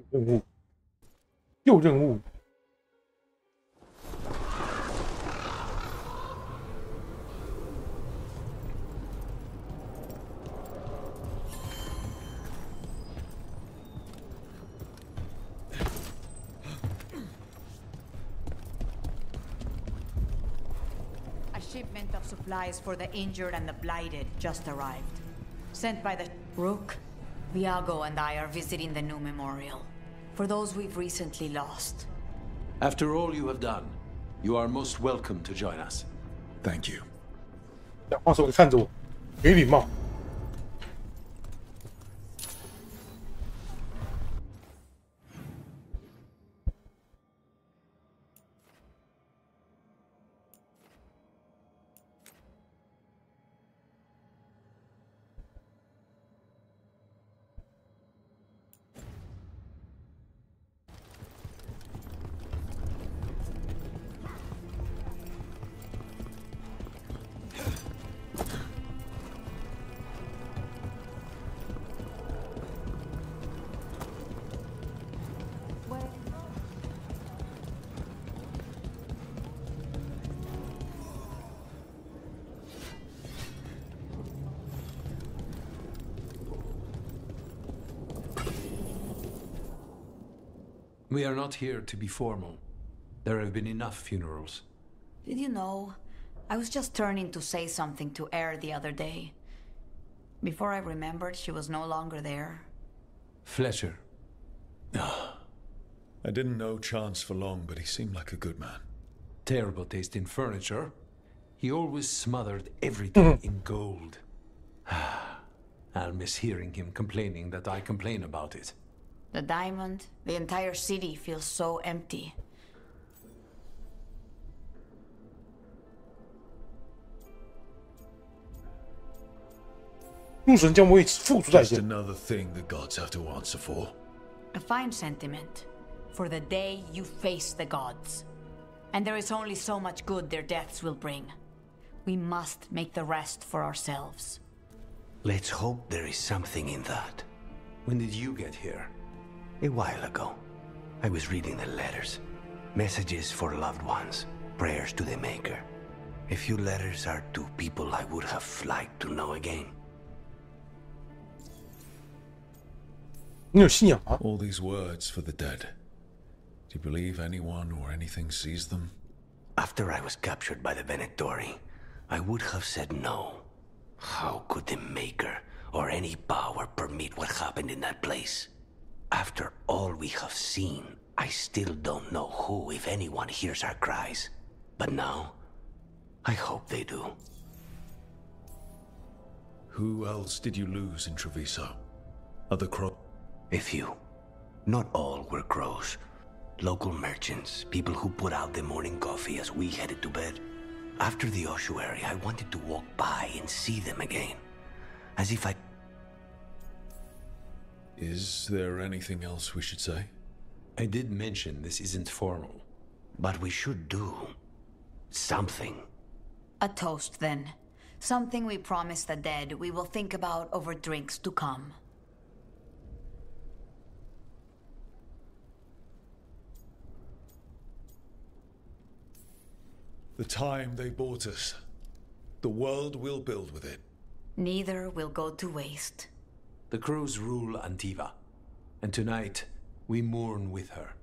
任务，又任务。A shipment of supplies for the injured and the blighted just arrived. Sent by the Rook. Viago and I are visiting the new memorial. For those we've recently lost. After all you have done, you are most welcome to join us. Thank you. 讲话时候看着我，没礼貌。We are not here to be formal. There have been enough funerals. Did you know? I was just turning to say something to Air the other day. Before I remembered, she was no longer there. Fletcher. I didn't know Chance for long, but he seemed like a good man. Terrible taste in furniture. He always smothered everything in gold. I'll miss hearing him complaining that I complain about it. The diamond, the entire city feels so empty. Just another thing the gods have to answer for. A fine sentiment. For the day you face the gods. And there is only so much good their deaths will bring. We must make the rest for ourselves. Let's hope there is something in that. When did you get here? A while ago. I was reading the letters. Messages for loved ones. Prayers to the Maker. A few letters are to people I would have liked to know again. All these words for the dead. Do you believe anyone or anything sees them? After I was captured by the Venatori, I would have said no. How could the Maker or any power permit what happened in that place? After all we have seen, I still don't know who, if anyone, hears our cries. But now, I hope they do. Who else did you lose in Treviso? Other crows? A few. Not all were crows. Local merchants, people who put out the morning coffee as we headed to bed. After the ossuary, I wanted to walk by and see them again. As if I... Is there anything else we should say? I did mention this isn't formal. But we should do... something. A toast, then. Something we promise the dead we will think about over drinks to come. The time they bought us. The world we'll build with it. Neither will go to waste. The crows rule Antiva, and tonight we mourn with her.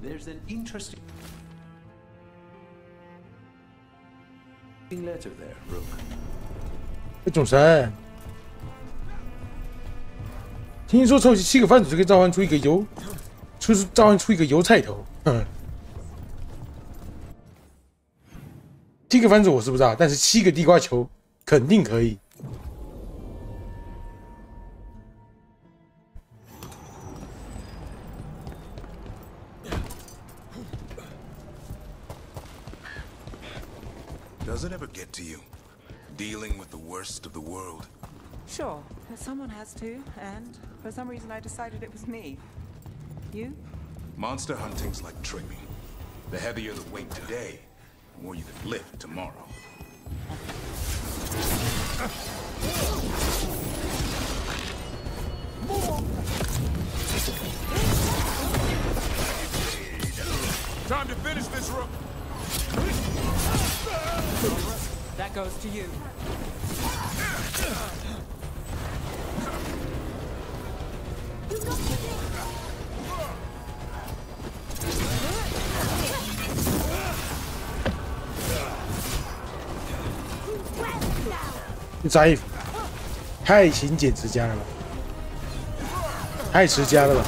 There's an interesting letter there, Rook. 总裁，听说凑齐7个番薯就可以召唤出一个油菜头。7个番薯我是不知道，但是7个地瓜球肯定可以。Does it ever get to you? Dealing with the worst of the world? Sure, someone has to, and for some reason I decided it was me. You? Monster hunting's like tripping. The heavier the weight today, the more you can lift tomorrow. Time to finish this rook. That goes to you.摘衣服，太勤俭持家了吧？太持家了吧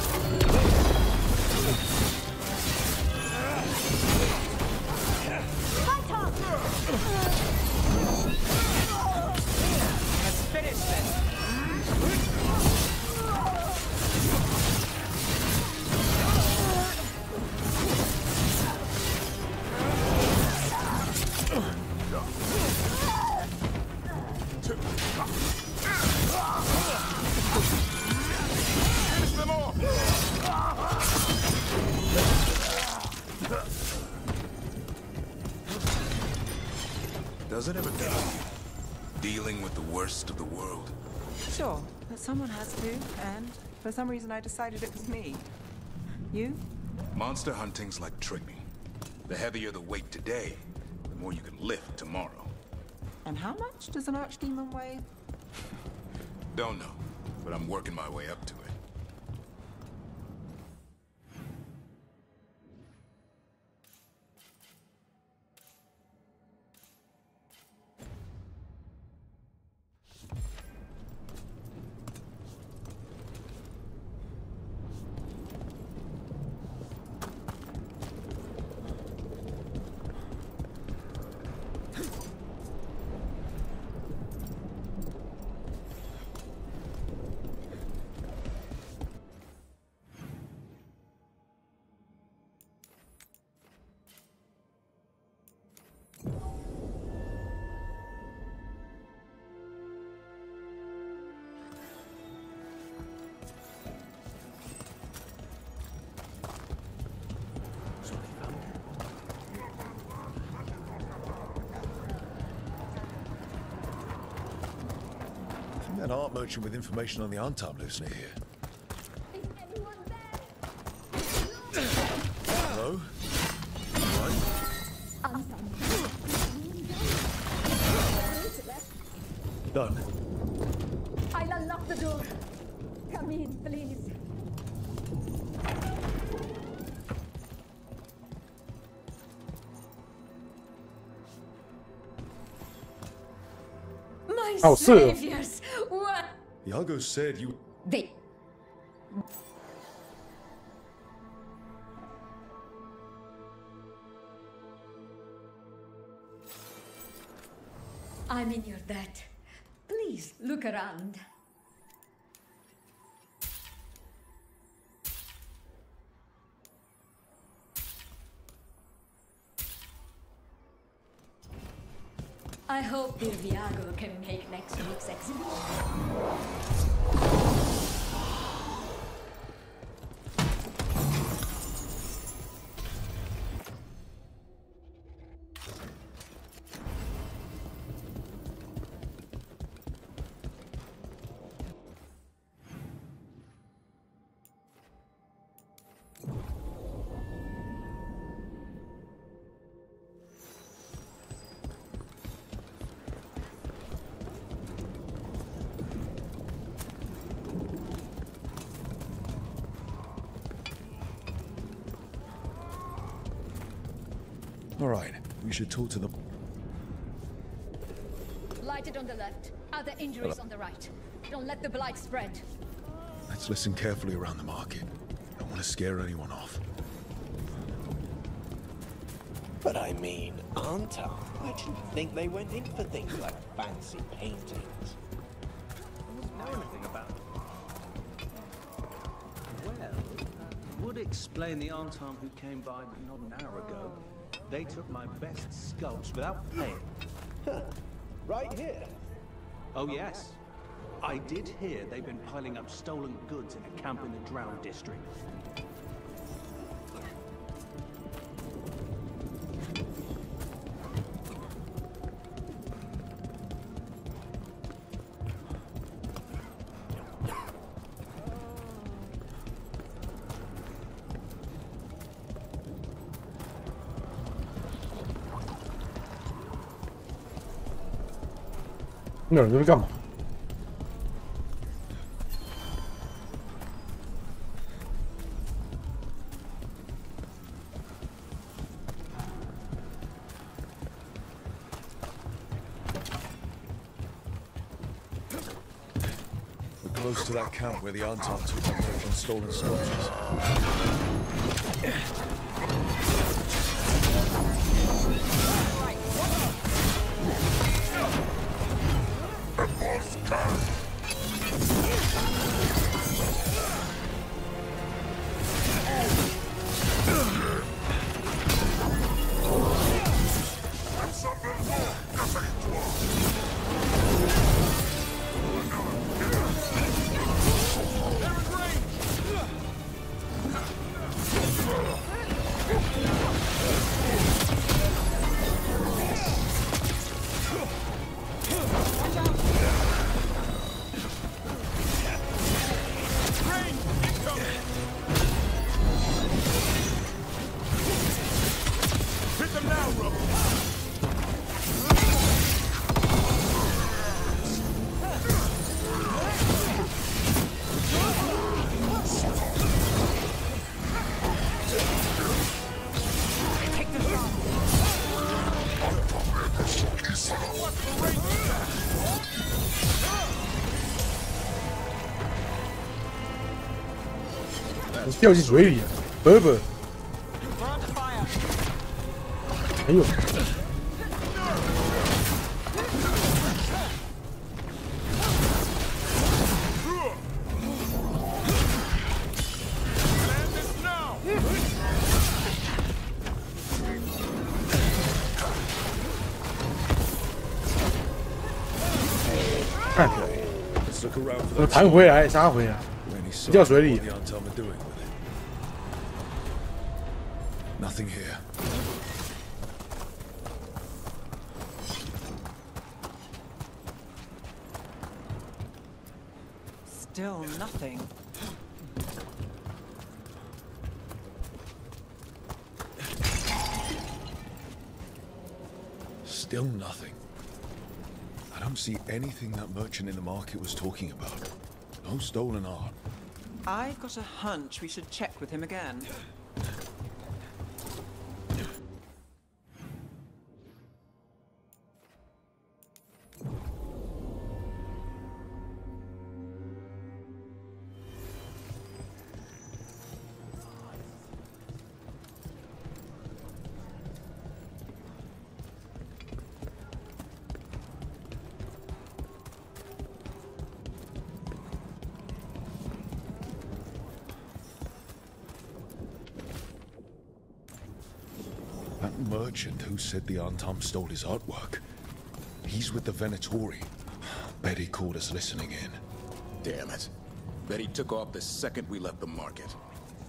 ？Does it ever get to you? Dealing with the worst of the world? Sure, someone has to, and for some reason I decided it was me. You? Monster hunting's like tripping. The heavier the weight today, the more you can lift tomorrow. And how much does an archdemon weigh? Don't know, but I'm working my way up to it. That art merchant with information on the Antab lives near here. Is anyone there? Hello? Right? Done. I'll unlock the door. Come in, please. My Oh, sir. saviors! What? Iago said you... They... I'm in your debt. Please, look around. I hope dear Viago can make next week's exhibition. All right, we should talk to them. Blighted on the left, other injuries on the right. Don't let the blight spread. Let's listen carefully around the market. Don't want to scare anyone off. But I mean, Antar, I didn't think they went in for things like fancy paintings. Know anything about it? Well, would explain the Antar who came by not an hour ago. They took my best sculpts without paying. Right here. Oh yes. I did hear they've been piling up stolen goods in a camp in the Drow district.那人在这干嘛？ Close to that camp where the Antar took the merchant's stolen sculptures.掉进水里了，不，哎呦！看，弹回来，杀回来，掉水里。 Nothing here. Still nothing. Still nothing. I don't see anything that merchant in the market was talking about. No stolen art. I got a hunch we should check with him again. That merchant who said the Antar stole his artwork. He's with the Venatori. Bet he caught us listening in. Damn it. Bet he took off the second we left the market.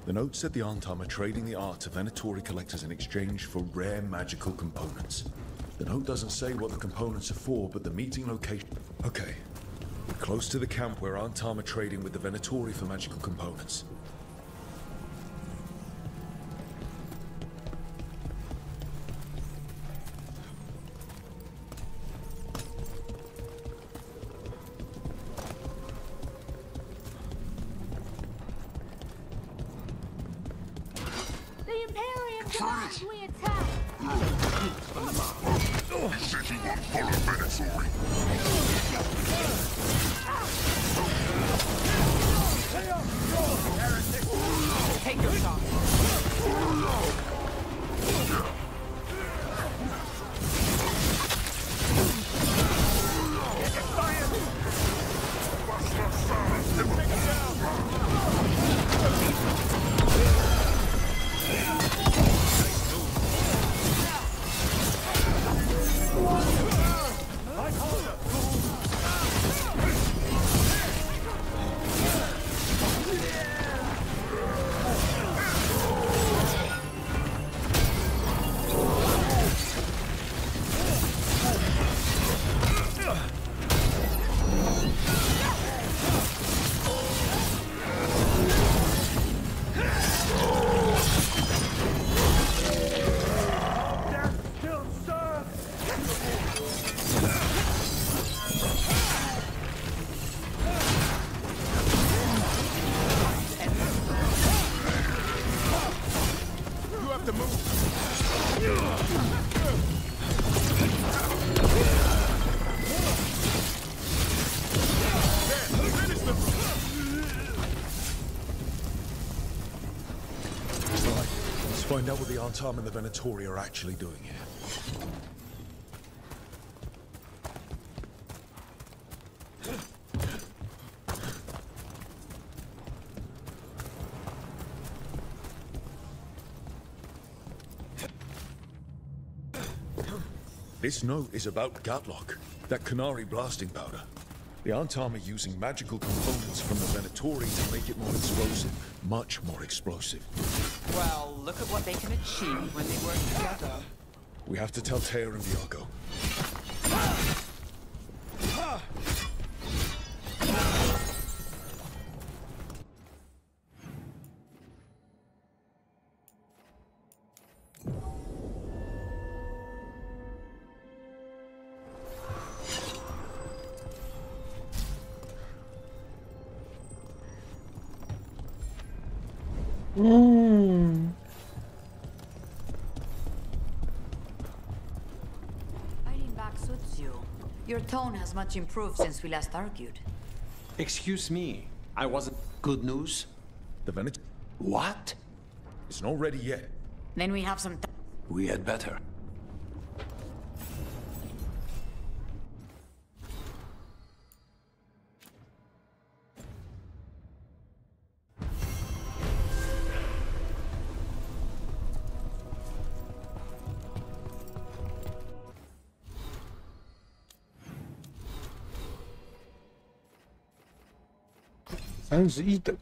The note said the Antar are trading the art to Venatori collectors in exchange for rare magical components. The note doesn't say what the components are for, but the meeting location... Okay. We're close to the camp where Antar are trading with the Venatori for magical components. Take your shot. find out what the Artarm and the Venatori are actually doing here. This note is about Gatlock, that Canary blasting powder. The Artarm are using magical components from the Venatori to make it more explosive. Much more explosive. Well, look at what they can achieve when they work together. We have to tell Tear and Viago. Fighting back suits you. Your tone has much improved since we last argued. Excuse me, I wasn't... Good news? The Venet... What? It's not ready yet. Then we have some time. We had better.31等。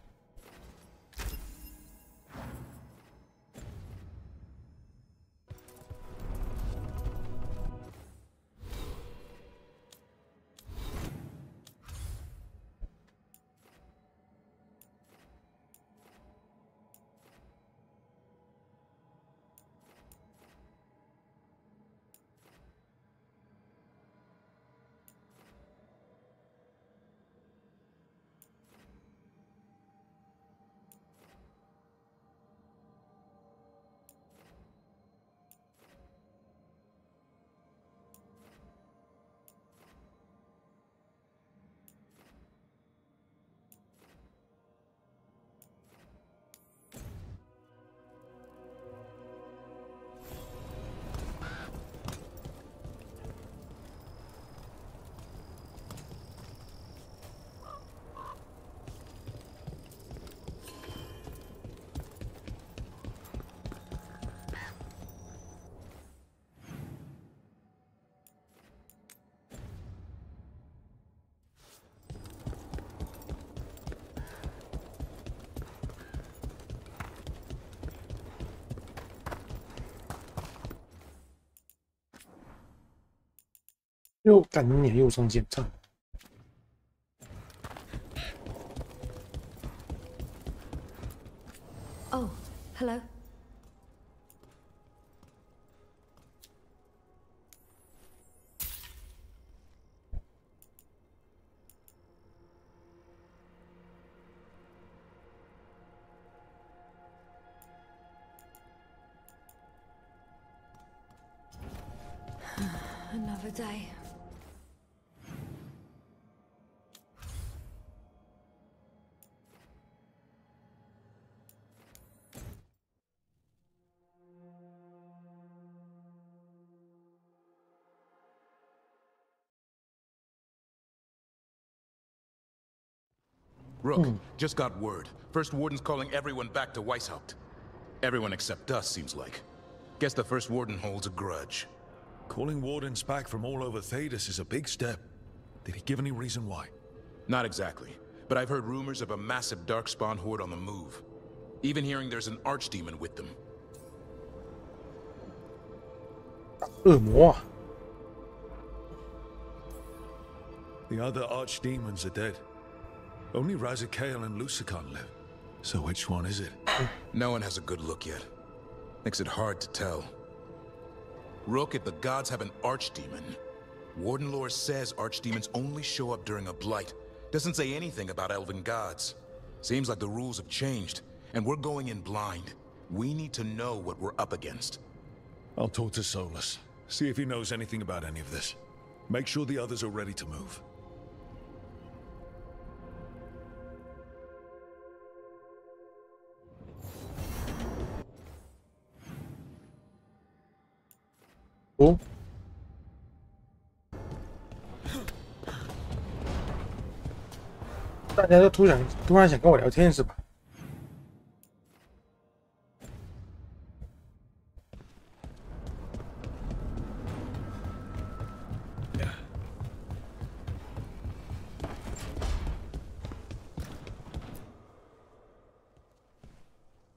又赶你又上检查。Oh, hello. Another day. Rook, just got word. First Warden's calling everyone back to Weishaupt. Everyone except us, seems like. Guess the First Warden holds a grudge. Calling Wardens back from all over Thedas is a big step. Did he give any reason why? Not exactly, but I've heard rumors of a massive Darkspawn horde on the move. Even hearing there's an Archdemon with them. 恶魔啊！ The other Archdemons are dead. Only Razikale and Lucican live. So which one is it? No one has a good look yet. Makes it hard to tell. Rook, if the gods have an Archdemon, Warden lore says Archdemons only show up during a blight. Doesn't say anything about elven gods. Seems like the rules have changed, and we're going in blind. We need to know what we're up against. I'll talk to Solus. See if he knows anything about any of this. Make sure the others are ready to move. 哦，大家都突然想跟我聊天是吧？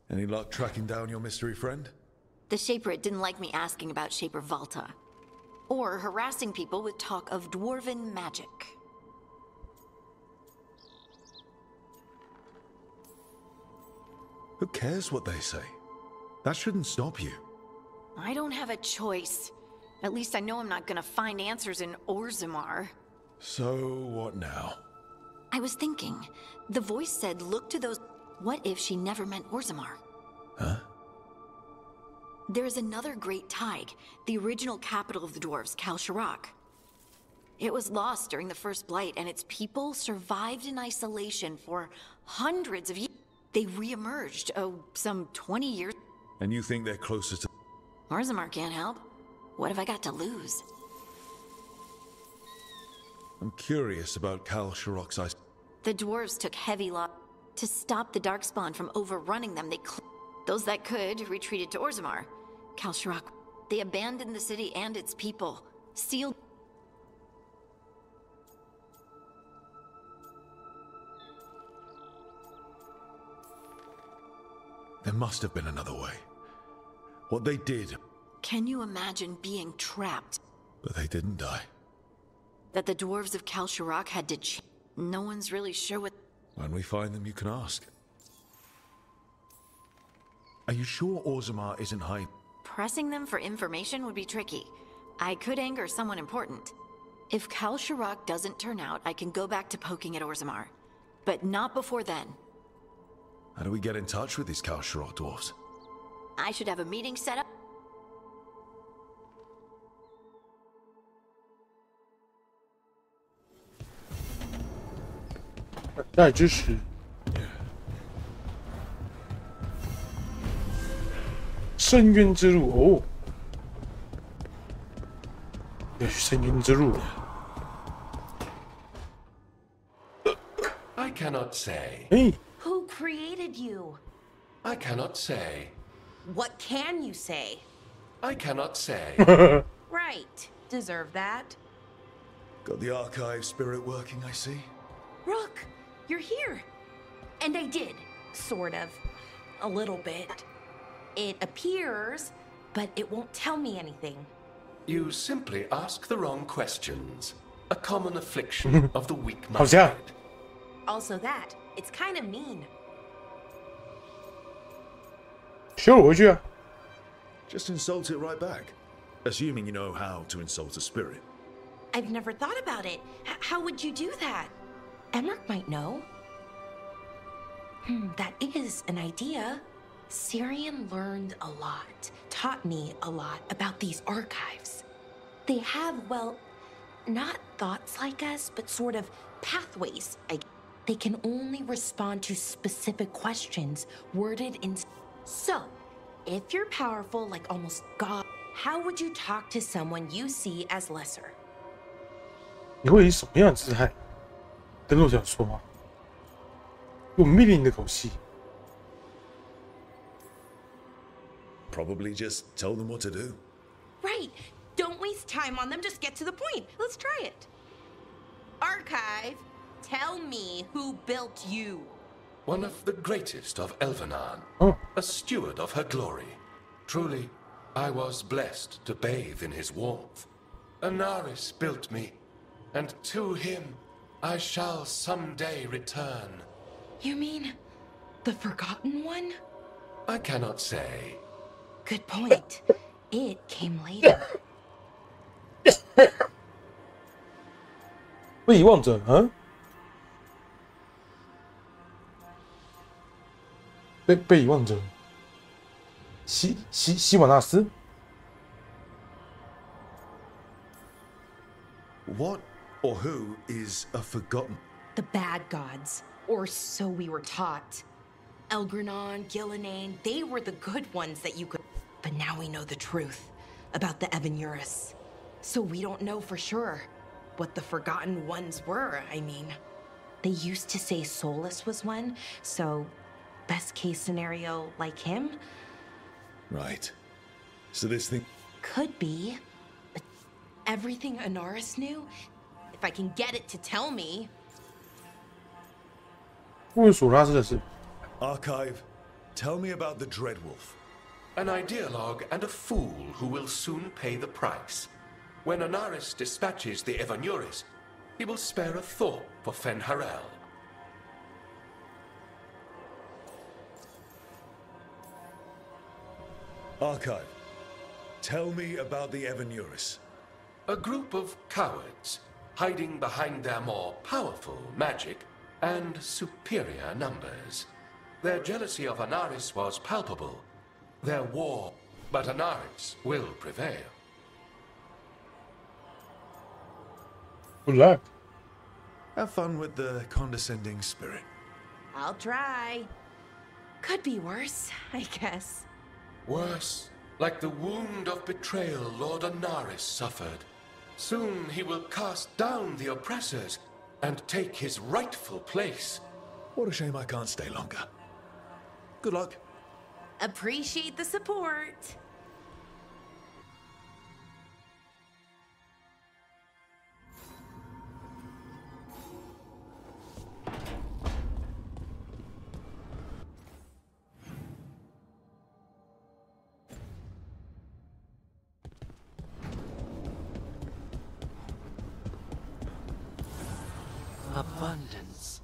Any luck tracking down your mystery friend? The Shaper didn't like me asking about Shaper Valta, or harassing people with talk of dwarven magic. Who cares what they say? That shouldn't stop you. I don't have a choice. At least I know I'm not gonna find answers in Orzammar. So, what now? I was thinking, the voice said look to those... What if she never meant Orzammar? Huh? There is another great Tig, the original capital of the dwarves, Kalsharak. It was lost during the First Blight, and its people survived in isolation for hundreds of years. They re-emerged, some 20 years... And you think they're closer to... Orzammar can't help. What have I got to lose? I'm curious about Kalsharak's ice... The dwarves took heavy loss. To stop the Darkspawn from overrunning them, those that could retreated to Orzammar. Kalsharak, they abandoned the city and its people. Sealed... There must have been another way. What they did... Can you imagine being trapped? But they didn't die. That the dwarves of Kalsharak had to No one's really sure what... When we find them, you can ask. Are you sure Orzammar isn't high? Pressing them for information would be tricky. I could anger someone important. If Kalsharak doesn't turn out, I can go back to poking at Orzammar. But not before then. How do we get in touch with these Kalsharak dwarves? I should have a meeting set up.待支持。深渊之路哦，要去深渊之路。 I cannot say. Who created you? I cannot say. What can you say? I cannot say. Right. Deserve that. Got the archive spirit working, I see. Rook, you're here. And I did, sort of. A little bit. It appears, but it won't tell me anything. You simply ask the wrong questions. A common affliction of the weak-minded. Also that, it's kind of mean. 羞辱回去啊 Just insult it right back. Assuming you know how to insult a spirit. I've never thought about it. How would you do that? Emmerich might know. That is an idea. Syrian learned a lot, taught me a lot about these archives. They have, well, not thoughts like us, but sort of pathways. They can only respond to specific questions worded in... So, if you're powerful like almost God, how would you talk to someone you see as lesser? 你会以什么样的姿态跟弱者说话？用命令的口气。 Probably just tell them what to do. Right. Don't waste time on them. Just get to the point. Let's try it. Archive, tell me who built you. One of the greatest of Elvenan. A steward of her glory. Truly, I was blessed to bathe in his warmth. Anaris built me, and to him I shall someday return. You mean the Forgotten One? I cannot say. Good point. It came later. 被遗忘者，嗯？被遗忘者，希瓦纳斯。 What or who is a forgotten? The bad gods, or so we were taught. Elgranon, Gillinane, they were the good ones that you could... But now we know the truth. about the Evanuris. So we don't know for sure what the Forgotten Ones were, I mean. They used to say Solus was one, so best case scenario, like him? Right. So this thing... Could be. But everything Anaris knew? If I can get it to tell me... Archive, tell me about the Dreadwolf. An ideologue and a fool who will soon pay the price. When Anaris dispatches the Evanuris, he will spare a thought for Fen'Harel. Archive, tell me about the Evanuris. A group of cowards, hiding behind their more powerful magic and superior numbers. Their jealousy of Anaris was palpable. Their war, but Anaris will prevail. Good luck. Have fun with the condescending spirit. I'll try. Could be worse, I guess. Worse, like the wound of betrayal Lord Anaris suffered. Soon he will cast down the oppressors and take his rightful place. What a shame I can't stay longer. Good luck. Appreciate the support. Abundance.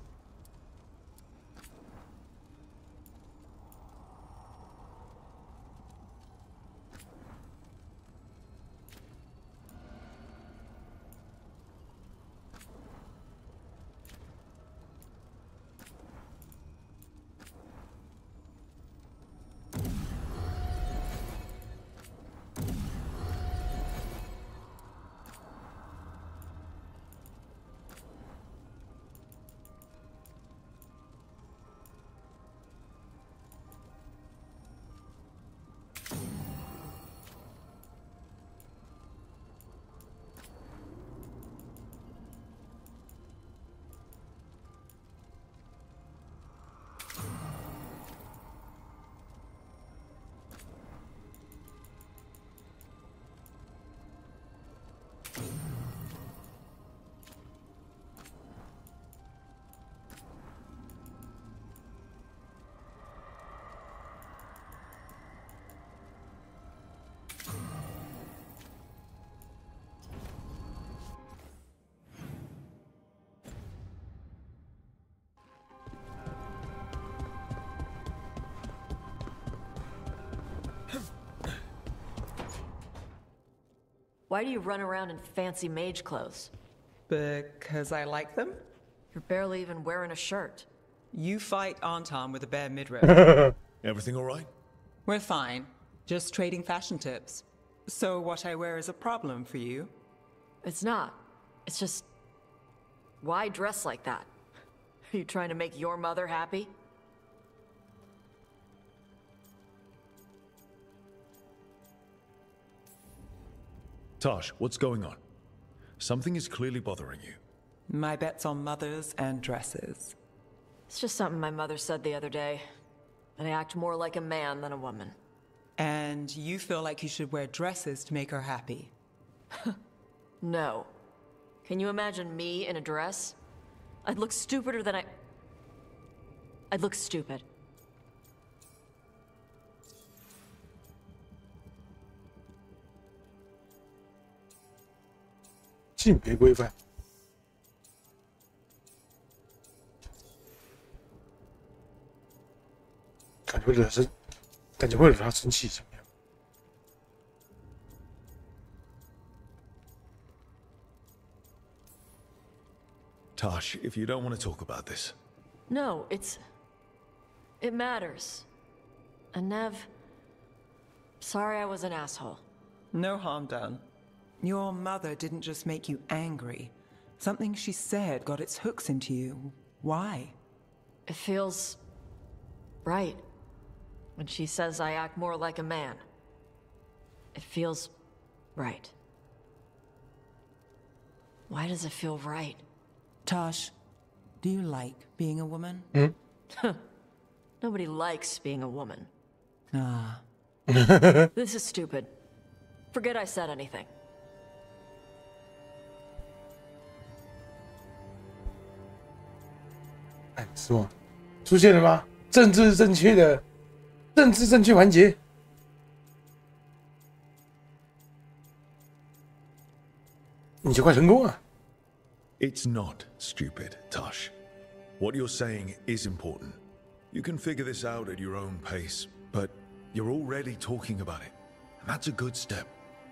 Why do you run around in fancy mage clothes? Because I like them? You're barely even wearing a shirt. You fight Anton with a bare midriff. Everything all right? We're fine. Just trading fashion tips. So what I wear is a problem for you? It's not. It's just... Why dress like that? Are you trying to make your mother happy? Tosh, what's going on? Something is clearly bothering you. My bet's on mothers and dresses. It's just something my mother said the other day. And I act more like a man than a woman. And you feel like you should wear dresses to make her happy? No. Can you imagine me in a dress? I'd look stupider than I'd look stupid.性别规范，感觉会惹他生气，怎么样？ Tosh, if you don't want to talk about this. No, it matters. And Nev, sorry I was an asshole. No harm done. Your mother didn't just make you angry. Something she said got its hooks into you. Why? It feels right. When she says I act more like a man. It feels Right. Why does it feel right? Tosh, do you like being a woman? Nobody likes being a woman. Ah. This is stupid. Forget I said anything. 哎，是吗？出现了吗？政治正确环节。你就快成功了。It's not stupid, Tosh. What you're saying is important. You can figure this out at your own pace, but you're already talking about it. And that's a good step.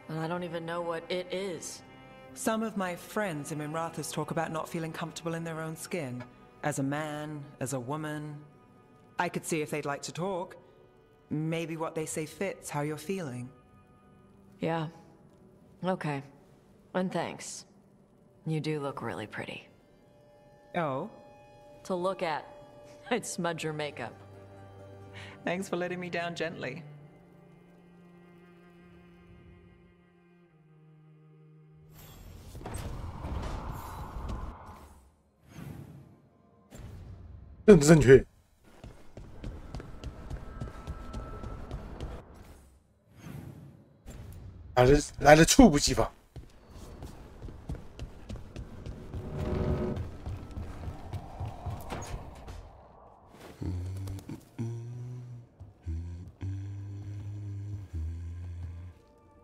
And I don't even know what it is. Some of my friends in Minrathous talk about not feeling comfortable in their own skin. As a man, as a woman. I could see if they'd like to talk. Maybe what they say fits how you're feeling. Yeah. Okay. And thanks. You do look really pretty. Oh? To look at, I'd smudge your makeup. Thanks for letting me down gently.正确。来的猝不及防。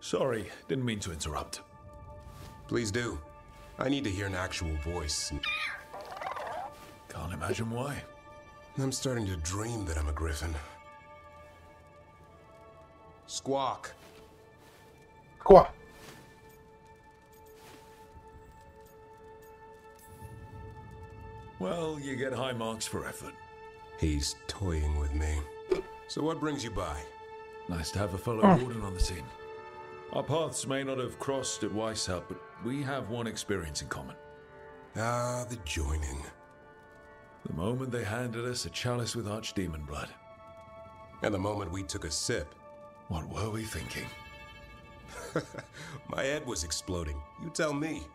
Sorry, didn't mean to interrupt. Please do. I need to hear an actual voice. Can't imagine why. I'm starting to dream that I'm a griffin. Squawk. Squawk. Well, you get high marks for effort. He's toying with me. So what brings you by? Nice to have a fellow warden on the team. Our paths may not have crossed at Weishaupt, but we have one experience in common. Ah, the joining. The moment they handed us a chalice with archdemon blood. And the moment we took a sip. What were we thinking? My head was exploding. You tell me.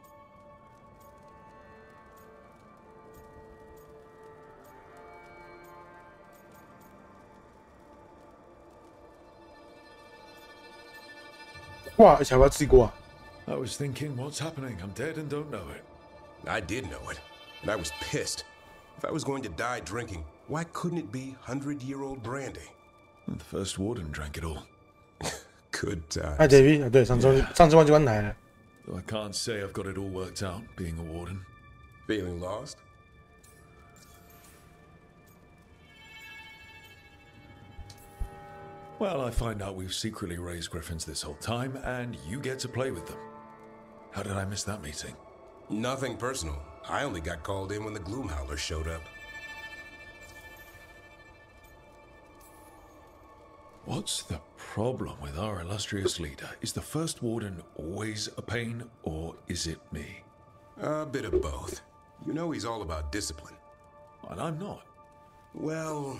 I was thinking, what's happening? I'm dead and don't know it. I did know it, and I was pissed. If I was going to die drinking, why couldn't it be 100-year-old brandy? The first warden drank it all. Good times. Hi, Davey. 对，上次忘记关台了。 Though I can't say I've got it all worked out, being a warden. Feeling lost? Well, I find out we've secretly raised griffins this whole time, and you get to play with them. How did I miss that meeting? Nothing personal. I only got called in when the Gloomhowlers showed up. What's the problem with our illustrious leader? Is the first warden always a pain, or is it me? A bit of both. You know he's all about discipline. And I'm not. Well...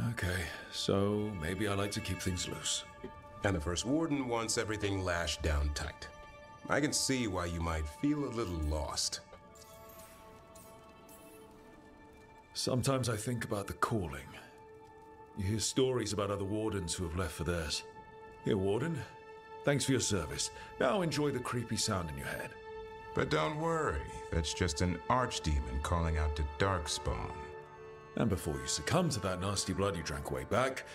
Okay, so maybe I like to keep things loose. And the first warden wants everything lashed down tight. I can see why you might feel a little lost. Sometimes I think about the calling. You hear stories about other wardens who have left for theirs. Here, warden, thanks for your service. Now enjoy the creepy sound in your head. But don't worry, that's just an archdemon calling out to Darkspawn. And before you succumb to that nasty blood you drank way back,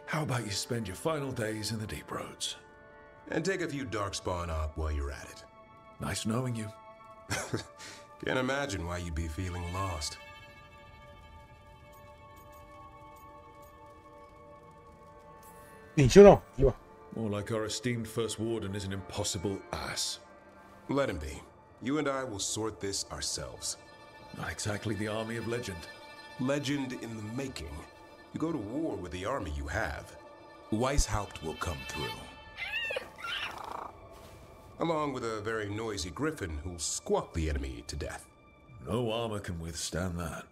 how about you spend your final days in the deep roads? And take a few Darkspawn up while you're at it. Nice knowing you. Can't imagine why you'd be feeling lost. More like our esteemed first warden is an impossible ass. Let him be. You and I will sort this ourselves. Not exactly the army of legend. Legend in the making. You go to war with the army you have. Weishaupt will come through. Along with a very noisy griffin who'll squawk the enemy to death. No armor can withstand that.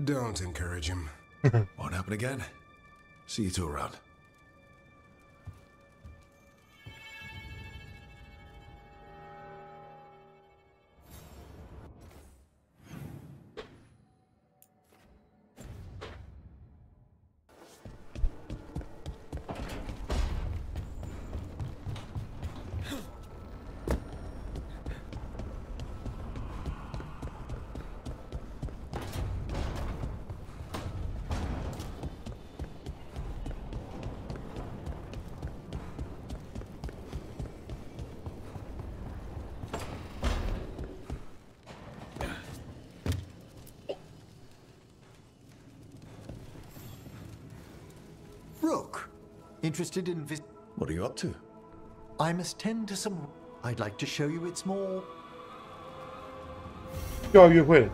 Don't encourage him. Won't happen again. See you two around. Interested in What are you up to? I must tend to some. I'd like to show you its more. 又要约会了。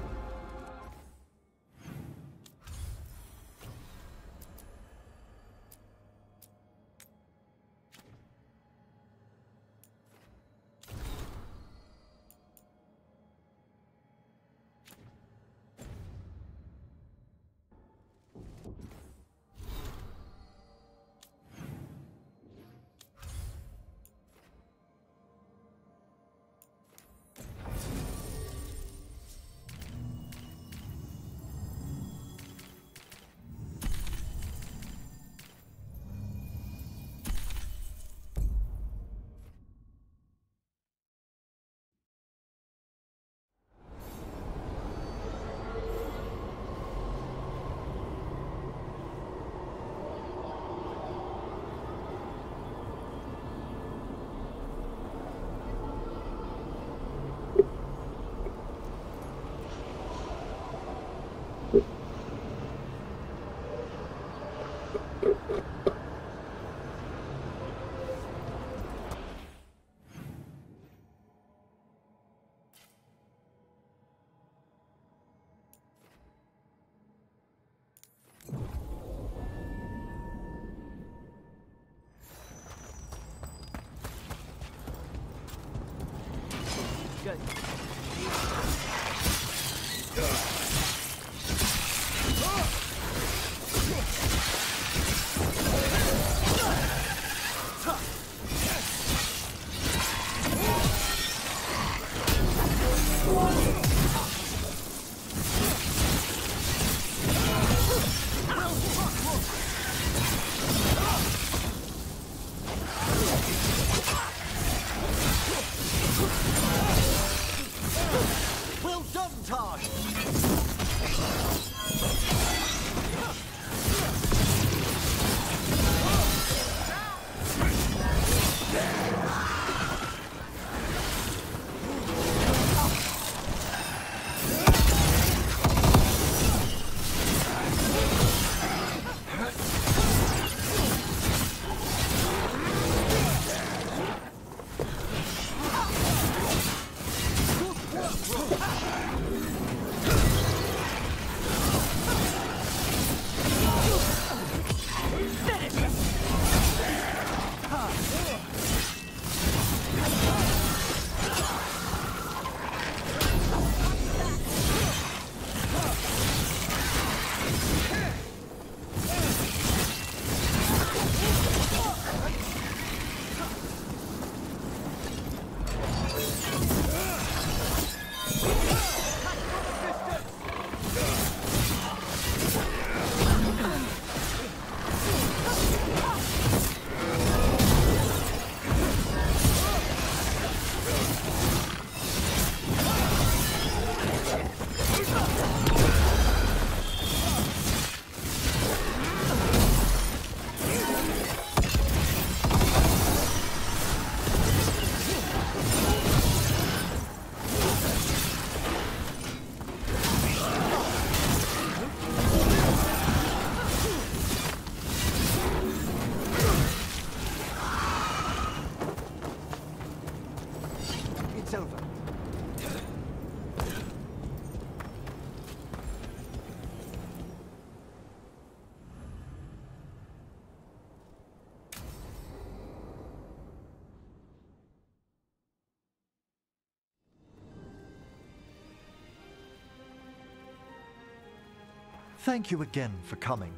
Thank you again for coming.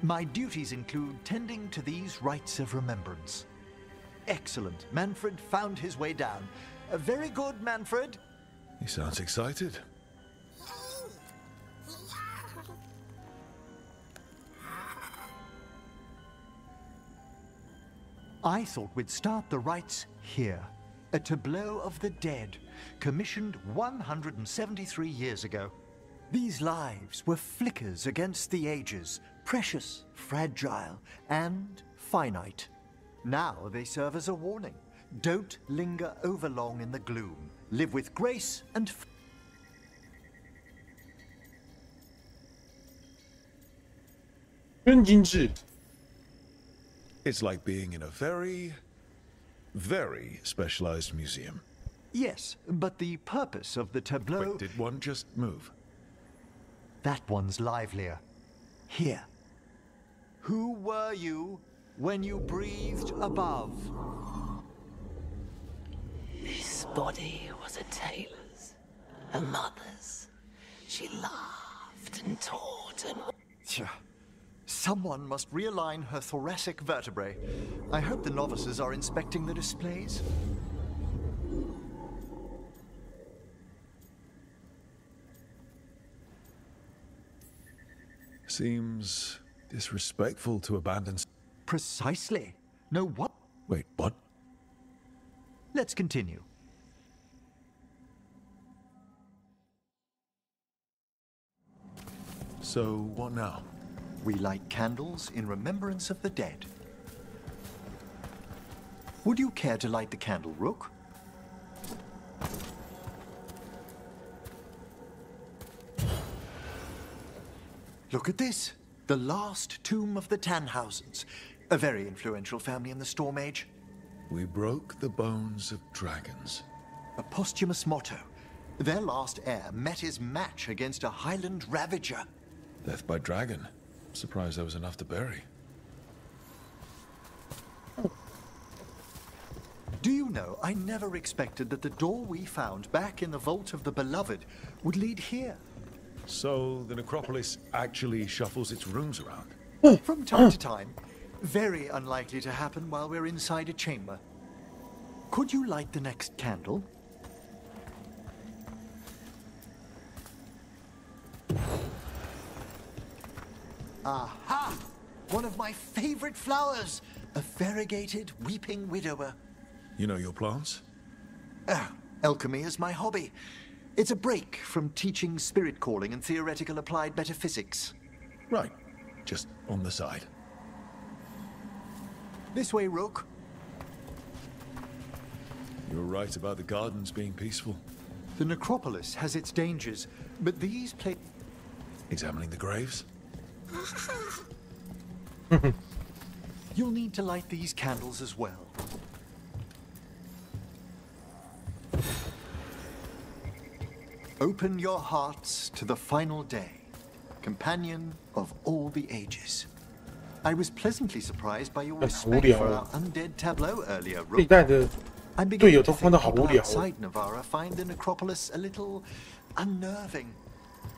My duties include tending to these rites of remembrance. Excellent. Manfred found his way down. Very good, Manfred. He sounds excited. I thought we'd start the rites here. A tableau of the dead, commissioned 173 years ago. These lives were flickers against the ages, precious, fragile, and finite. Now they serve as a warning. Don't linger over long in the gloom. Live with grace and真精致。It's like being in a very, very specialized museum. Yes, but the purpose of the tableau... Wait, did one just move? That one's livelier. Here. Who were you when you breathed above? This body was a tailor's, a mother's. She laughed and taught and... Someone must realign her thoracic vertebrae. I hope the novices are inspecting the displays. Seems disrespectful to abandon... Precisely. No, what? Wait, what? Let's continue. So, what now? We light candles in remembrance of the dead. Would you care to light the candle, Rook? Look at this. The last tomb of the Tannhausens. A very influential family in the Storm Age. We broke the bones of dragons. A posthumous motto. Their last heir met his match against a Highland Ravager. Death by dragon. Surprised there was enough to bury. Do you know, I never expected that the door we found back in the Vault of the Beloved would lead here. So, the necropolis actually shuffles its rooms around? From time to time. Very unlikely to happen while we're inside a chamber. Could you light the next candle? Aha! One of my favorite flowers! A variegated weeping widower. You know your plants? Alchemy is my hobby. It's a break from teaching spirit calling and theoretical applied metaphysics. Right. Just on the side. This way, Rook. You're right about the gardens being peaceful. The necropolis has its dangers, but these Examining the graves? You'll need to light these candles as well. Open your hearts to the final day, companion of all the ages. I was pleasantly surprised by your respect for our undead tableau earlier, Rook. I'm beginning to think people outside Navarra find the necropolis a little unnerving.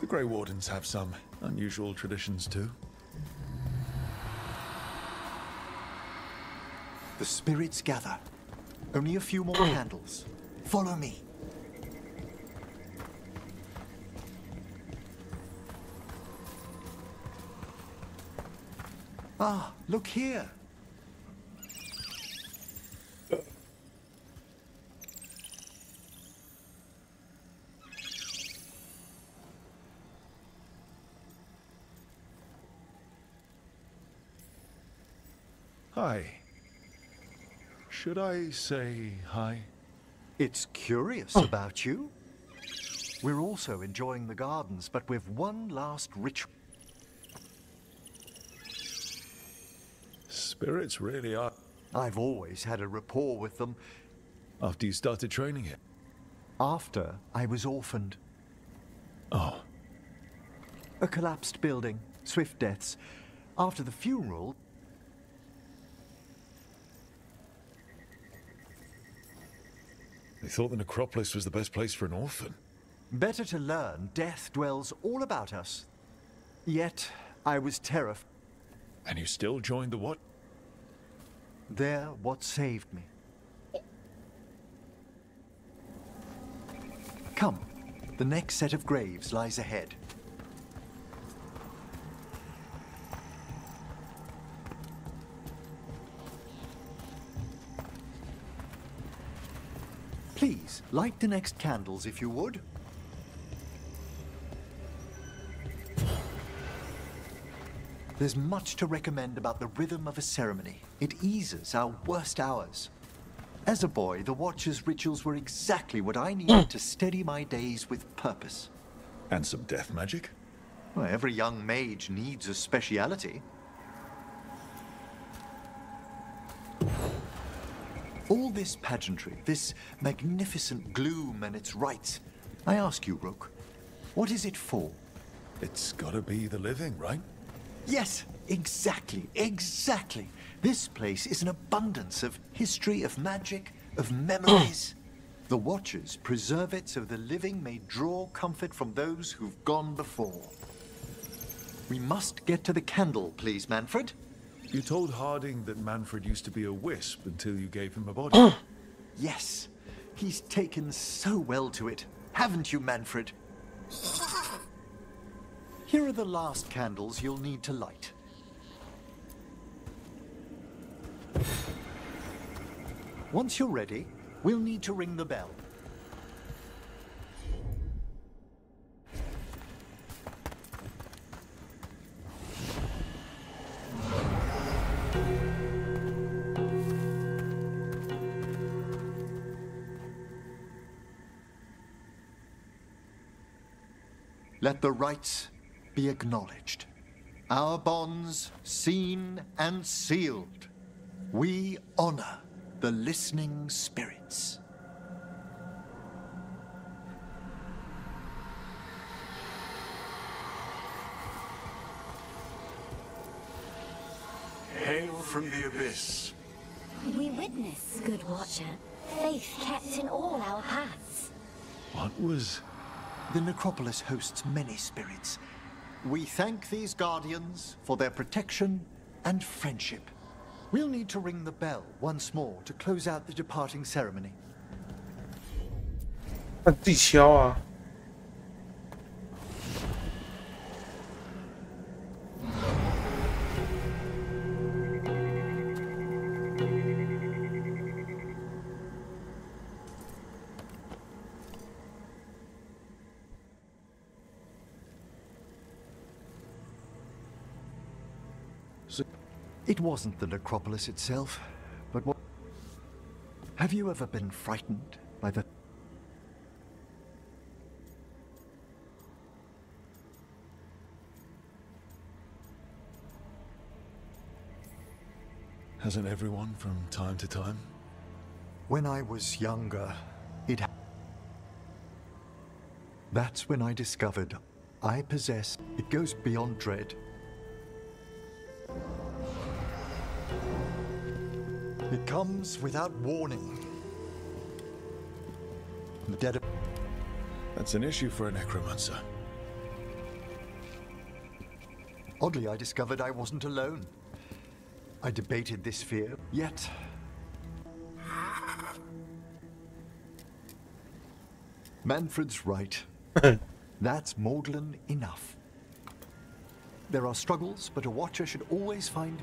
The Grey Wardens have some unusual traditions too. The spirits gather. Only a few more candles. Follow me. Ah, look here. Hi. Should I say hi? It's curious about you. We're also enjoying the gardens, but with one last ritual. Spirits really are. I've always had a rapport with them. After you started training it? After I was orphaned. Oh. A collapsed building, swift deaths. After the funeral... They thought the necropolis was the best place for an orphan. Better to learn death dwells all about us. Yet, I was terrified. And you still joined the what? They're what saved me. Come, the next set of graves lies ahead. Please, light the next candles if you would. There's much to recommend about the rhythm of a ceremony. It eases our worst hours. As a boy, the Watcher's rituals were exactly what I needed to steady my days with purpose. And some death magic? Well, every young mage needs a speciality. All this pageantry, this magnificent gloom and its rites. I ask you, Rook, what is it for? It's gotta be the living, right? Yes, exactly, exactly. This place is an abundance of history, of magic, of memories. The Watchers preserve it so the living may draw comfort from those who've gone before. We must get to the candle, please, Manfred. You told Harding that Manfred used to be a wisp until you gave him a body. Yes, he's taken so well to it. Haven't you, Manfred? Here are the last candles you'll need to light. Once you're ready, we'll need to ring the bell. Let the rites be acknowledged. Our bonds seen and sealed. We honor the listening spirits. Hail from the abyss. We witness, good Watcher, faith kept in all our paths. What was... The necropolis hosts many spirits. We thank these guardians for their protection and friendship. We'll need to ring the bell once more to close out the departing ceremony. 那自己敲啊！It wasn't the necropolis itself, but what... Have you ever been frightened by the... Hasn't everyone from time to time? When I was younger, it... That's when I discovered I possess... It goes beyond dread. It comes without warning. The dead of... That's an issue for a necromancer. Oddly, I discovered I wasn't alone. I debated this fear, yet... Manfred's right. That's maudlin enough. There are struggles, but a Watcher should always find...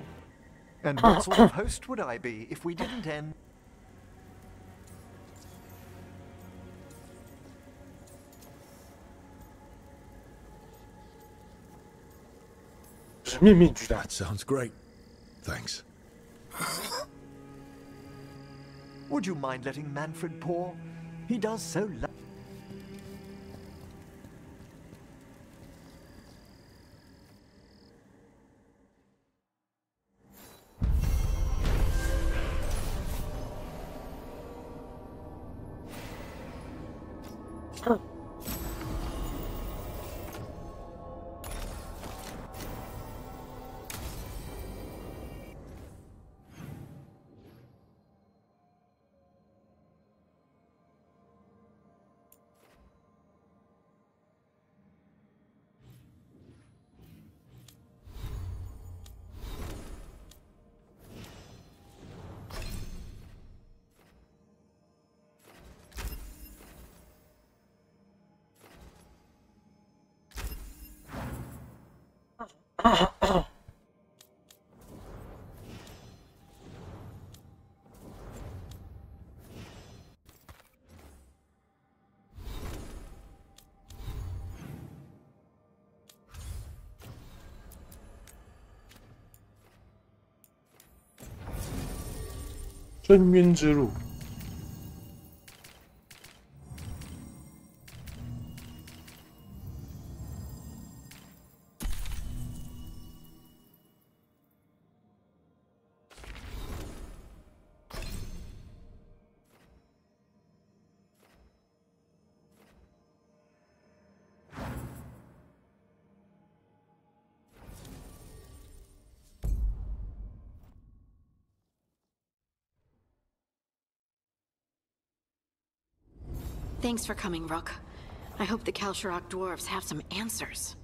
And what sort of host would I be if we didn't end? That sounds great. Thanks. Would you mind letting Manfred pour? He does so lo- Huh. 深渊之路。Thanks for coming, Rook. I hope the Kalsharok dwarves have some answers.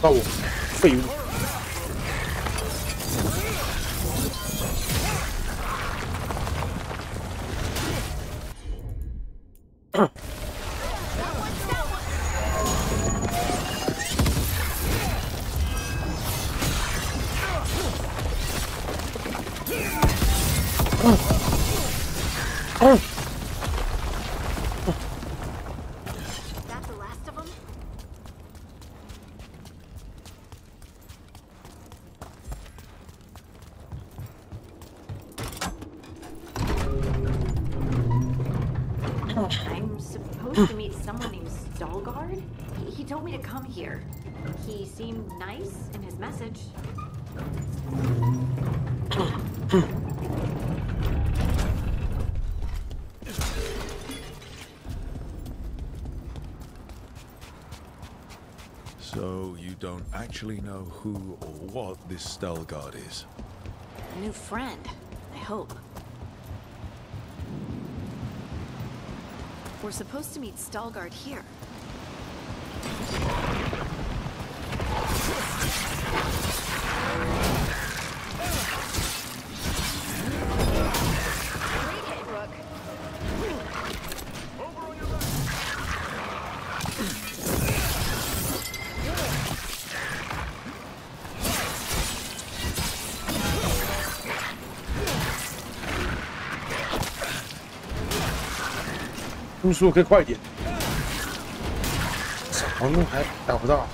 到我，废物！I'm supposed to meet someone named Stalgard? He told me to come here. He seemed nice in his message. So you don't actually know who or what this Stalgard is? A new friend, I hope. We're supposed to meet Stalgard here. Great hit, Rook.输出可以快一点。好像还打不到。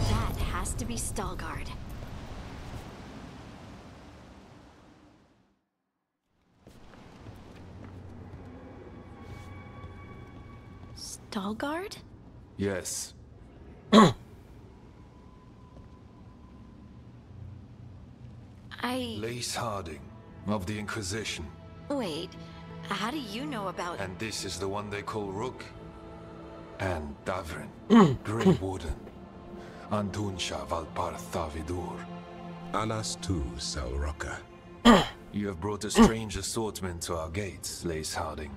That has to be Stalgard. Stalgard? Yes. Lace Harding, of the Inquisition. Wait, how do you know about... And this is the one they call Rook? And Davrin, Grey Warden. Antunsha Valpartha Vidur. Alas tu, Salroka. You have brought a strange assortment to our gates, Lace Harding.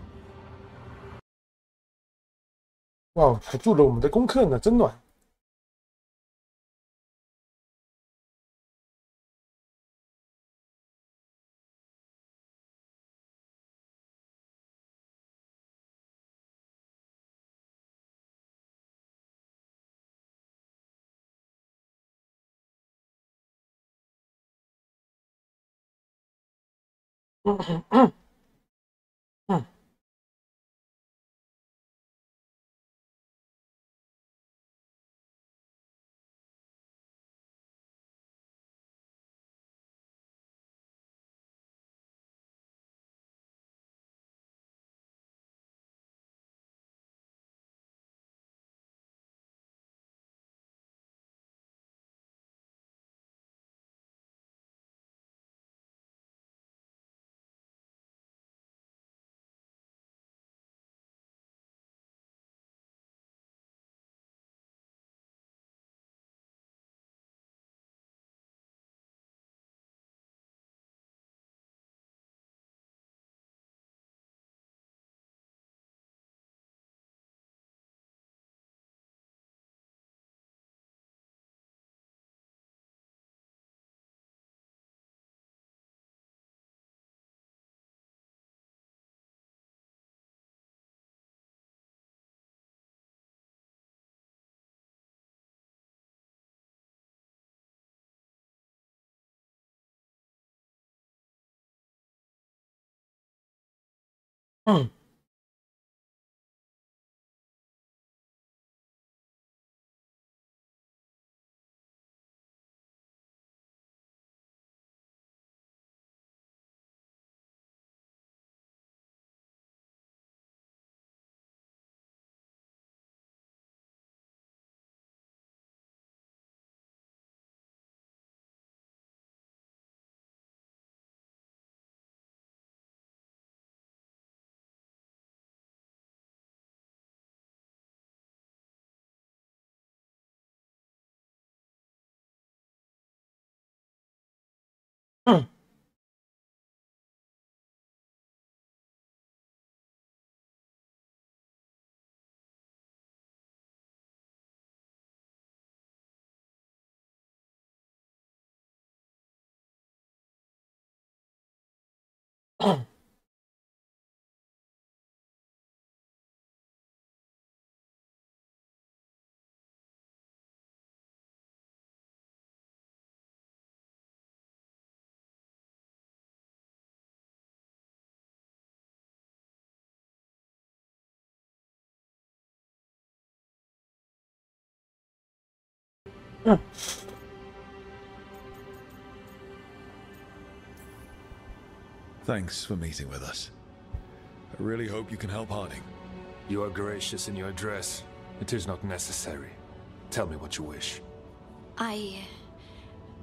哇，还做了我们的功课呢，真暖。Thanks for meeting with us. I really hope you can help Harding. You are gracious in your address. It is not necessary. Tell me what you wish.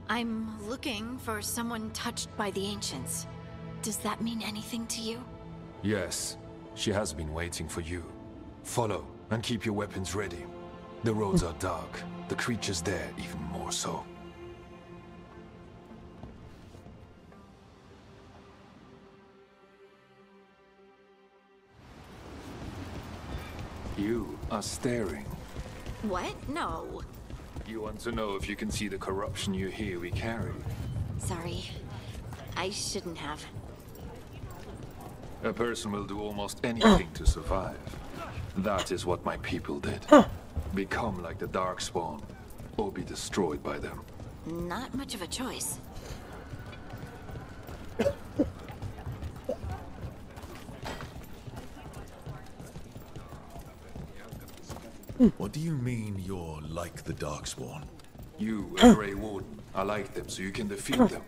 I'm looking for someone touched by the ancients. Does that mean anything to you? Yes, she has been waiting for you. Follow, and keep your weapons ready. The roads are dark, the creatures there even more so. You are staring. What? No. You want to know if you can see the corruption you hear we carry? Sorry. I shouldn't have. A person will do almost anything to survive. That is what my people did. Become like the Darkspawn, or be destroyed by them. Not much of a choice. What do you mean you're like the Darkspawn? You, a Grey Warden, are like them so you can defeat them.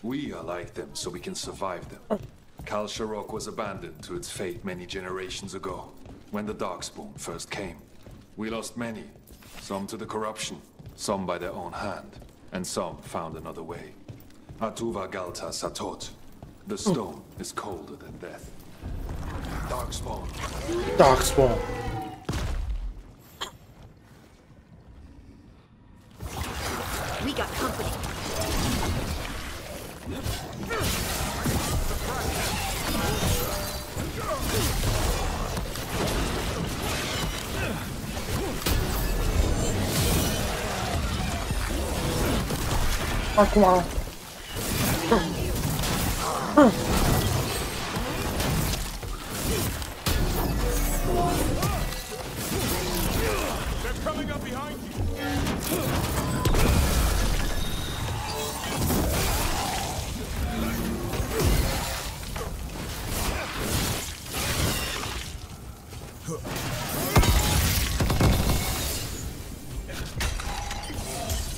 We are like them so we can survive them. Kalsharok was abandoned to its fate many generations ago, when the Darkspawn first came. We lost many, some to the corruption, some by their own hand, and some found another way. Atuva Galta Satot. The stone is colder than death. Darkspawn. Darkspawn. We got company. Ah, come on. They're coming up behind you.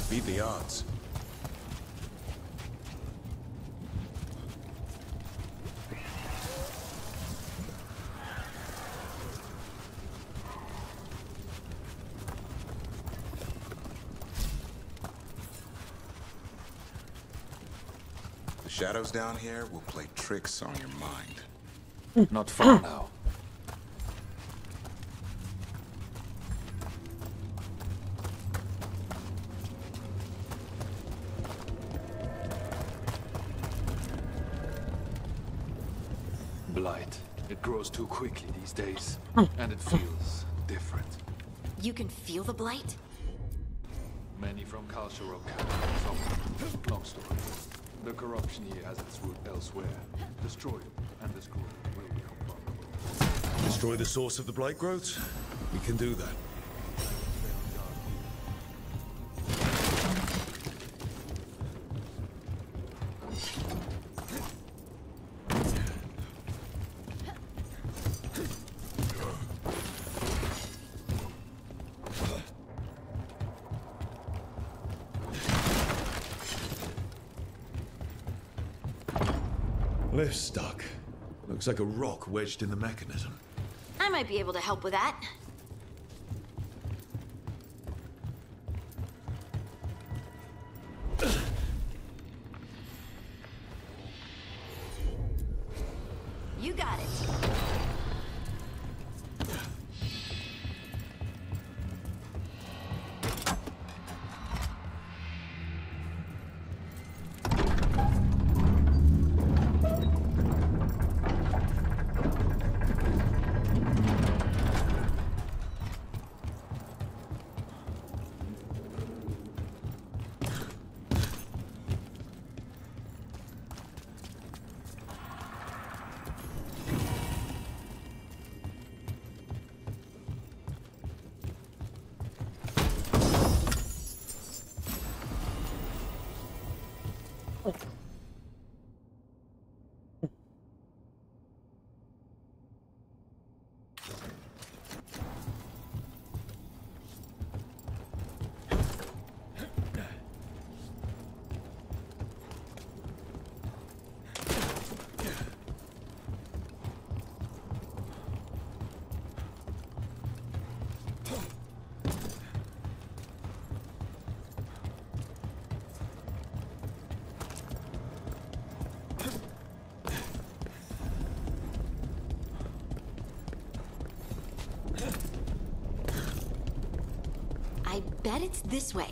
Beat the odds. The shadows down here will play tricks on your mind. Not far now. Blight. It grows too quickly these days, and it feels different. You can feel the blight? Many from Kalsharok. Long story. The corruption here has its root elsewhere. Destroy it, and this growth will become vulnerable. Destroy the source of the blight growth? We can do that. Lift's stuck. Looks like a rock wedged in the mechanism. I might be able to help with that. You got it. I bet it's this way.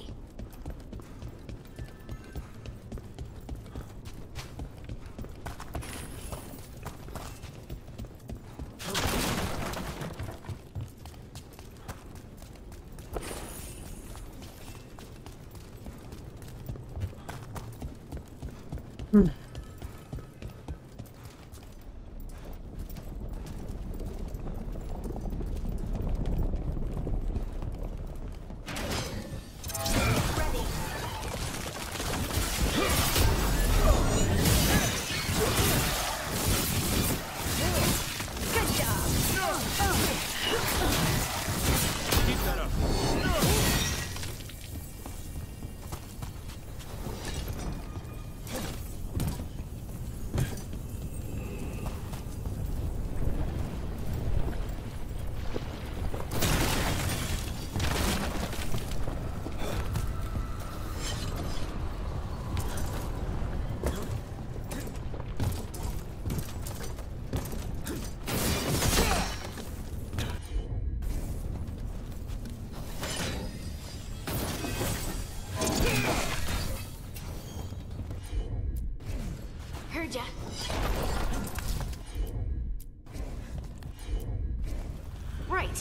Heard ya. Right.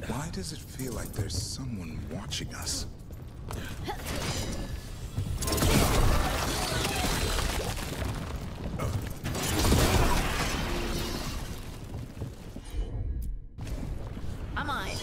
Why does it feel like there's someone watching us? I'm on it.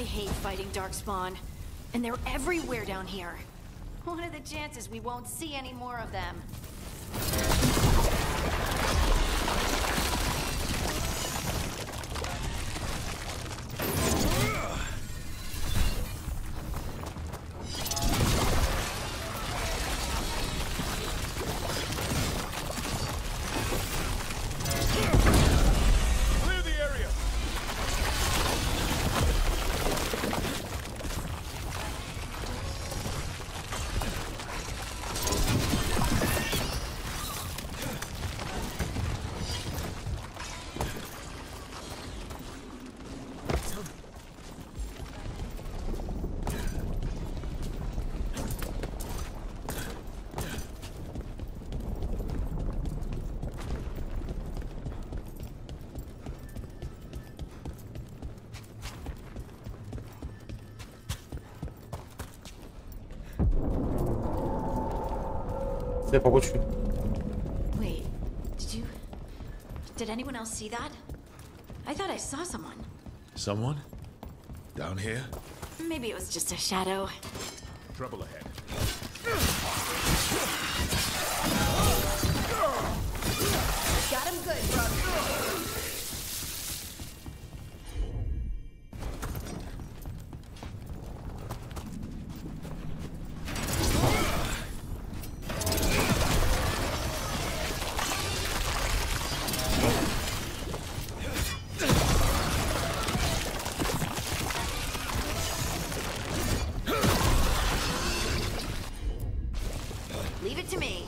hate fighting Darkspawn. And they're everywhere down here. What are the chances we won't see any more of them? Wait, did anyone else see that? I thought I saw someone. Someone? Down here? Maybe it was just a shadow. Trouble ahead. Got him good, bro. Leave it to me.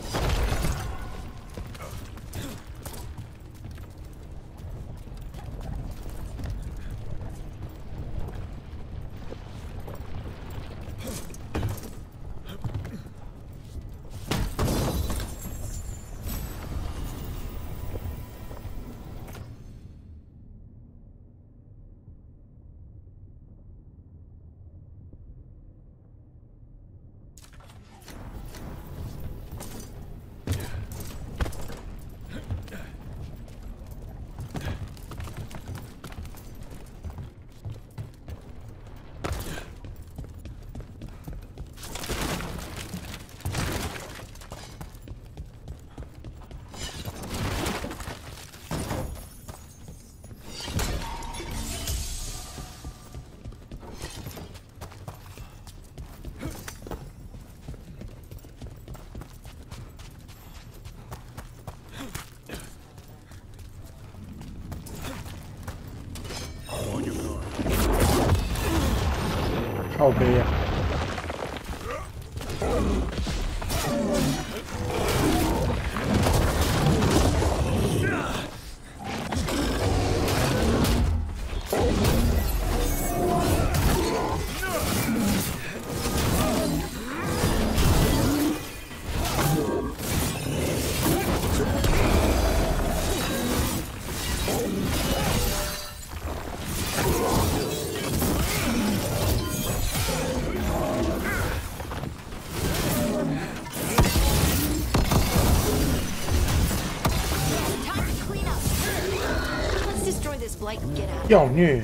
Okay. Like, get out. 妖虐。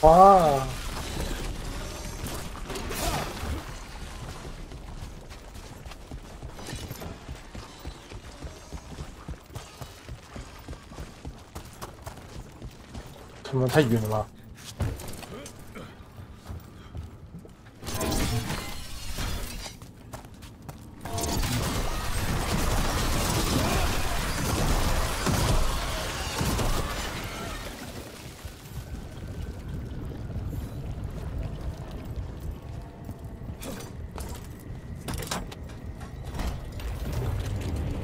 哇！他妈太晕了。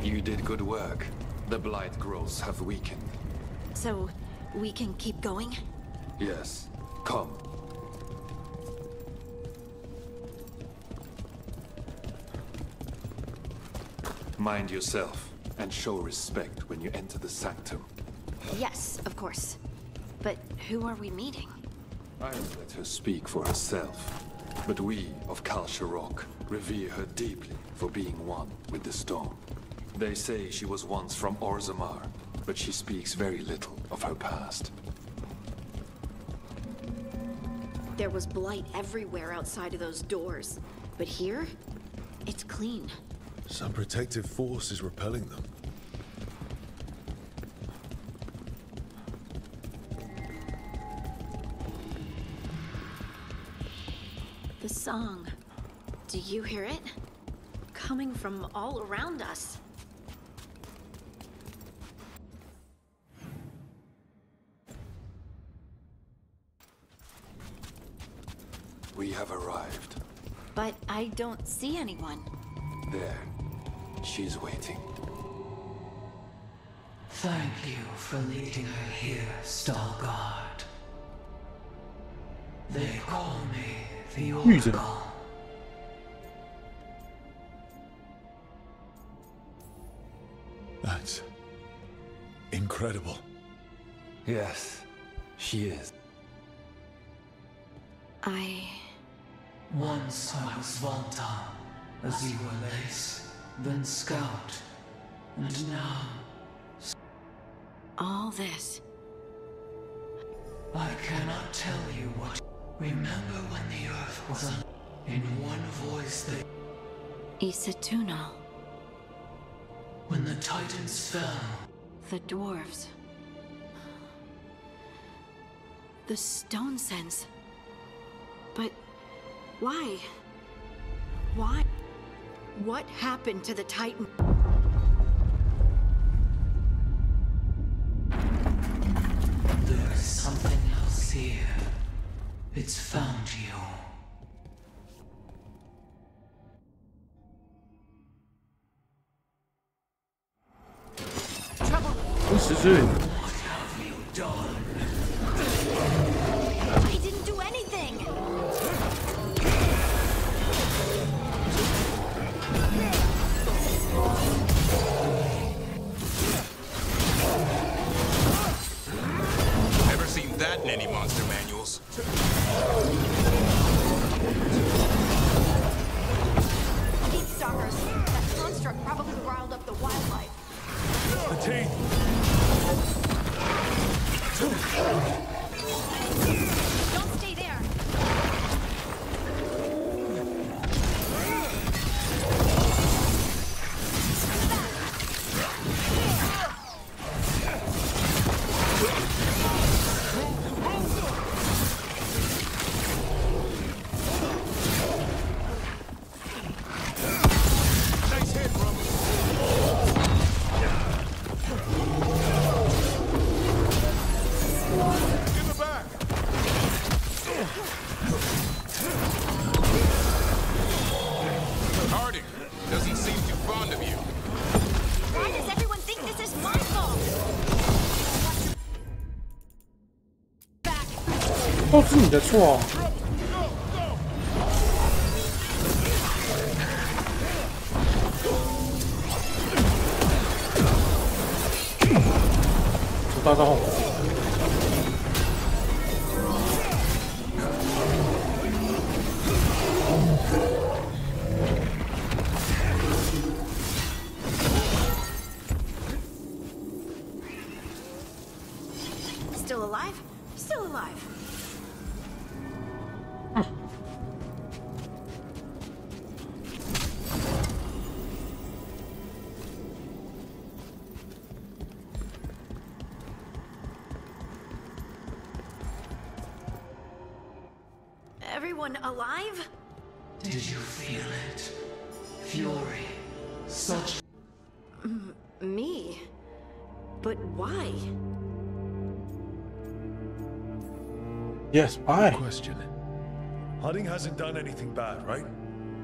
You did good work. The blight growths have weakened. So, we can keep going? Yes. Come. Mind yourself, and show respect when you enter the sanctum. Yes, of course. But who are we meeting? I'll let her speak for herself. But we of Kal Sharok revere her deeply for being one with the stone. They say she was once from Orzammar, but she speaks very little of her past. There was blight everywhere outside of those doors. But here, it's clean. Some protective force is repelling them. The song. Do you hear it? Coming from all around us. We have arrived. But I don't see anyone. There. She's waiting. Thank you for leading her here, Stalguard. They call me the Oracle. That's incredible. Yes, she is. Once I was Volta, as you were Lace, then Scout, and now... All this. I cannot tell you what... Remember when the Earth was in one voice they... Isatuno. When the Titans fell... The dwarves. The stone sense. But... why? Why? What happened to the Titan? There's something else here. It's found you. Trouble. What have you done? I didn't do anything. Never seen that in any monster manuals. Heat stalkers. That construct probably riled up the wildlife. The teeth! Don't stay there. Doesn't seem too fond of you. Why does everyone think this is my fault? 都是你的错。大招。 Still alive? Still alive. Everyone alive? Did you feel it? Fury. Such... Me? But why? Yes, why? Question. Harding hasn't done anything bad, right?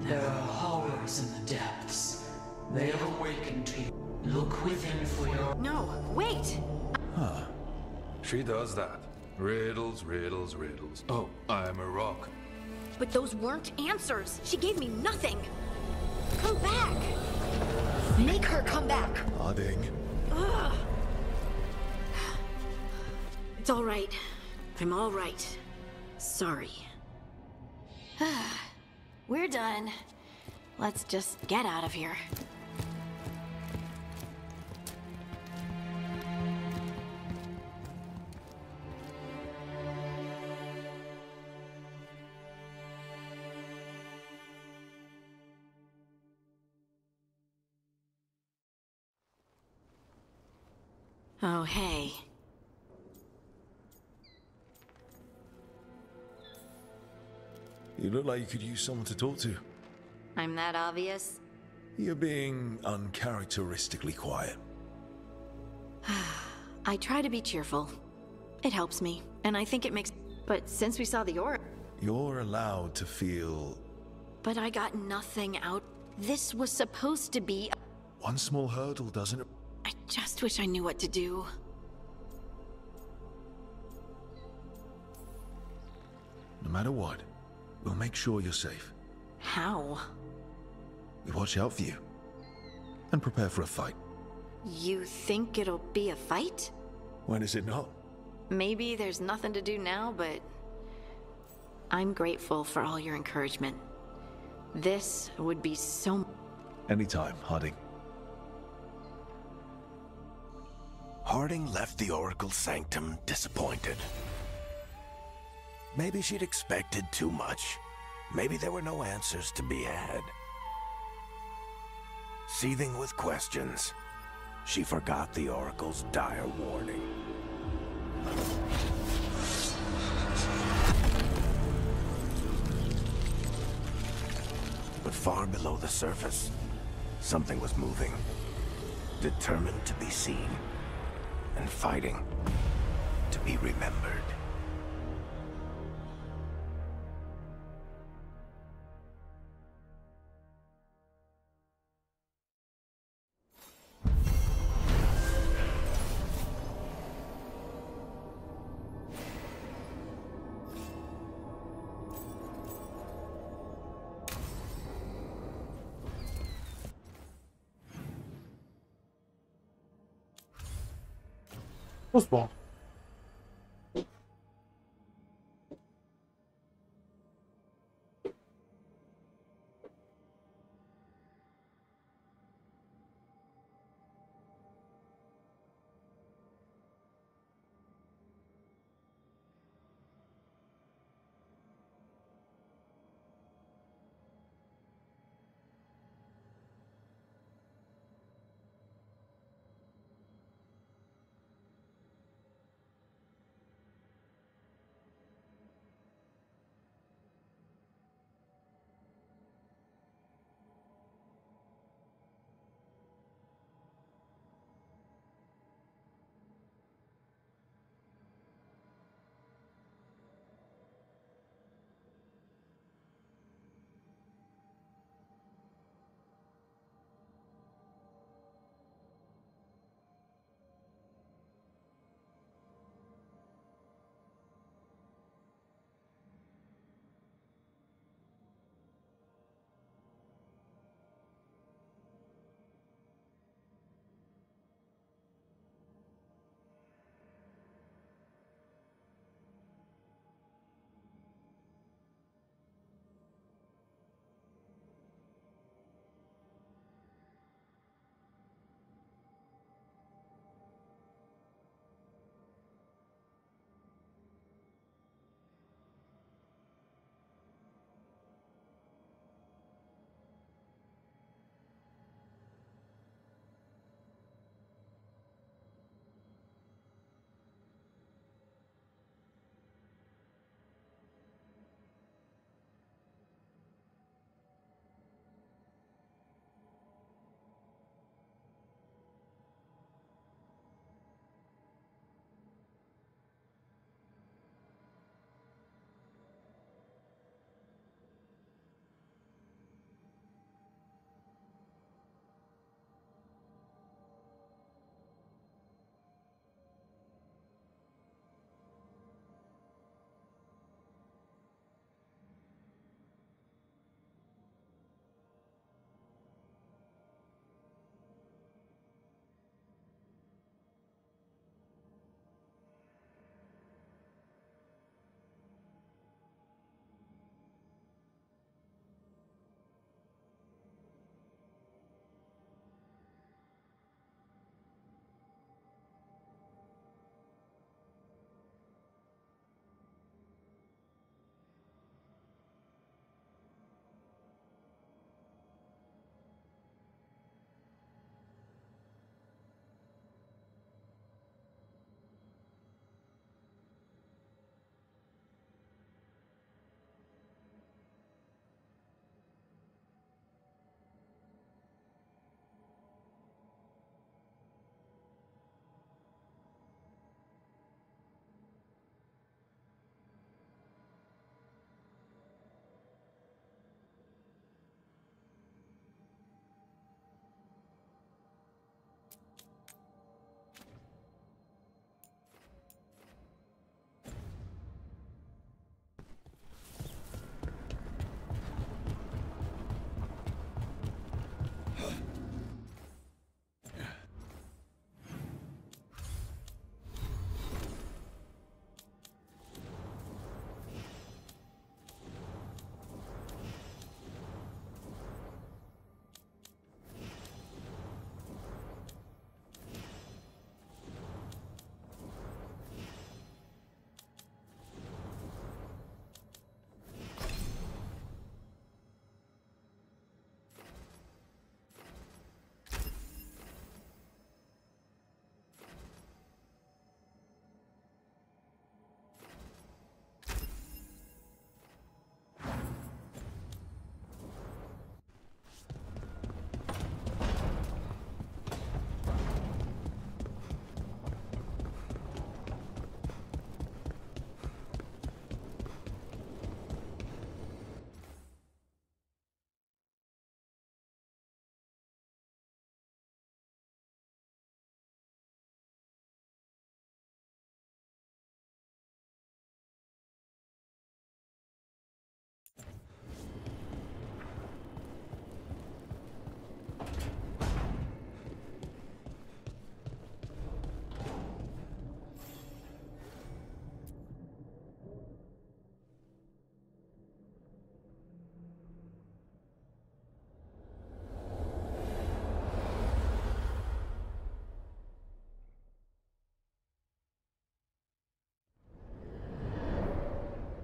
There are horrors in the depths. They have awakened to you. Look within for your... No, wait! Huh. She does that. Riddles, riddles, riddles. Oh, I'm a rock. But those weren't answers. She gave me nothing. Come back. Make her come back. Harding. Ugh. It's all right. I'm all right. Sorry. We're done. Let's just get out of here. Oh, hey. You look like you could use someone to talk to. I'm that obvious? You're being uncharacteristically quiet. I try to be cheerful. It helps me, and I think it makes... But since we saw the aura... You're allowed to feel... But I got nothing out. This was supposed to be... One small hurdle doesn't... I just wish I knew what to do. No matter what, we'll make sure you're safe. How? We watch out for you. And prepare for a fight. You think it'll be a fight? When is it not? Maybe there's nothing to do now, but... I'm grateful for all your encouragement. This would be so... Anytime, Harding. Harding left the Oracle's sanctum disappointed. Maybe she'd expected too much. Maybe there were no answers to be had. Seething with questions, she forgot the Oracle's dire warning. But far below the surface, something was moving. Determined to be seen. And fighting to be remembered. What's wrong?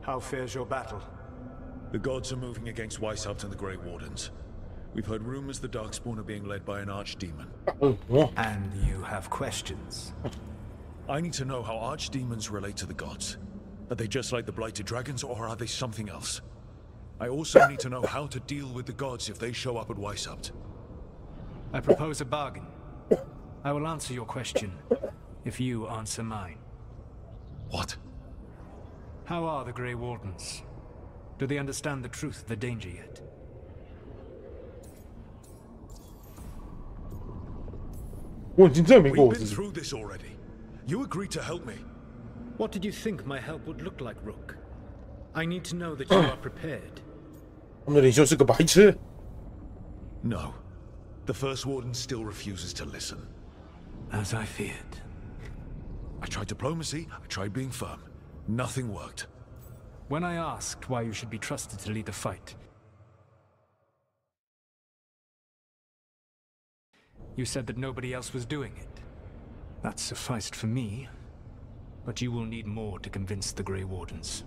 How fares your battle? The gods are moving against Weishaupt and the Grey Wardens. We've heard rumors the Darkspawn are being led by an archdemon. And you have questions? I need to know how archdemons relate to the gods. Are they just like the Blighted Dragons, or are they something else? I also need to know how to deal with the gods if they show up at Weishaupt. I propose a bargain. I will answer your question if you answer mine. What? How are the Grey Wardens? Do they understand the truth of the danger yet? We've been through this already. You agreed to help me. What did you think my help would look like, Rook? I need to know that you are prepared. No. The First Warden still refuses to listen. As I feared. I tried diplomacy, I tried being firm. Nothing worked. When I asked why you should be trusted to lead the fight, you said that nobody else was doing it. That sufficed for me. But you will need more to convince the Grey Wardens.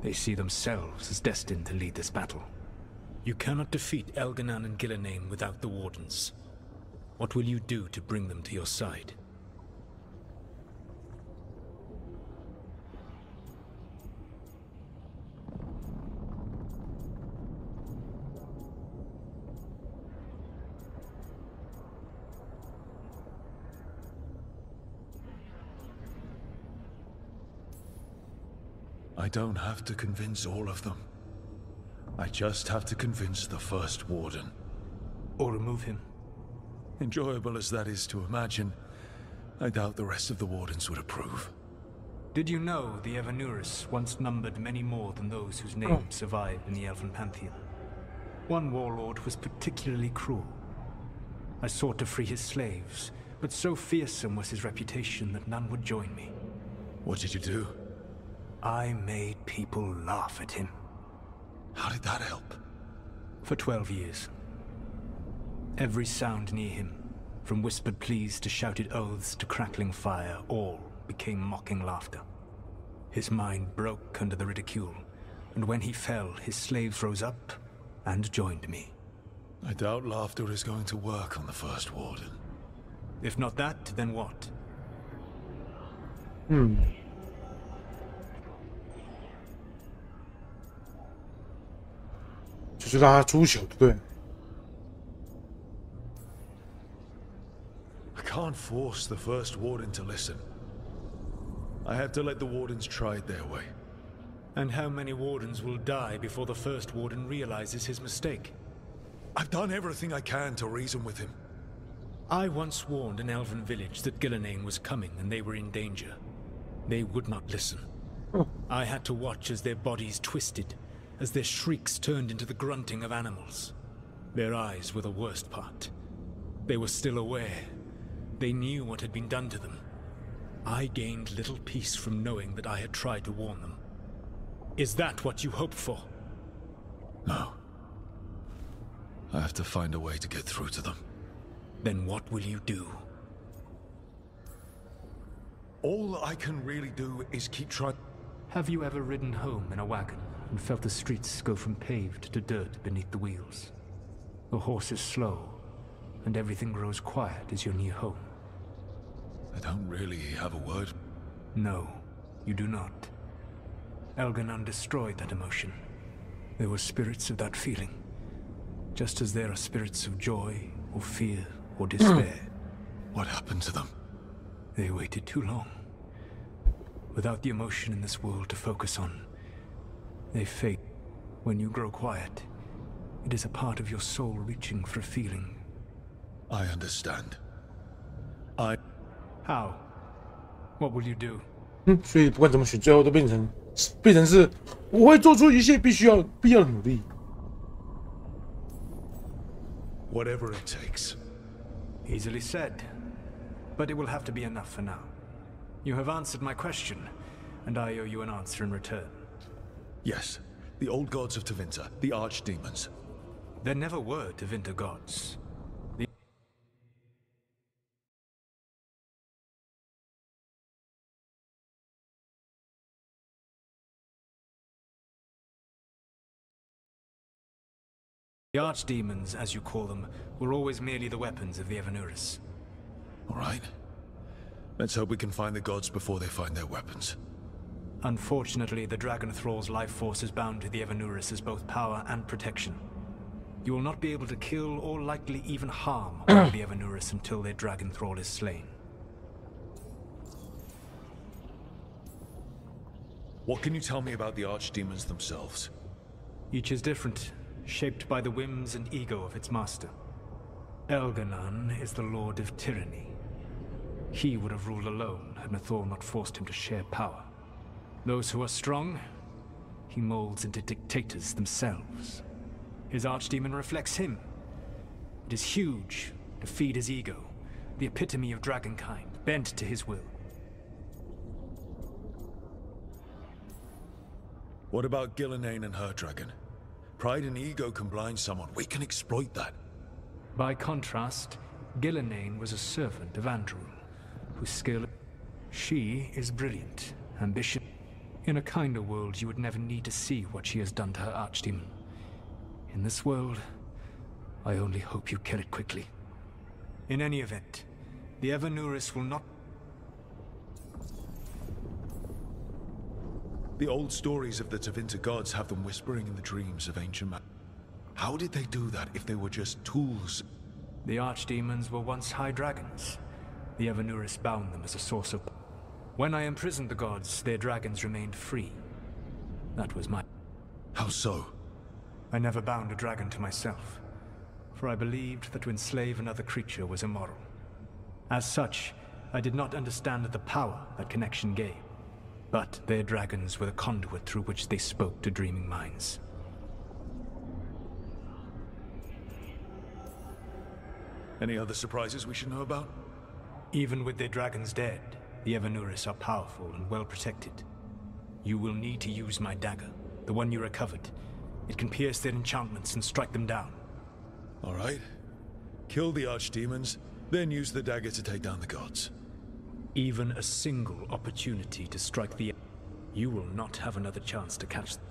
They see themselves as destined to lead this battle. You cannot defeat Elganan and Gillenane without the Wardens. What will you do to bring them to your side? I don't have to convince all of them. I just have to convince the First Warden. Or remove him. Enjoyable as that is to imagine, I doubt the rest of the Wardens would approve. Did you know the Evanuris once numbered many more than those whose names survive in the Elven Pantheon? One warlord was particularly cruel. I sought to free his slaves, but so fearsome was his reputation that none would join me. What did you do? I made people laugh at him. How did that help? For 12 years. Every sound near him, from whispered pleas to shouted oaths to crackling fire, all became mocking laughter. His mind broke under the ridicule, and when he fell, his slaves rose up and joined me. I doubt laughter is going to work on the First Warden. If not that, then what? 就是让他出糗，对。I can't force the First Warden to listen. I have to let the Wardens try it their way. And how many Wardens will die before the First Warden realizes his mistake? I've done everything I can to reason with him. I once warned an elven village that Gillenane was coming and they were in danger. They would not listen. I had to watch as their bodies twisted, as their shrieks turned into the grunting of animals. Their eyes were the worst part. They were still aware. They knew what had been done to them. I gained little peace from knowing that I had tried to warn them. Is that what you hoped for? No. I have to find a way to get through to them. Then what will you do? All I can really do is keep trying. Have you ever ridden home in a wagon and felt the streets go from paved to dirt beneath the wheels? The horse is slow, and everything grows quiet as your new home. I don't really have a word. No, you do not. Elganan destroyed that emotion. There were spirits of that feeling, just as there are spirits of joy, or fear, or despair. What happened to them? They waited too long. Without the emotion in this world to focus on, they fade. When you grow quiet, it is a part of your soul reaching for a feeling. I understand. How? What will you do? 所以不管怎么选，最后都变成是我会做出一切必要的努力。Whatever it takes. Easily said, but it will have to be enough for now. You have answered my question, and I owe you an answer in return. Yes, the old gods of Tevinter, the archdemons. There never were Tevinter gods. The archdemons, as you call them, were always merely the weapons of the Evanuris. All right. Let's hope we can find the gods before they find their weapons. Unfortunately, the Dragon Thrall's life force is bound to the Evanuris as both power and protection. You will not be able to kill or likely even harm all the Evanuris until their Dragon Thrall is slain. What can you tell me about the archdemons themselves? Each is different, shaped by the whims and ego of its master. Elganon is the Lord of Tyranny. He would have ruled alone had Nathor not forced him to share power. Those who are strong, he molds into dictators themselves. His archdemon reflects him. It is huge, to feed his ego, the epitome of dragonkind, bent to his will. What about Gillenane and her dragon? Pride and ego can blind someone. We can exploit that. By contrast, Gillenane was a servant of Andrew, whose skill... She is brilliant, ambitious. In a kinder world, you would never need to see what she has done to her archdemon. In this world, I only hope you kill it quickly. In any event, the Evanuris will not... The old stories of the Tevinter gods have them whispering in the dreams of ancient men. How did they do that if they were just tools? The archdemons were once high dragons. The Evanuris bound them as a source of... When I imprisoned the gods, their dragons remained free. That was my... How so? I never bound a dragon to myself, for I believed that to enslave another creature was immoral. As such, I did not understand the power that connection gave. But their dragons were the conduit through which they spoke to dreaming minds. Any other surprises we should know about? Even with their dragons dead, the Evanuris are powerful and well protected. You will need to use my dagger, the one you recovered. It can pierce their enchantments and strike them down. All right. Kill the archdemons, then use the dagger to take down the gods. Even a single opportunity to strike the... You will not have another chance to catch them.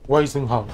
Weisenhouse.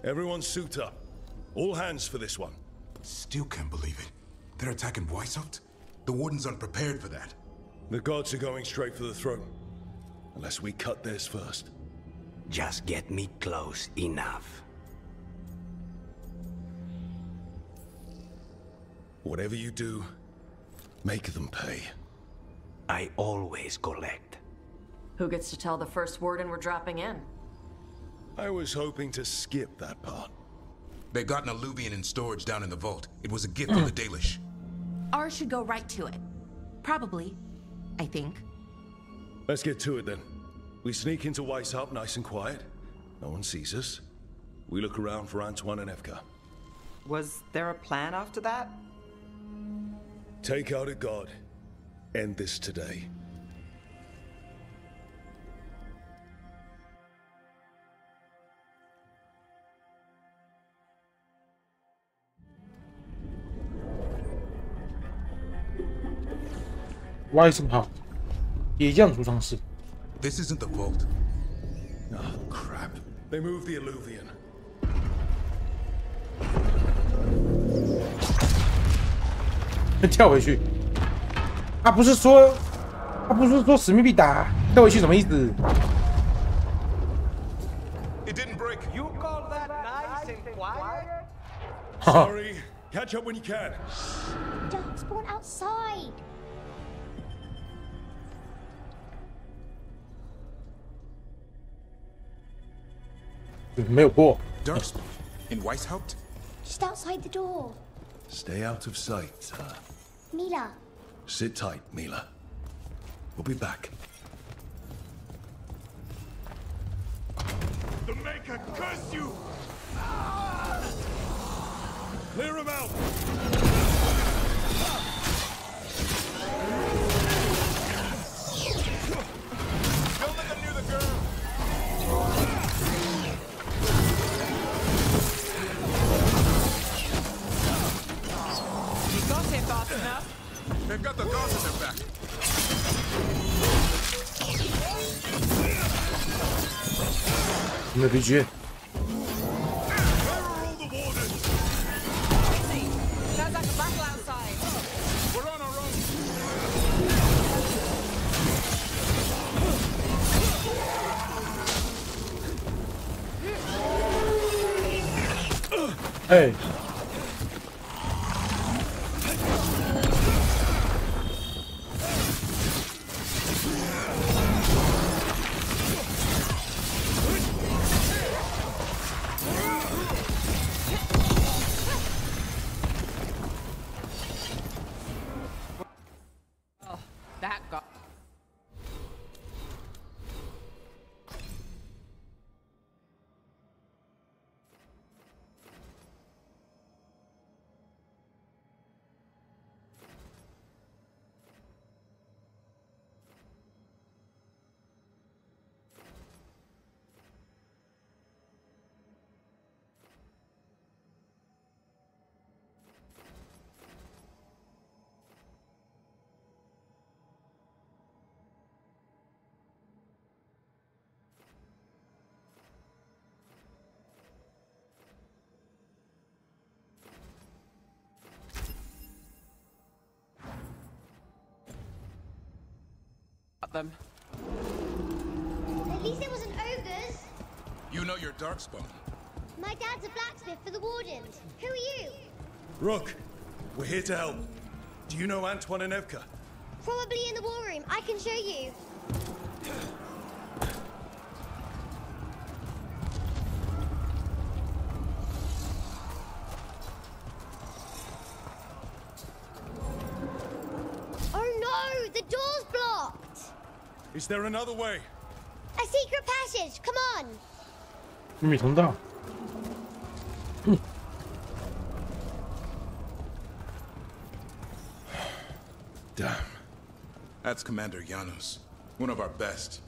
Everyone suit up. All hands for this one. Still can't believe it. They're attacking Weishaupt? The Warden's unprepared for that. The gods are going straight for the throne. Unless we cut theirs first. Just get me close enough. Whatever you do, make them pay. I always collect. Who gets to tell the first Warden we're dropping in? I was hoping to skip that part. They got an alluvian in storage down in the vault. It was a gift from the Dalish. Ours should go right to it. Probably. I think. Let's get to it then. We sneak into Weishaupt nice and quiet. No one sees us. We look around for Antoine and Evka. Was there a plan after that? Take out a god. End this today. Weisenhouse. 野将储藏室。 This isn't the vault. Oh, crap. They moved the alluvian. 跳回去。他不是说使命必达，跳回去什么意思？ It didn't break. You call that nice and quiet? Sorry. Catch up when you can. Don't spawn outside. 没有破。 Darkspawn in Weishaupt? Just outside the door. Stay out of sight. Mila. Sit tight, Mila. We'll be back. The Maker curse you! Clear him out! Don't let them near the girl! You got him fast enough. They've got the guards in their back. No BG. Sounds like a battle outside. We're on our own! Hey. Oh, that got. Them. At least it wasn't ogres. You know your Darkspawn. My dad's a blacksmith for the Wardens. Who are you? Rook, we're here to help. Do you know Antoine and Evka? Probably in the war room. I can show you. Oh no! The door's blocked! Is there another way? A secret passage! Come on! 秘密通道。Damn. That's Commander Janos. One of our best.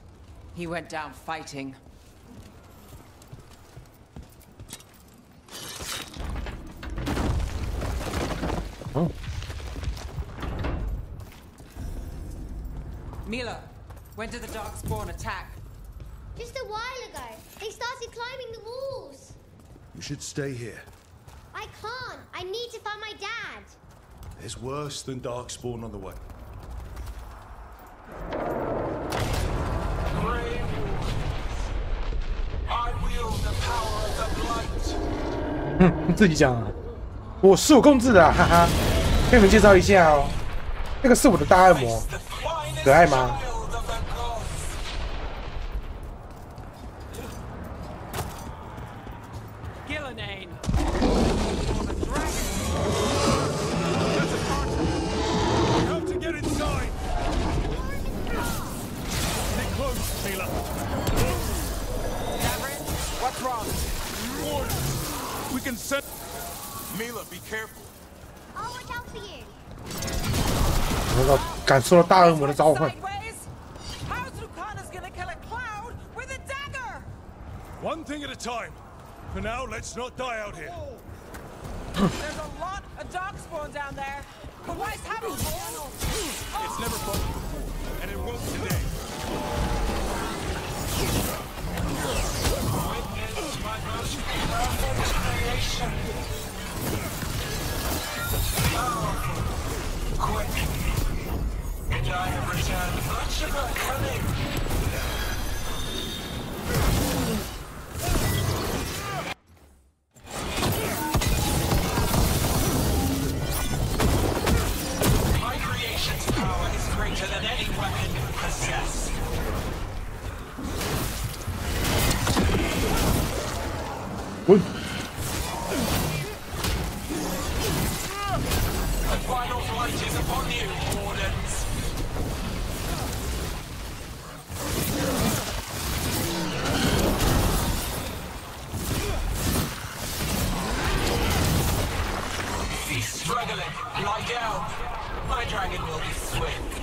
He went down fighting. Oh. Mila, when did the Darkspawn attack? Just a while ago. They started climbing the walls. You should stay here. I can't. I need to find my dad. There's worse than Darkspawn on the way. I wield the power of the blight. 自己讲啊，我是我控制的、啊，哈哈。跟你们介绍一下哦，那个是我的大恶魔，可爱吗？ What's wrong? We can send. Mila, be careful. I'll watch out for you. 我感受到大恶魔的召唤。 One thing at a time. For now, let's not die out here. There's a lot of Darkspawn down there. But why is having It's never fought before, and it won't today. Witness my most perfect creation. Powerful, quick, and I have returned much of her cunning. My creation's power is greater than any weapon you possess. 滚！ The final fight is upon you, Wardens. Cease struggling. Lie down. My dragon will be swift.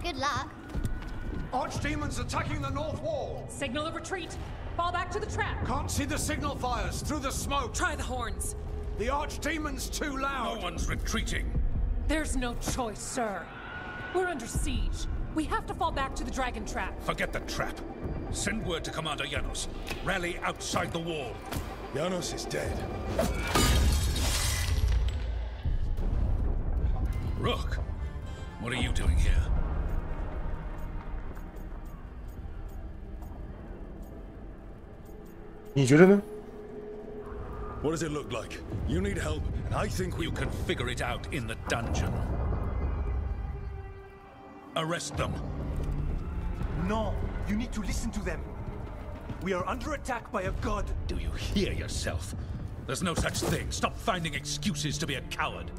Good luck. Archdemons attacking the north wall. Signal a retreat. Fall back to the trap. Can't see the signal fires through the smoke. Try the horns. The Archdemon's too loud. No one's retreating. There's no choice, sir. We're under siege. We have to fall back to the dragon trap. Forget the trap. Send word to Commander Janos. Rally outside the wall. Janos is dead. Rook, what are you doing here? What does it look like? You need help, and I think You can figure it out in the dungeon. Arrest them. No, you need to listen to them. We are under attack by a god. Do you hear yourself? There's no such thing. Stop finding excuses to be a coward.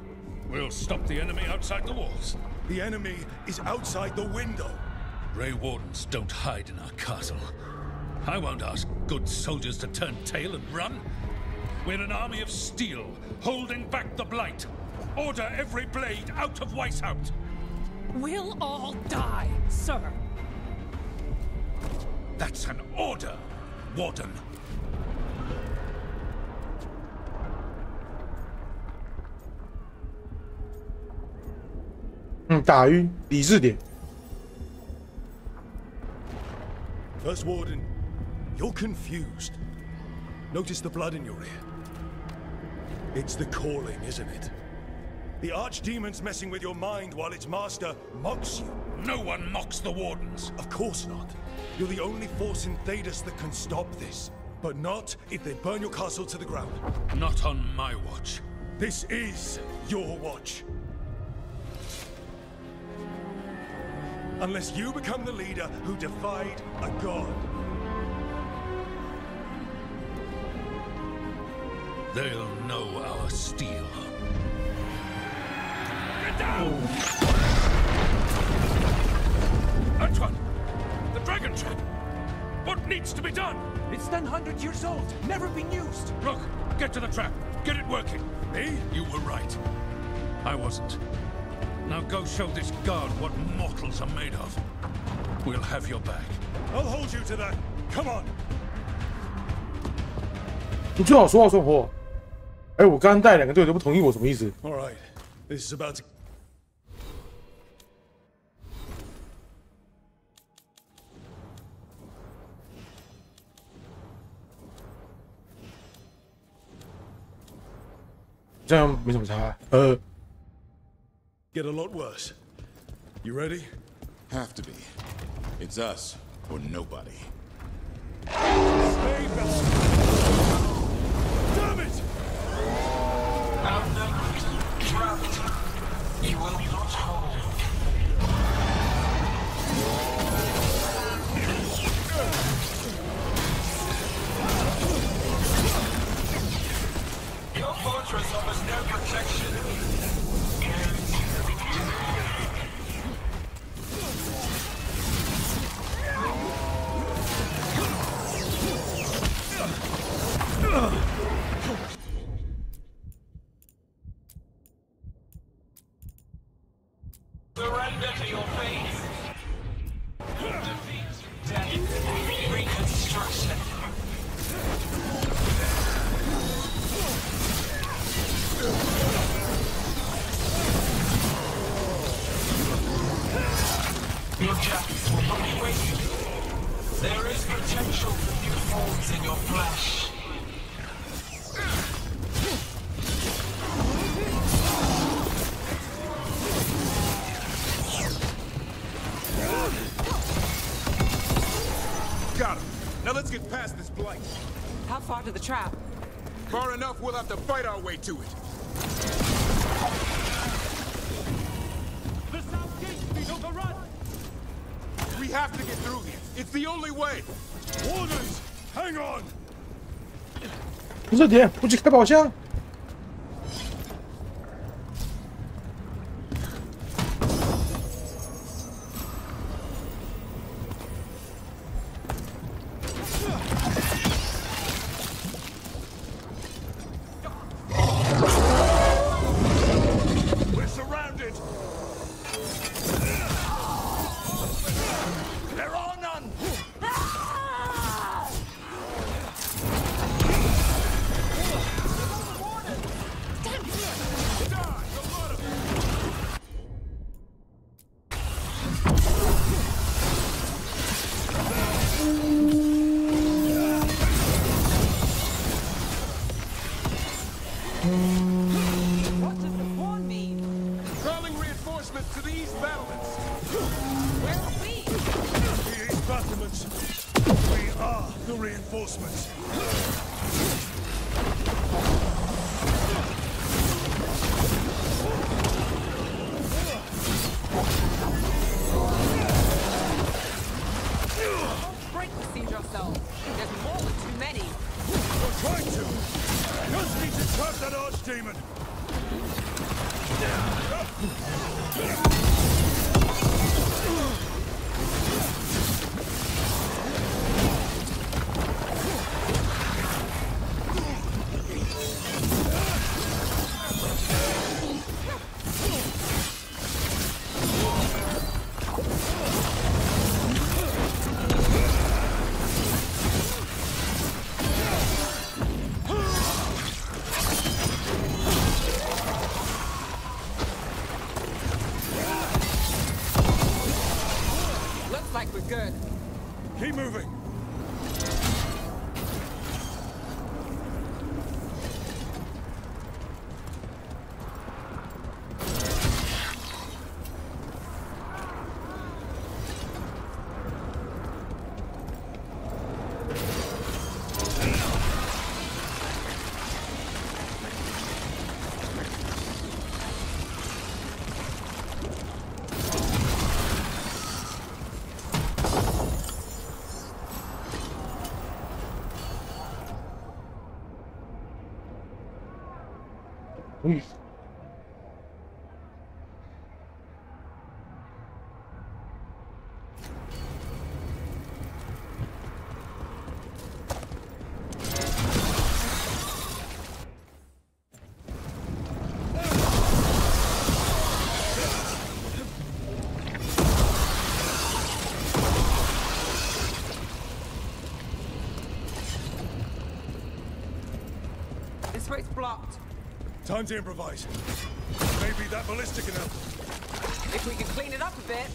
We'll stop the enemy outside the walls. The enemy is outside the window. Grey Wardens don't hide in our castle. I won't ask good soldiers to turn tail and run. We're an army of steel, holding back the Blight. Order every blade out of Weishaupt. We'll all die, sir. That's an order, Warden. First Warden, you're confused. Notice the blood in your ear. It's the calling, isn't it? The Archdemon's messing with your mind while its master mocks you. No one mocks the Wardens. Of course not. You're the only force in Thedas that can stop this. But not if they burn your castle to the ground. Not on my watch. This is your watch. Unless you become the leader who defied a god. They'll know our steel. Get down! Antoine! The dragon trap! What needs to be done? It's 100 years old, never been used. Rook, get to the trap. Get it working. Me? You were right. I wasn't. Now go show this guard what mortals are made of. We'll have your back. I'll hold you to that. Come on. 你最好说话算话。哎，我刚刚带两个队友都不同意我，什么意思 All right, this is about to. 这样没什么差。Get a lot worse. You ready? Have to be. It's us or nobody. Stay back. Damn it! Outnumbered, trapped. You will not hold. Your fortress offers no protection. Surrender to your fate. Defeat, death, reconstruction. Your justice will not be wasted. There is potential for new forms in your flesh. blight. How far to the trap? Far enough, we'll have to fight our way to it. The south gate's been overrun! We have to get through here. It's the only way. Warders, hang on! 热点，不去开宝箱。We're surrounded! There are none! What does the pawn mean? Calling reinforcements to the east battlements. Where are we? The east battlements. We are the reinforcements. Break the siege ourselves. There's more than too many. We're trying to. Just need to trap that archdemon. Looks like we're good. Keep moving. This way's blocked. Time to improvise. Maybe that ballistic enough. If we can clean it up a bit.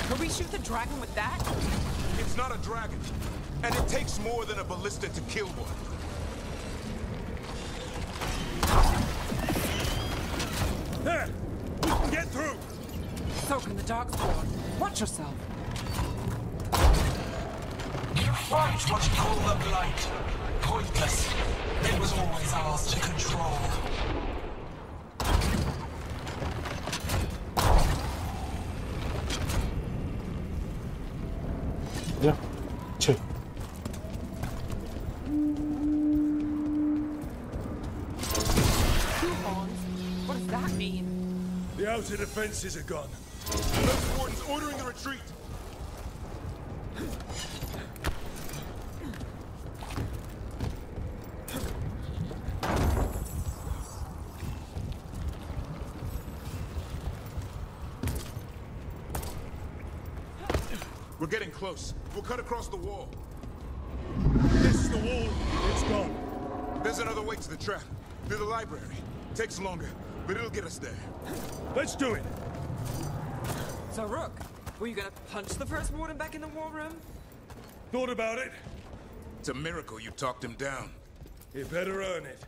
Could we shoot the dragon with that? It's not a dragon. And it takes more than a ballista to kill one. There! We can get through! So can the Darkspawn. Watch yourself. You fight what you call the Blight. Pointless. It was always ours to control. Yeah. Two. What does that mean? The outer defenses are gone. Those wardens ordering the retreat. We're getting close. We'll cut across the wall. This is the wall. It's gone. There's another way to the trap. Through the library. Takes longer, but it'll get us there. Let's do it. So, Rook, were you gonna punch the first warden back in the war room? Thought about it. It's a miracle you talked him down. You better earn it.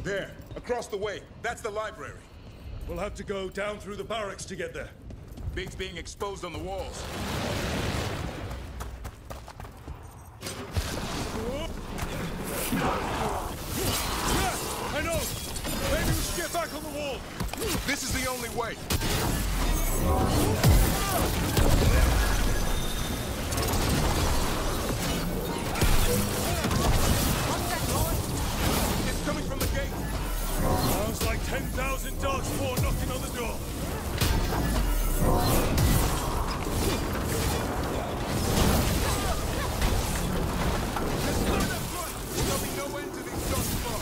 There, across the way. That's the library. We'll have to go down through the barracks to get there. Big's being exposed on the walls. I know! Maybe we should get back on the wall! This is the only way! It's coming from the gate! Sounds like 10,000 dogs more knocking on the door! There'll be no end to these dogs more!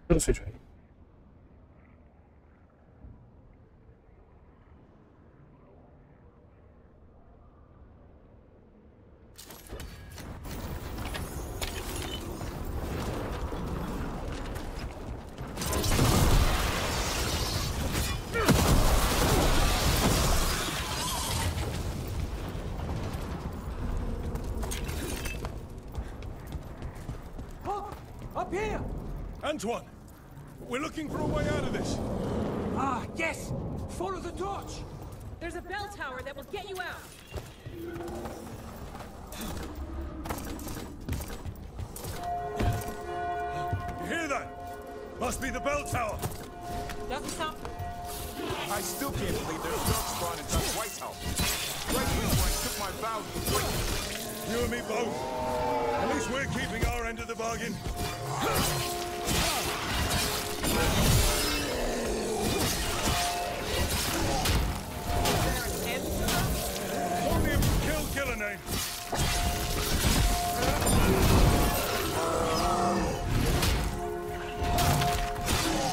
这个水锤。Up here! Antoine! We're looking for a way out of this! Ah, yes! Follow the torch! There's a bell tower that will get you out. You hear that? Must be the bell tower! Doesn't sound... I still can't believe there's dogs spawned inside the White House. Right before I took my vow to wait. You and me both. At least we're keeping our end of the bargain. Only if we kill Gillenane.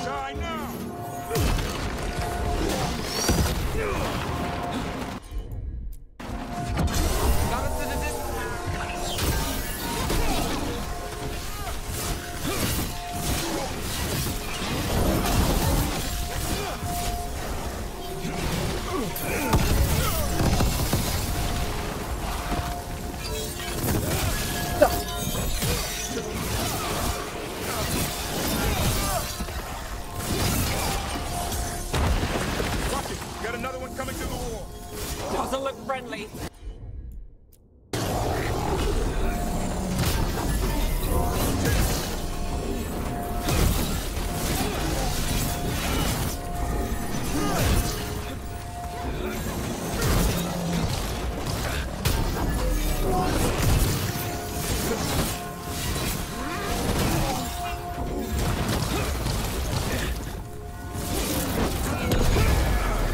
Die now! Got another one coming through the wall. Doesn't look friendly.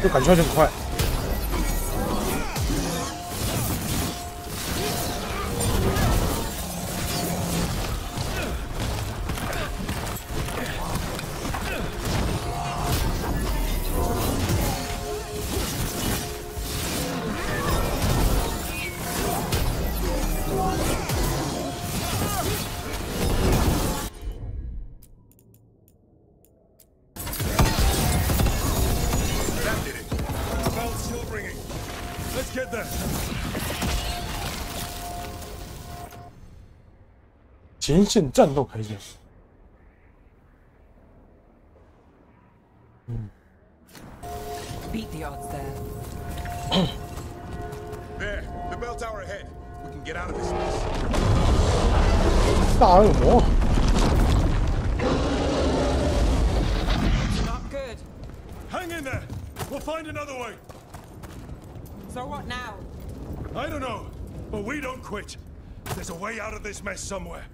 就感觉好像很快。前线战斗开始。Beat the odds there. There, the bell tower ahead. We can get out of this mess. 大恶魔。Not good. Hang in there. We'll find another way. So what now? I don't know, but we don't quit. There's a way out of this mess somewhere.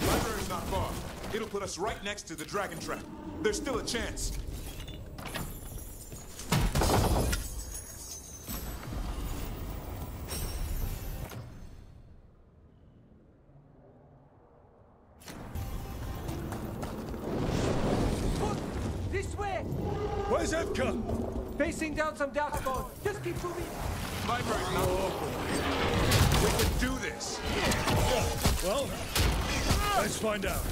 Library's not far. It'll put us right next to the dragon trap. There's still a chance. This way! Where's Evka? Facing down some darkspawn. Just keep moving. Library's not open. We can do this. Yeah, well, let's find out.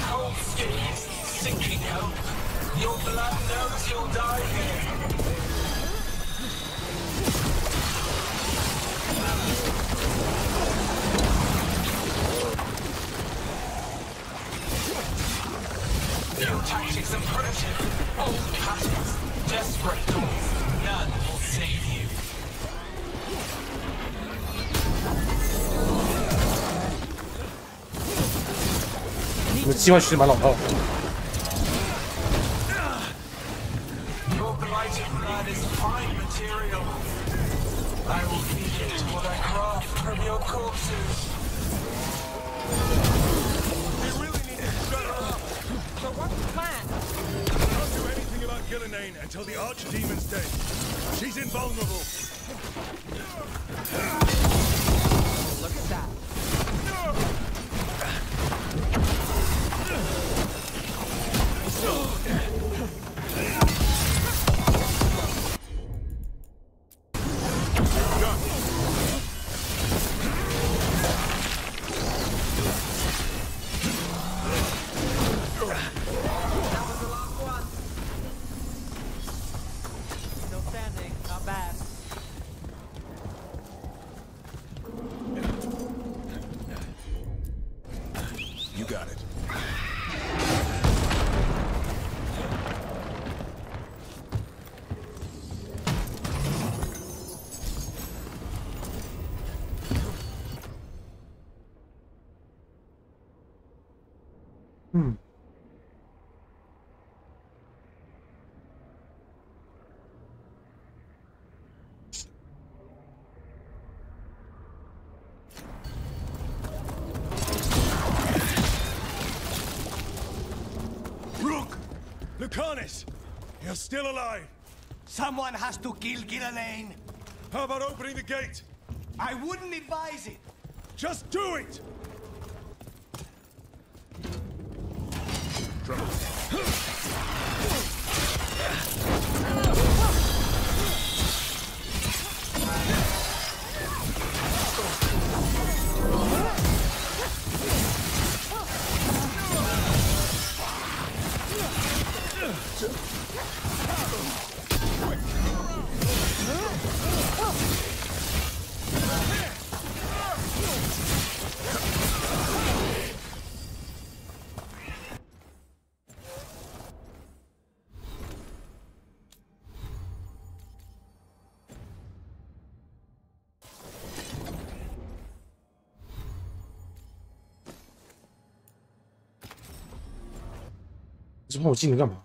Cold stains, sinking hope. Your blood knows you'll die here. New tactics and primitive. Old patterns. Desperate doors. None will save you.你们计划其实蛮老套。 Your blighted blood is fine material. I will feed it what I craft from your corpses. We really need to shut her up. So what's the plan? Can't do anything about Gillenane until the Archdemon's dead. She's invulnerable. Look at that. You got it. Lucanus! You're still alive! Someone has to kill Gillenane! How about opening the gate? I wouldn't advise it! Just do it!这帮我技能干嘛？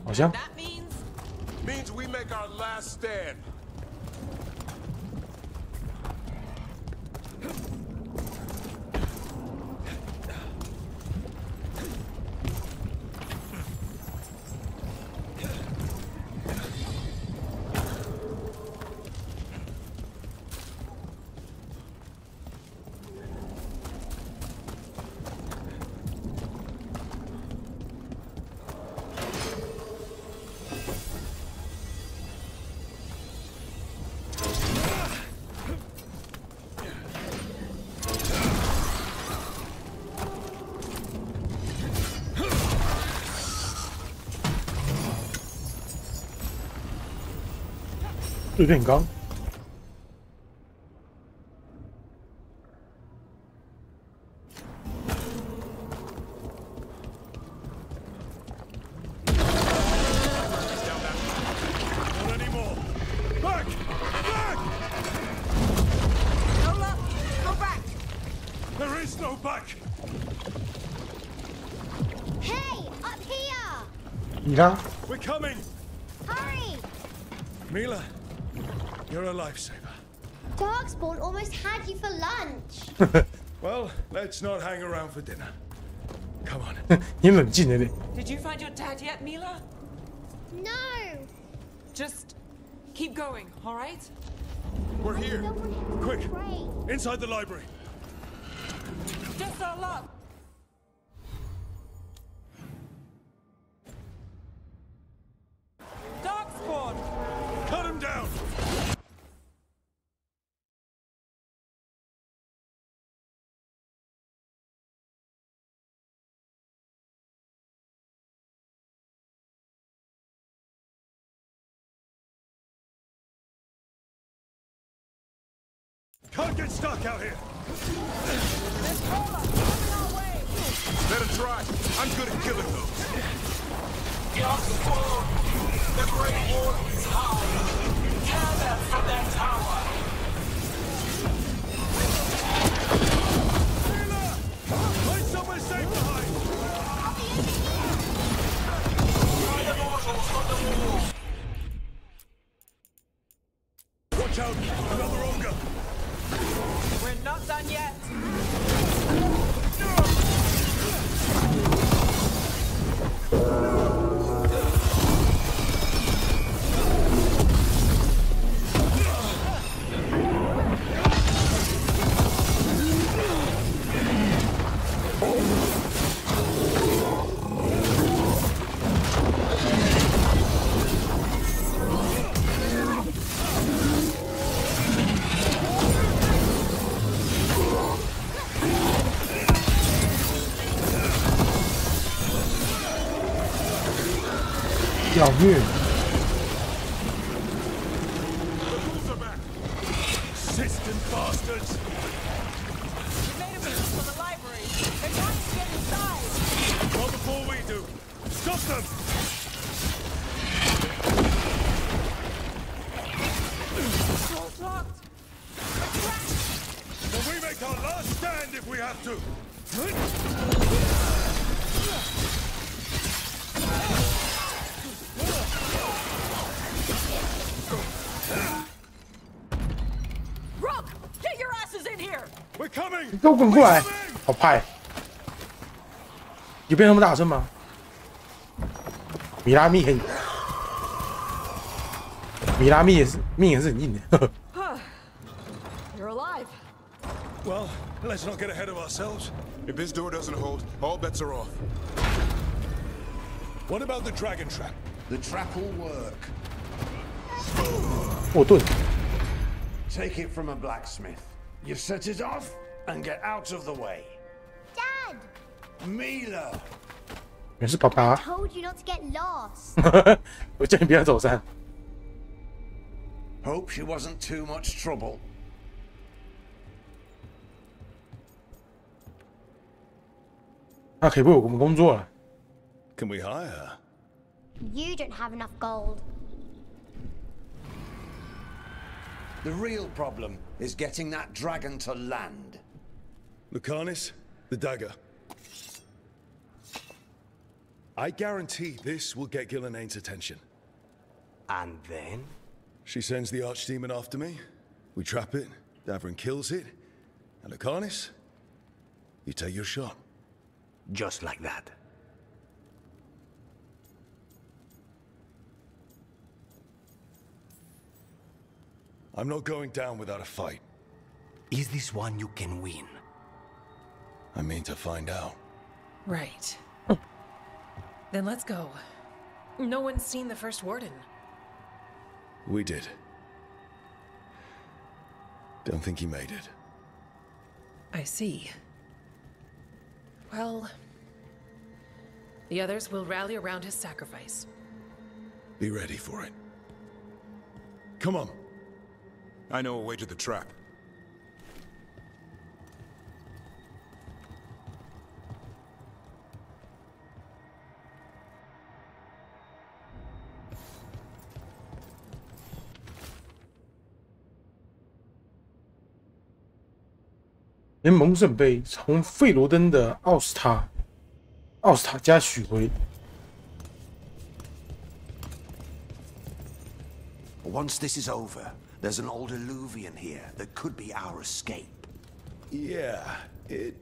好像 means we make our last stand.有点高。你看 We're coming. Hurry! Mila, you're a lifesaver. Darkspawn almost had you for lunch. Well, let's not hang around for dinner. Come on. 你冷静点。Did you find your dad yet, Mila? No. Just keep going, all right? We're here. Quick, inside the library. Just our luck. Darkspawn. Cut him down. Can't get stuck out here. Let him try. I'm good at killing those. Darkspawn, the Great Wall is high. Tear them from their tower. Find somewhere safe to hide. Find the mortals on the wall. Watch out, another ogre. We're not done yet.要虐。 Persistent bastards. You made a move from the library. They're trying to get inside. Not before we do. Stop them. Door's locked. Then we make our last stand if we have to. Rook, get your asses in here! We're coming. 你给我滚过来！好派。有变那么大声吗？米拉密很，米拉密也是命也是很硬的。 You're alive. Well, let's not get ahead of ourselves. If this door doesn't hold, all bets are off. What about the dragon trap? The trap will work. 霍顿， Take it from a blacksmith. You set it off and get out of the way. Dad! Mila! 原来是爸爸。 Told you not to get lost. 我叫你不要走散。 Hope she wasn't too much trouble. 他可以为我们工作了。 Can we hire her? You don't have enough gold. The real problem is getting that dragon to land. Lucanis, the dagger. I guarantee this will get Gillenane's attention. And then? She sends the archdemon after me. We trap it. Davrin kills it. And Lucanis, you take your shot. Just like that. I'm not going down without a fight. Is this one you can win? I mean to find out. Right. Then let's go. No one's seen the first warden. We did. Don't think he made it. I see. Well, the others will rally around his sacrifice. Be ready for it. Come on. I know a way to the trap. " 联盟圣杯从费罗登的奥斯塔家取回。 Once this is over, there's an old Illuvian here that could be our escape. Yeah, it,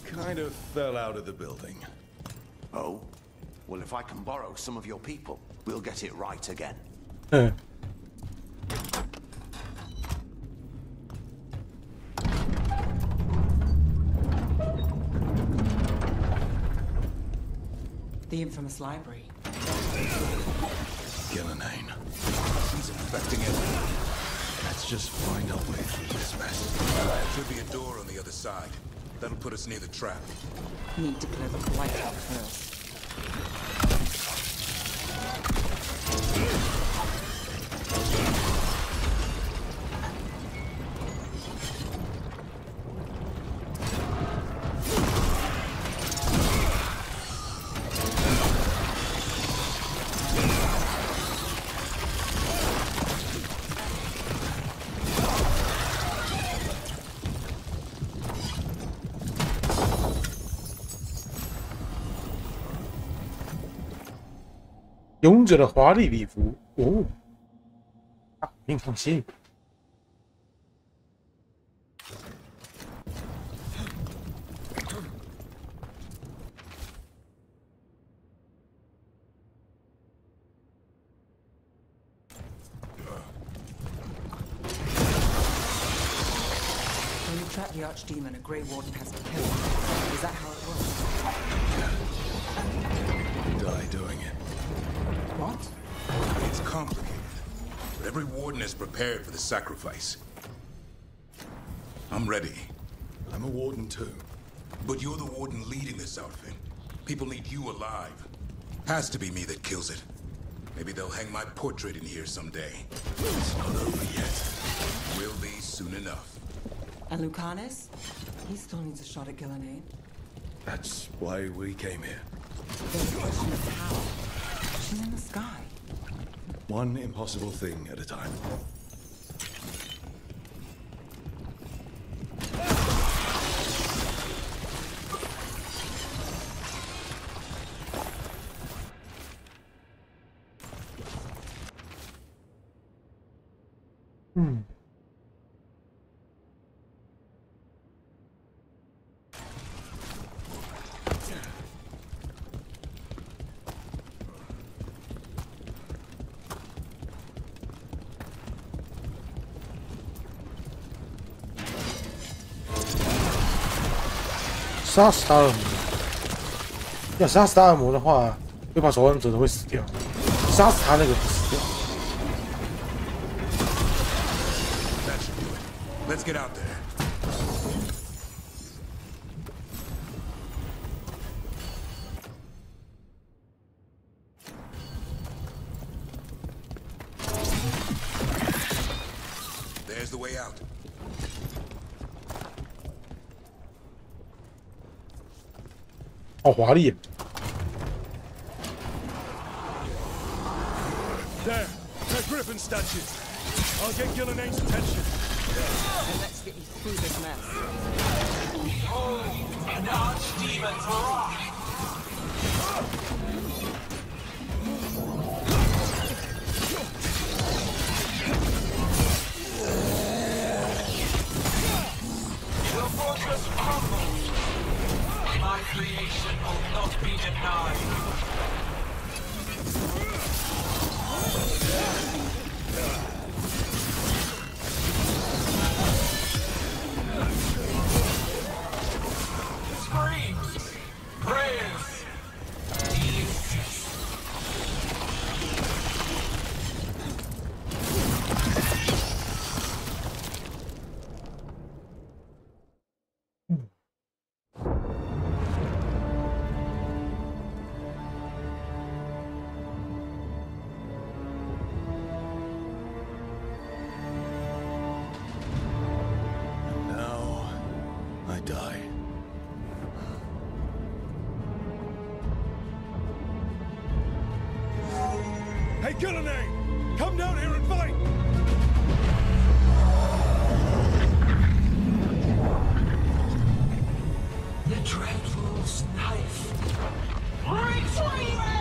kind of fell out of the building. Oh? Well, if I can borrow some of your people, we'll get it right again. The infamous library. Gillenane. She's infecting everything. Let's just find our way through this mess. There should be a door on the other side. That'll put us near the trap. Need to clear the blight out first.勇者的华丽礼服哦，命放心。When you trap the Archdemon, a Grey Warden has to kill him. Is that how it works? Die doing it. What? It's complicated, but every warden is prepared for the sacrifice. I'm ready. I'm a warden too. But you're the warden leading this outfit. People need you alive. Has to be me that kills it. Maybe they'll hang my portrait in here someday. It's not over yet. Will be soon enough. And Lucanus? He still needs a shot at Gillenane. That's why we came here. The question is how? She's in the sky. One impossible thing at a time.杀死达尔摩，要杀死达尔摩的话，会把守望者的会死掉，杀死他那个不死掉。That should do it. Let's get out there. There's the way out. 好华丽！ There, that griffin statue. I'll get Gillenane's attention. And let's get you through this mess. Oh, an archdemon's rock. The fortress crumbles. My creation will not be denied. Screams, prayers, Jesus. Die. Hey, Gillenane! Come down here and fight! The Dreadful's knife. Retrieve it!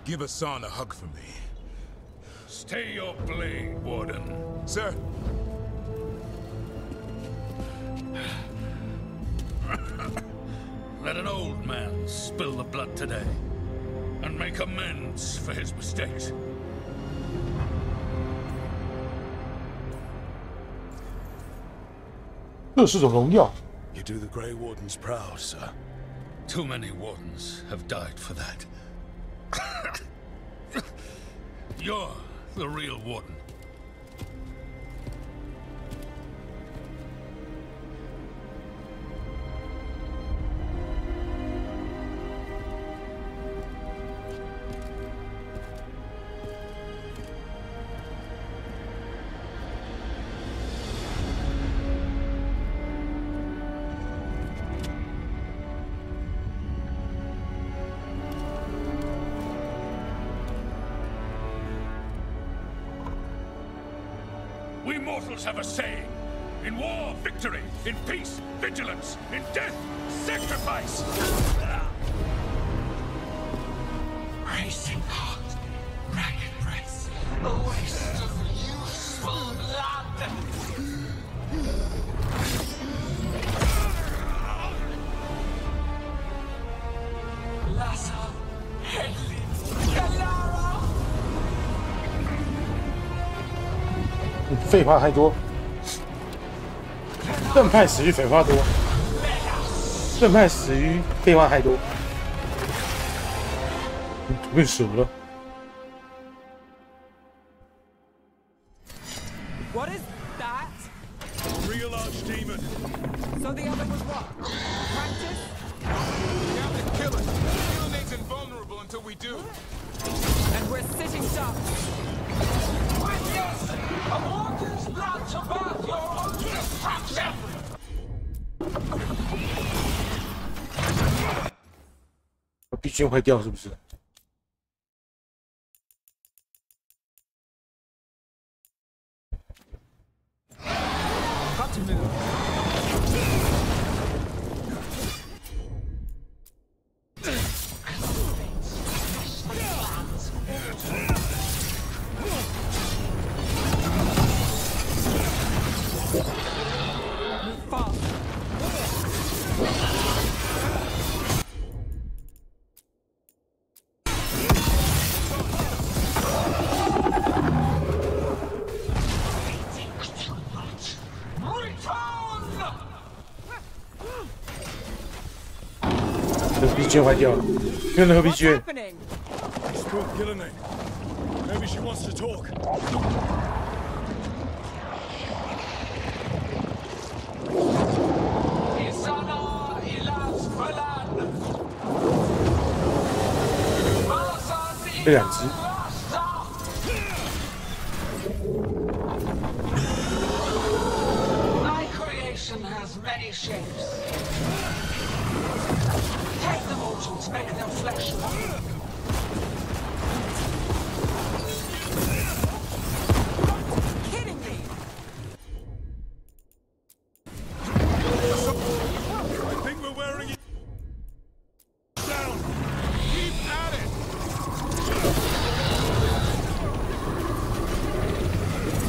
Give Hassan a hug for me. Stay your blade, Warden. Sir. Let an old man spill the blood today, and make amends for his mistakes. 这是种荣耀。 You do the Grey Wardens proud, sir. Too many Wardens have died for that. You're the real Warden. We mortals have a saying. In war, victory. In peace, vigilance. In death, sacrifice. Racing heart, ragged breath, a waste of useful blood. Lassa, Hedley, Galara. 废话太多，正派死于废话多，正派死于废话太多，图变熟了。 What is that? Real archdemon. So the other was what? Practice? We have to kill it. Killing invulnerable until we do. And we're sitting ducks. Witness! A warden's blood to birth your own destruction! 必须坏掉是不是？ Got to move. Move fast. Return! 这 BGM 坏掉了，没有任何 BGM。 Spoke Gillenay. Maybe she wants to talk. Isana ilas Velan. 这两只。 Thy creation has many shapes. Take the mortals, make them flesh. Kidding me? I think we're wearing it down. Keep at it.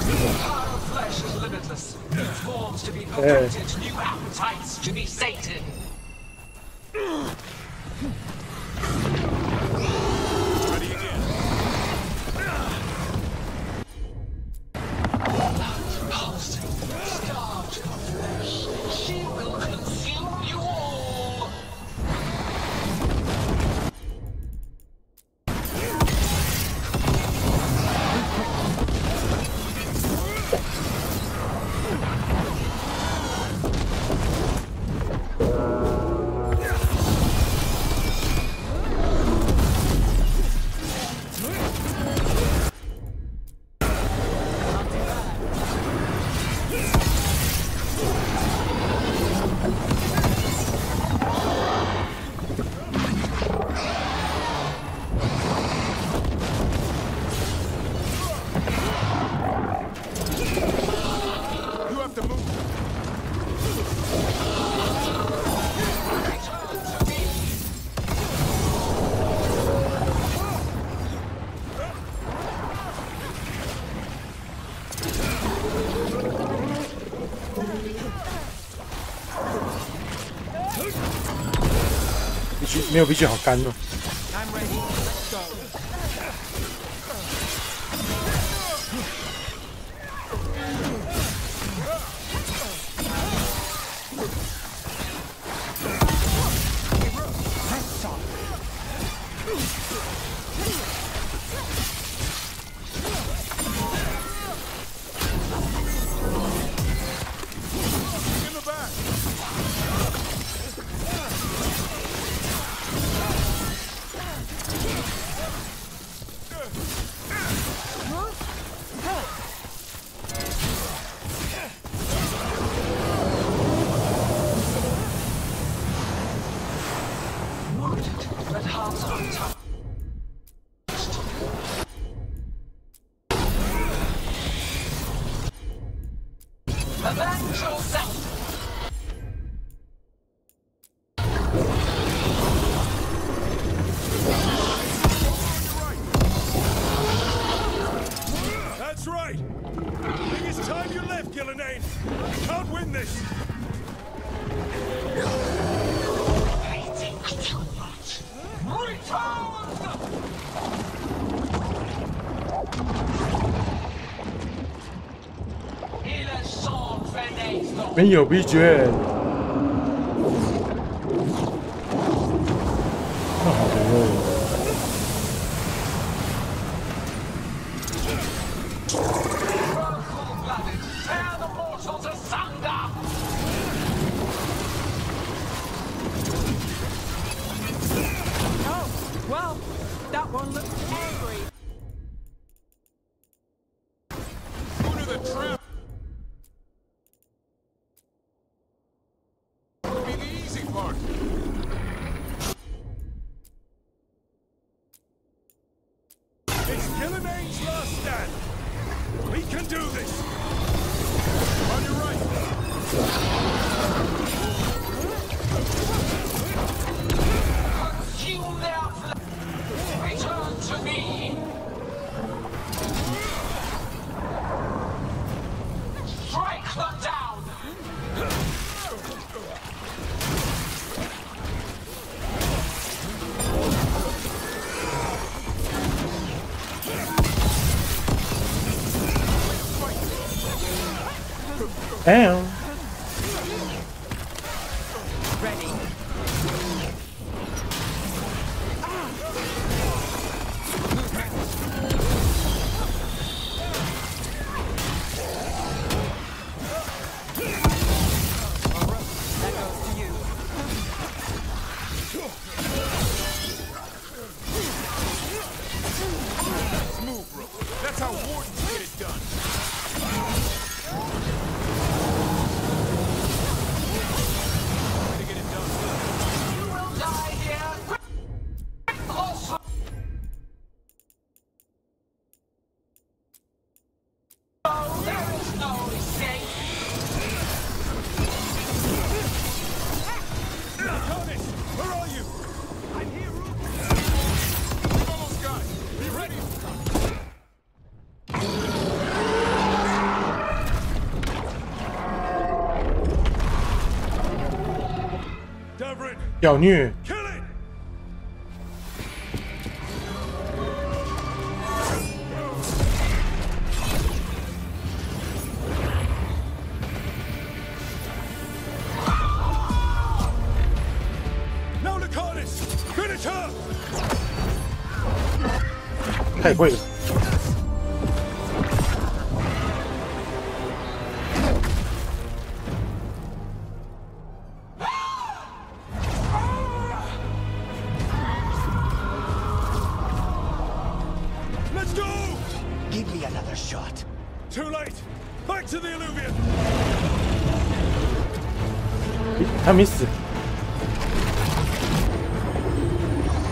The power of flesh is limitless. New forms to be perfected, new appetites to be sated. Ready again. Blood pulsing, starved of flesh. She will consume you all. 没有比较好干哦。That's right. I think it's time you left, Gillenane. You can't win this. Return! 没有秘诀。那好哦。 Well, that one looks angry. Go to the trap. Will be the easy part. It's Gillenane's last stand. We can do this. On your right. Return to me! Strike them down! Damn. Ready. Smooth, bro. That's how wardens get it done. To get it done. You will die here! Close! Oh, there is no escape! Curtis, where are you? I'm here, We've almost got it. Be ready. 屌虐。 Now to Curtis. Finish her. 太会了。 Let's go! Give me another shot. Too late. Back to the Illuvian. 他没死。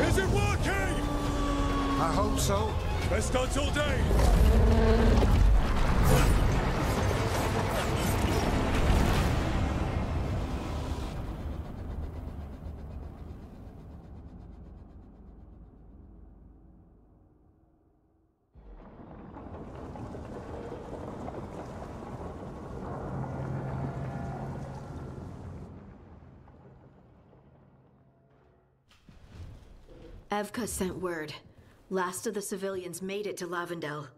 Is it working? I hope so. Best stunts all day. Evka sent word. Last of the civilians made it to Lavendel.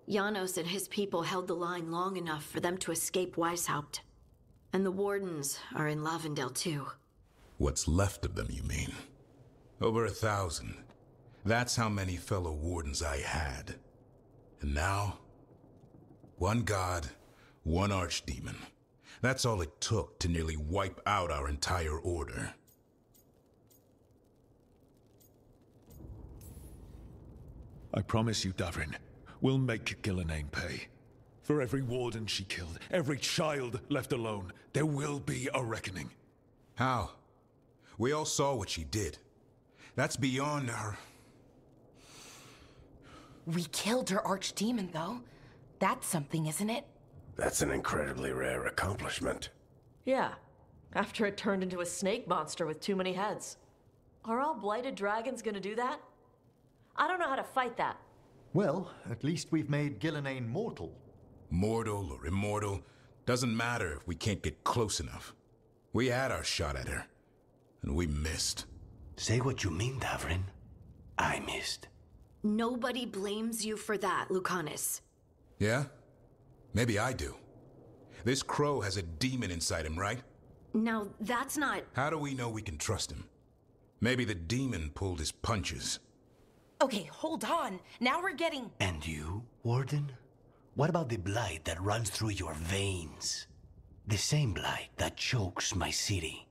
Janos and his people held the line long enough for them to escape Weishaupt. And the Wardens are in Lavendel too. What's left of them, you mean? Over 1,000. That's how many fellow Wardens I had. And now, one god, one archdemon. That's all it took to nearly wipe out our entire order. I promise you, Davrin, we'll make Gillenane pay. For every warden she killed, every child left alone, there will be a reckoning. How? We all saw what she did. That's beyond our... We killed her archdemon, though. That's something, isn't it? That's an incredibly rare accomplishment. Yeah, after it turned into a snake monster with too many heads. Are all blighted dragons gonna do that? I don't know how to fight that. Well, at least we've made Gillenane mortal. Mortal or immortal, doesn't matter if we can't get close enough. We had our shot at her, and we missed. Say what you mean, Davrin. I missed. Nobody blames you for that, Lucanus. Yeah? Maybe I do. This crow has a demon inside him, right? Now, that's not... How do we know we can trust him? Maybe the demon pulled his punches. Okay, hold on. Now we're getting... And you, Warden? What about the blight that runs through your veins? The same blight that chokes my city.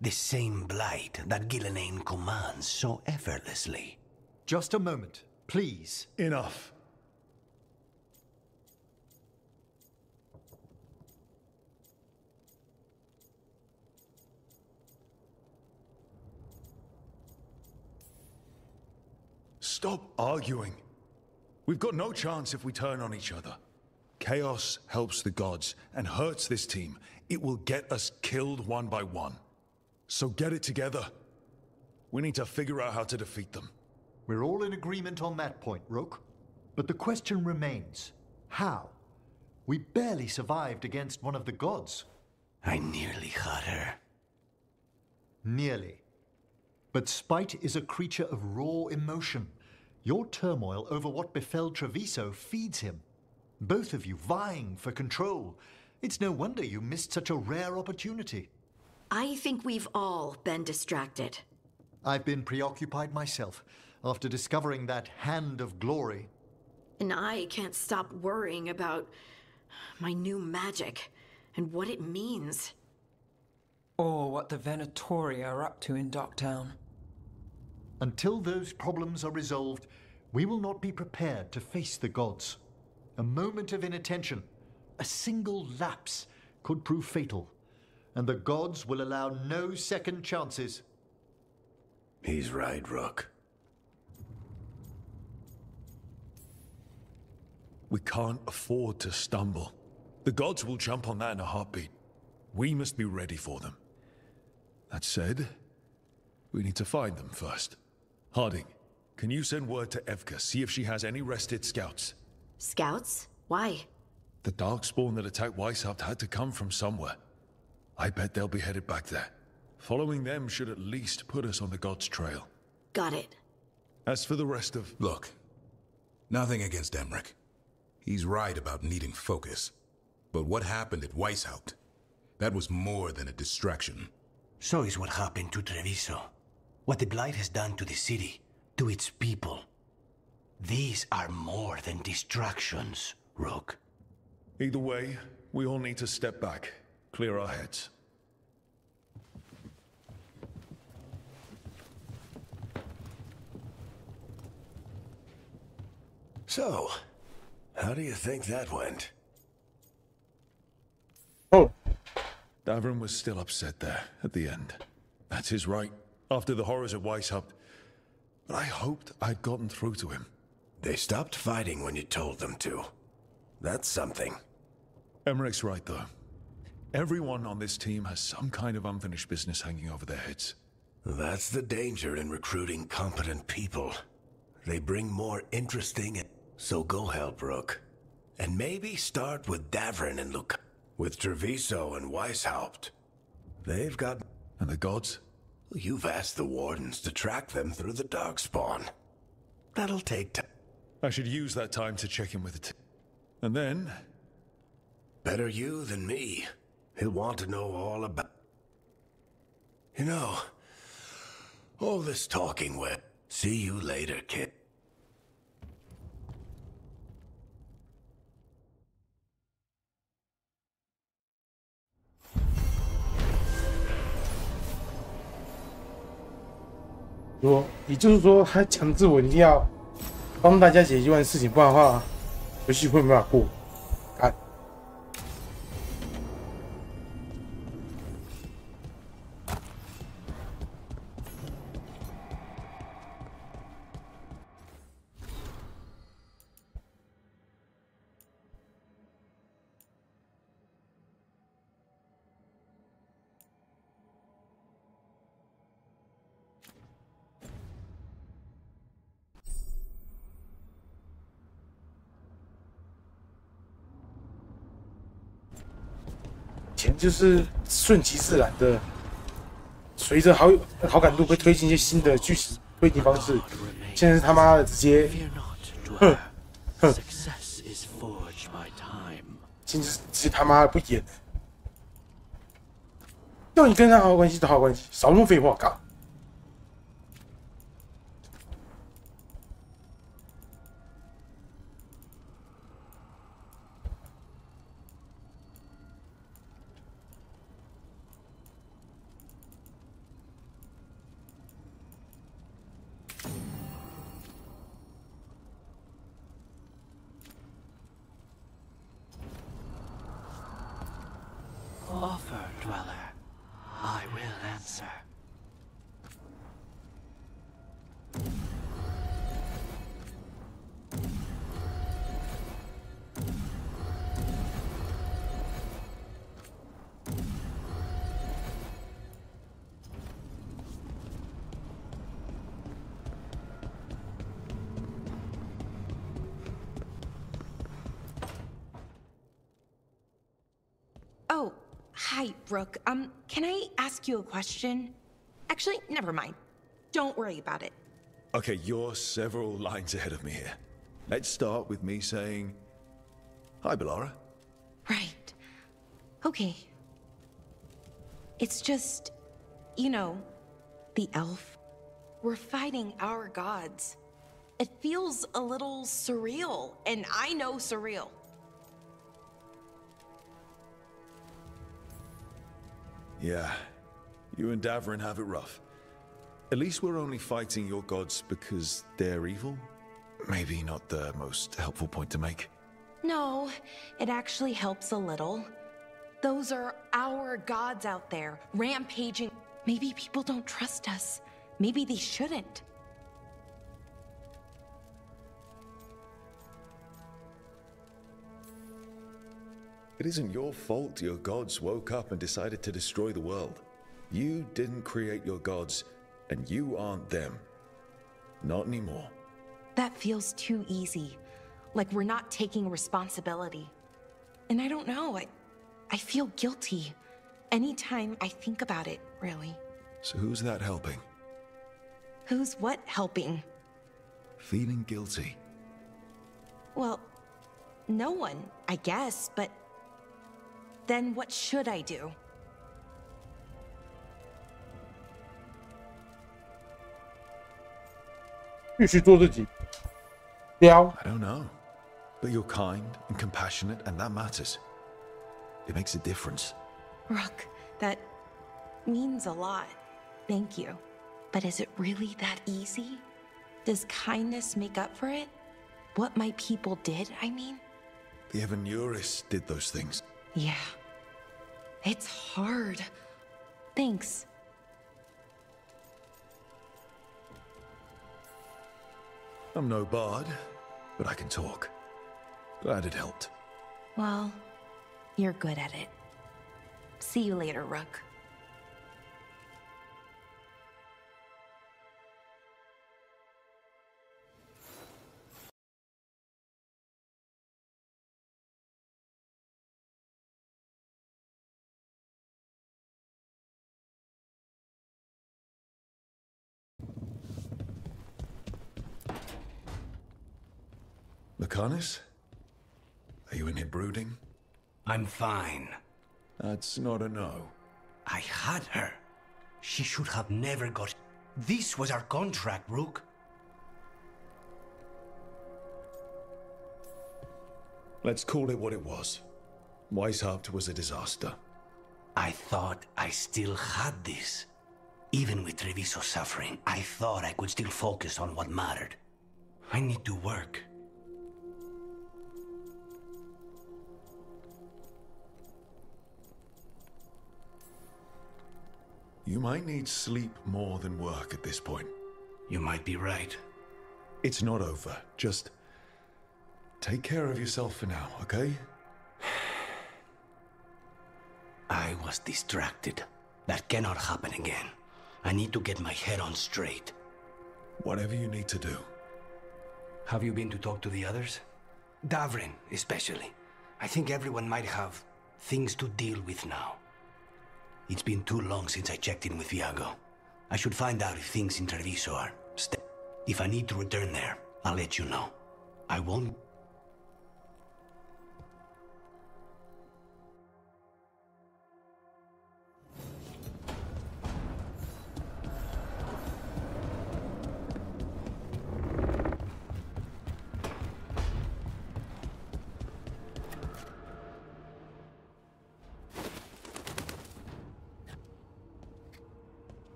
The same blight that Gillenane commands so effortlessly. Just a moment, please. Enough. Stop arguing. We've got no chance if we turn on each other. Chaos helps the gods and hurts this team. It will get us killed one by one. So get it together. We need to figure out how to defeat them. We're all in agreement on that point, Rook. But the question remains, how? We barely survived against one of the gods. I nearly had her. Nearly. But spite is a creature of raw emotion. Your turmoil over what befell Treviso feeds him. Both of you vying for control. It's no wonder you missed such a rare opportunity. I think we've all been distracted. I've been preoccupied myself after discovering that hand of glory. And I can't stop worrying about my new magic and what it means. Or what the Venatori are up to in Docktown. Until those problems are resolved, we will not be prepared to face the gods. A moment of inattention, a single lapse, could prove fatal, and the gods will allow no second chances. He's right, Rook. We can't afford to stumble. The gods will jump on that in a heartbeat. We must be ready for them. That said, we need to find them first. Harding, can you send word to Evka, see if she has any rested scouts? Scouts? Why? The Darkspawn that attacked Weishaupt had to come from somewhere. I bet they'll be headed back there. Following them should at least put us on the gods' trail. Got it. As for the rest of... Look, nothing against Emmerich. He's right about needing focus. But what happened at Weishaupt? That was more than a distraction. So is what happened to Treviso. What the Blight has done to the city, to its people. These are more than distractions, Rook. Either way, we all need to step back, clear our heads. So, how do you think that went? Oh. Davrin was still upset there, at the end. That's his right, after the horrors of Weishaupt. But I hoped I'd gotten through to him. They stopped fighting when you told them to. That's something. Emmerich's right, though. Everyone on this team has some kind of unfinished business hanging over their heads. That's the danger in recruiting competent people. They bring more interesting and... So go help, Rook. And maybe start with Davrin and Luke. With Treviso and Weishaupt. They've got... And the gods? You've asked the wardens to track them through the darkspawn. That'll take time. I should use that time to check in with it. And then... Better you than me. He'll want to know all about... You know, all this talking went. See you later, kid. 也就是说，他强制我一定要帮大家解决一件事情，不然的话，游戏会没办法过。干。前就是顺其自然的，随着好感度会推进一些新的剧情推进方式。现在是他妈的直接，哼，现在是直接他妈的不演了。要你跟他好好关系就好好关系，少那么废话，干。 Offer, dweller. I will answer. Oh, hi, Rook. Can I ask you a question? Actually, never mind. Don't worry about it. Okay, you're several lines ahead of me here. Let's start with me saying, hi, Bellara. Right. Okay. It's just, you know, the elf. We're fighting our gods. It feels a little surreal, and I know surreal. Yeah, you and Davrin have it rough. At least we're only fighting your gods because they're evil? Maybe not the most helpful point to make. No, it actually helps a little. Those are our gods out there, rampaging. Maybe people don't trust us. Maybe they shouldn't. It isn't your fault your gods woke up and decided to destroy the world. You didn't create your gods, and you aren't them. Not anymore. That feels too easy. Like we're not taking responsibility. And I don't know, I feel guilty. Anytime I think about it, really. So who's that helping? Who's what helping? Feeling guilty. Well, no one, I guess, but then what should I do? I don't know. But you're kind and compassionate, and that matters. It makes a difference. Rook, that means a lot. Thank you. But is it really that easy? Does kindness make up for it? What my people did, I mean? The Evanuris did those things. Yeah. It's hard. Thanks. I'm no bard, but I can talk. Glad it helped. Well, you're good at it. See you later, Rook. Lacanis? Are you in here brooding? I'm fine. That's not a no. I had her. She should have never got... This was our contract, Rook. Let's call it what it was. Weishaupt was a disaster. I thought I still had this. Even with Treviso suffering, I thought I could still focus on what mattered. I need to work. You might need sleep more than work at this point. You might be right. It's not over. Just take care of yourself for now, okay? I was distracted. That cannot happen again. I need to get my head on straight. Whatever you need to do. Have you been to talk to the others? Davrin, especially. I think everyone might have things to deal with now. It's been too long since I checked in with Viago. I should find out if things in Treviso are If I need to return there, I'll let you know. I won't...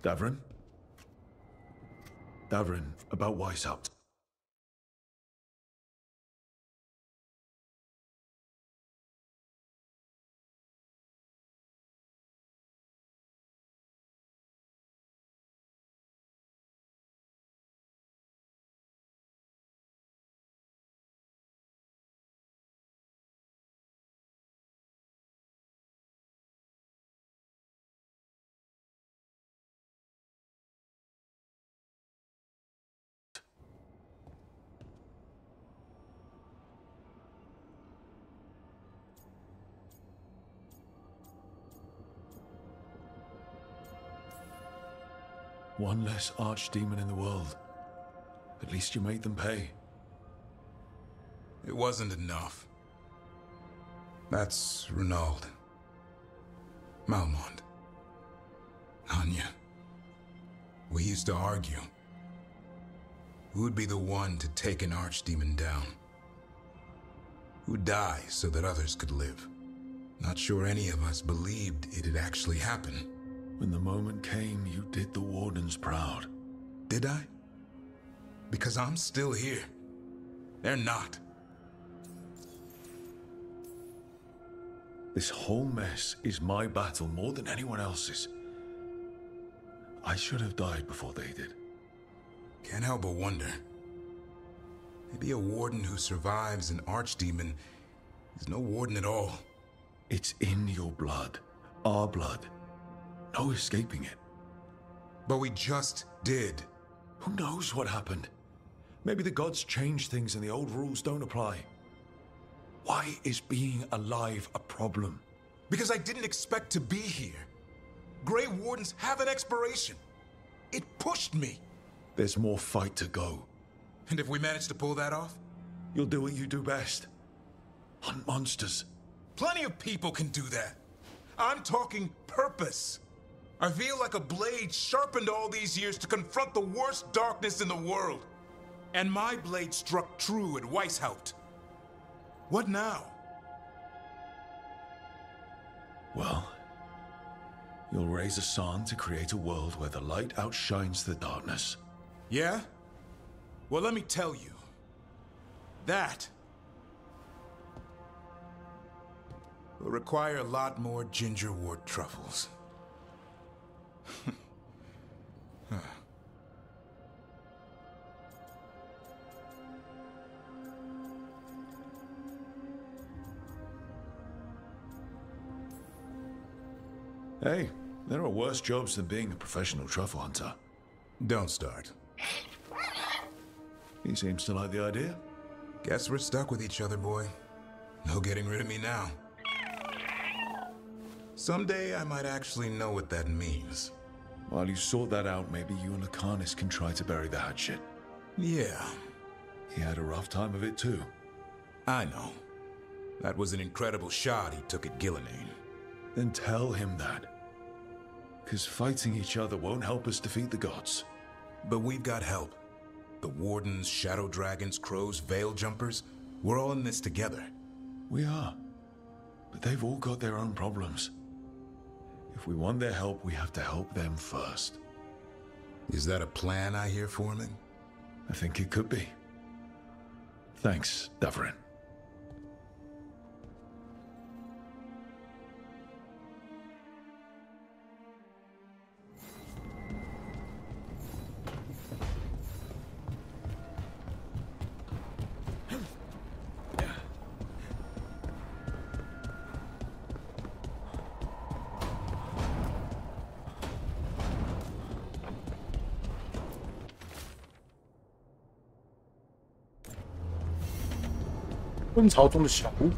Davrin? Davrin, about Weishaupt. One less archdemon in the world. At least you made them pay. It wasn't enough. That's Renaud. Malmond. Anya. We used to argue. Who'd be the one to take an archdemon down? Who'd die so that others could live? Not sure any of us believed it'd actually happen. When the moment came, you did the Wardens proud. Did I? Because I'm still here. They're not. This whole mess is my battle more than anyone else's. I should have died before they did. Can't help but wonder. Maybe a warden who survives an archdemon is no warden at all. It's in your blood. Our blood. No escaping it. But we just did. Who knows what happened? Maybe the gods changed things and the old rules don't apply. Why is being alive a problem? Because I didn't expect to be here. Grey Wardens have an expiration. It pushed me. There's more fight to go. And if we manage to pull that off? You'll do what you do best. Hunt monsters. Plenty of people can do that. I'm talking purpose. I feel like a blade sharpened all these years to confront the worst darkness in the world. And my blade struck true at Weishaupt. What now? Well, you'll raise a song to create a world where the light outshines the darkness. Yeah? Well, let me tell you. That will require a lot more gingerwort truffles. Hey, there are worse jobs than being a professional truffle hunter. Don't start. He seems to like the idea. Guess we're stuck with each other, boy. No getting rid of me now. Someday I might actually know what that means. While you sort that out, maybe you and Lacanis can try to bury the hatchet. Yeah. He had a rough time of it too. I know. That was an incredible shot he took at Gillenane. Then tell him that. Because fighting each other won't help us defeat the gods. But we've got help. The Wardens, Shadow Dragons, Crows, Veil Jumpers, we're all in this together. We are. But they've all got their own problems. If we want their help, we have to help them first. Is that a plan I hear, Foreman? I think it could be. Thanks, Davarin.温巢中的小屋。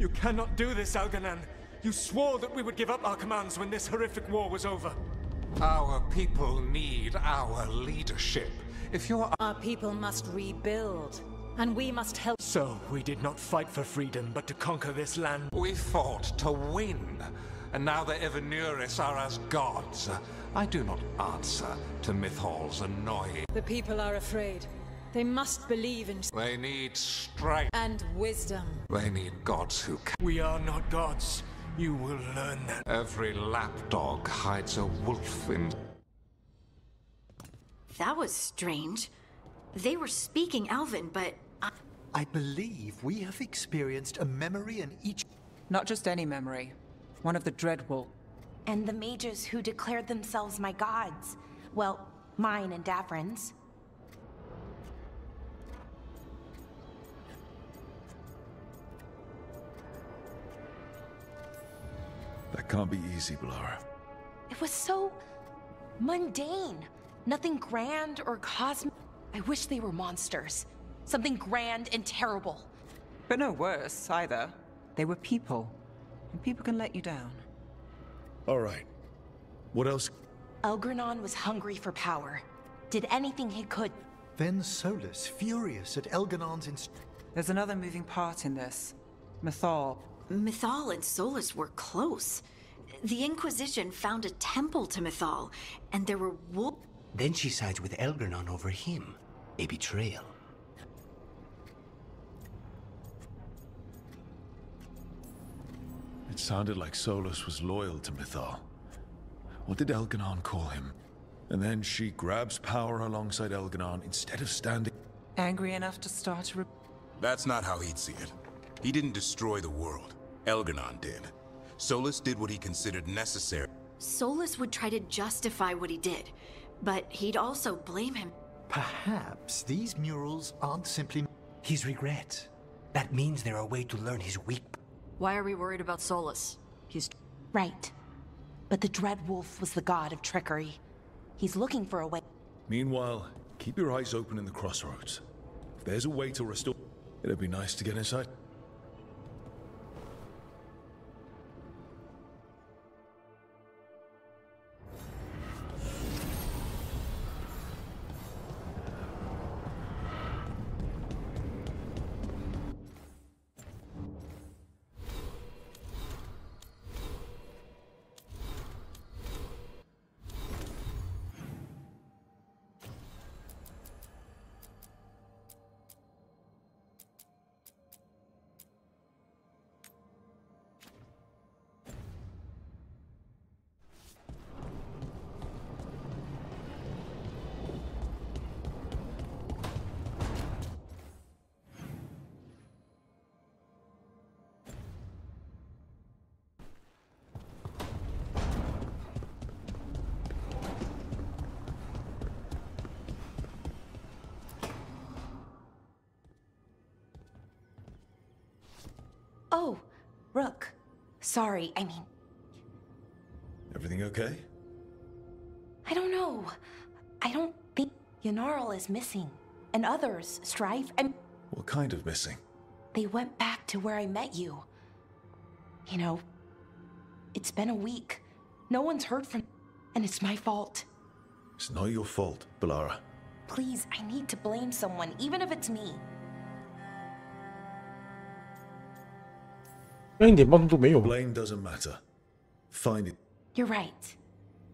You cannot do this, Algernon. You swore that we would give up our commands when this horrific war was over. Our people need our leadership. If you're... Our people must rebuild, and we must help. So, we did not fight for freedom, but to conquer this land. We fought to win, and now the Evanuris are as gods. I do not answer to Mythal's annoying... The people are afraid. They must believe in... They need strength. And wisdom. They need gods who can... We are not gods. You will learn that. Every lapdog hides a wolf in... That was strange. They were speaking Elven, but... I believe we have experienced a memory in each... Not just any memory. One of the Dreadwolf. And the mages who declared themselves my gods. Well, mine and Davrin's. That can't be easy, Blara. It was so... mundane. Nothing grand or cosmic. I wish they were monsters. Something grand and terrible. But no worse, either. They were people. And people can let you down. All right. What else? Elgranon was hungry for power. Did anything he could. Then Solus, furious at Elganon's There's another moving part in this. Mythal. Mythal and Solus were close. The Inquisition found a temple to Mythal, and there were wolves. Then she sides with Elgranon over him. A betrayal. It sounded like Solus was loyal to Mythal. What did Elganon call him? And then she grabs power alongside Elganon instead of standing... Angry enough to start a... That's not how he'd see it. He didn't destroy the world. Elganon did. Solus did what he considered necessary. Solus would try to justify what he did, but he'd also blame him. Perhaps these murals aren't simply... His regret. That means they're a way to learn his weak... Why are we worried about Solus? He's... Right. But the Dreadwolf was the god of trickery. He's looking for a way... Meanwhile, keep your eyes open in the crossroads. If there's a way to restore... It'd be nice to get inside. Rook. Sorry, I mean... Everything okay? I don't know. I don't think Yanarl is missing. And others, Strife, and... What kind of missing? They went back to where I met you. You know, it's been a week. No one's heard from... And it's my fault. It's not your fault, Balara. Please, I need to blame someone, even if it's me. 那一点帮助都没有。 Blame doesn't matter. Find it. You're right.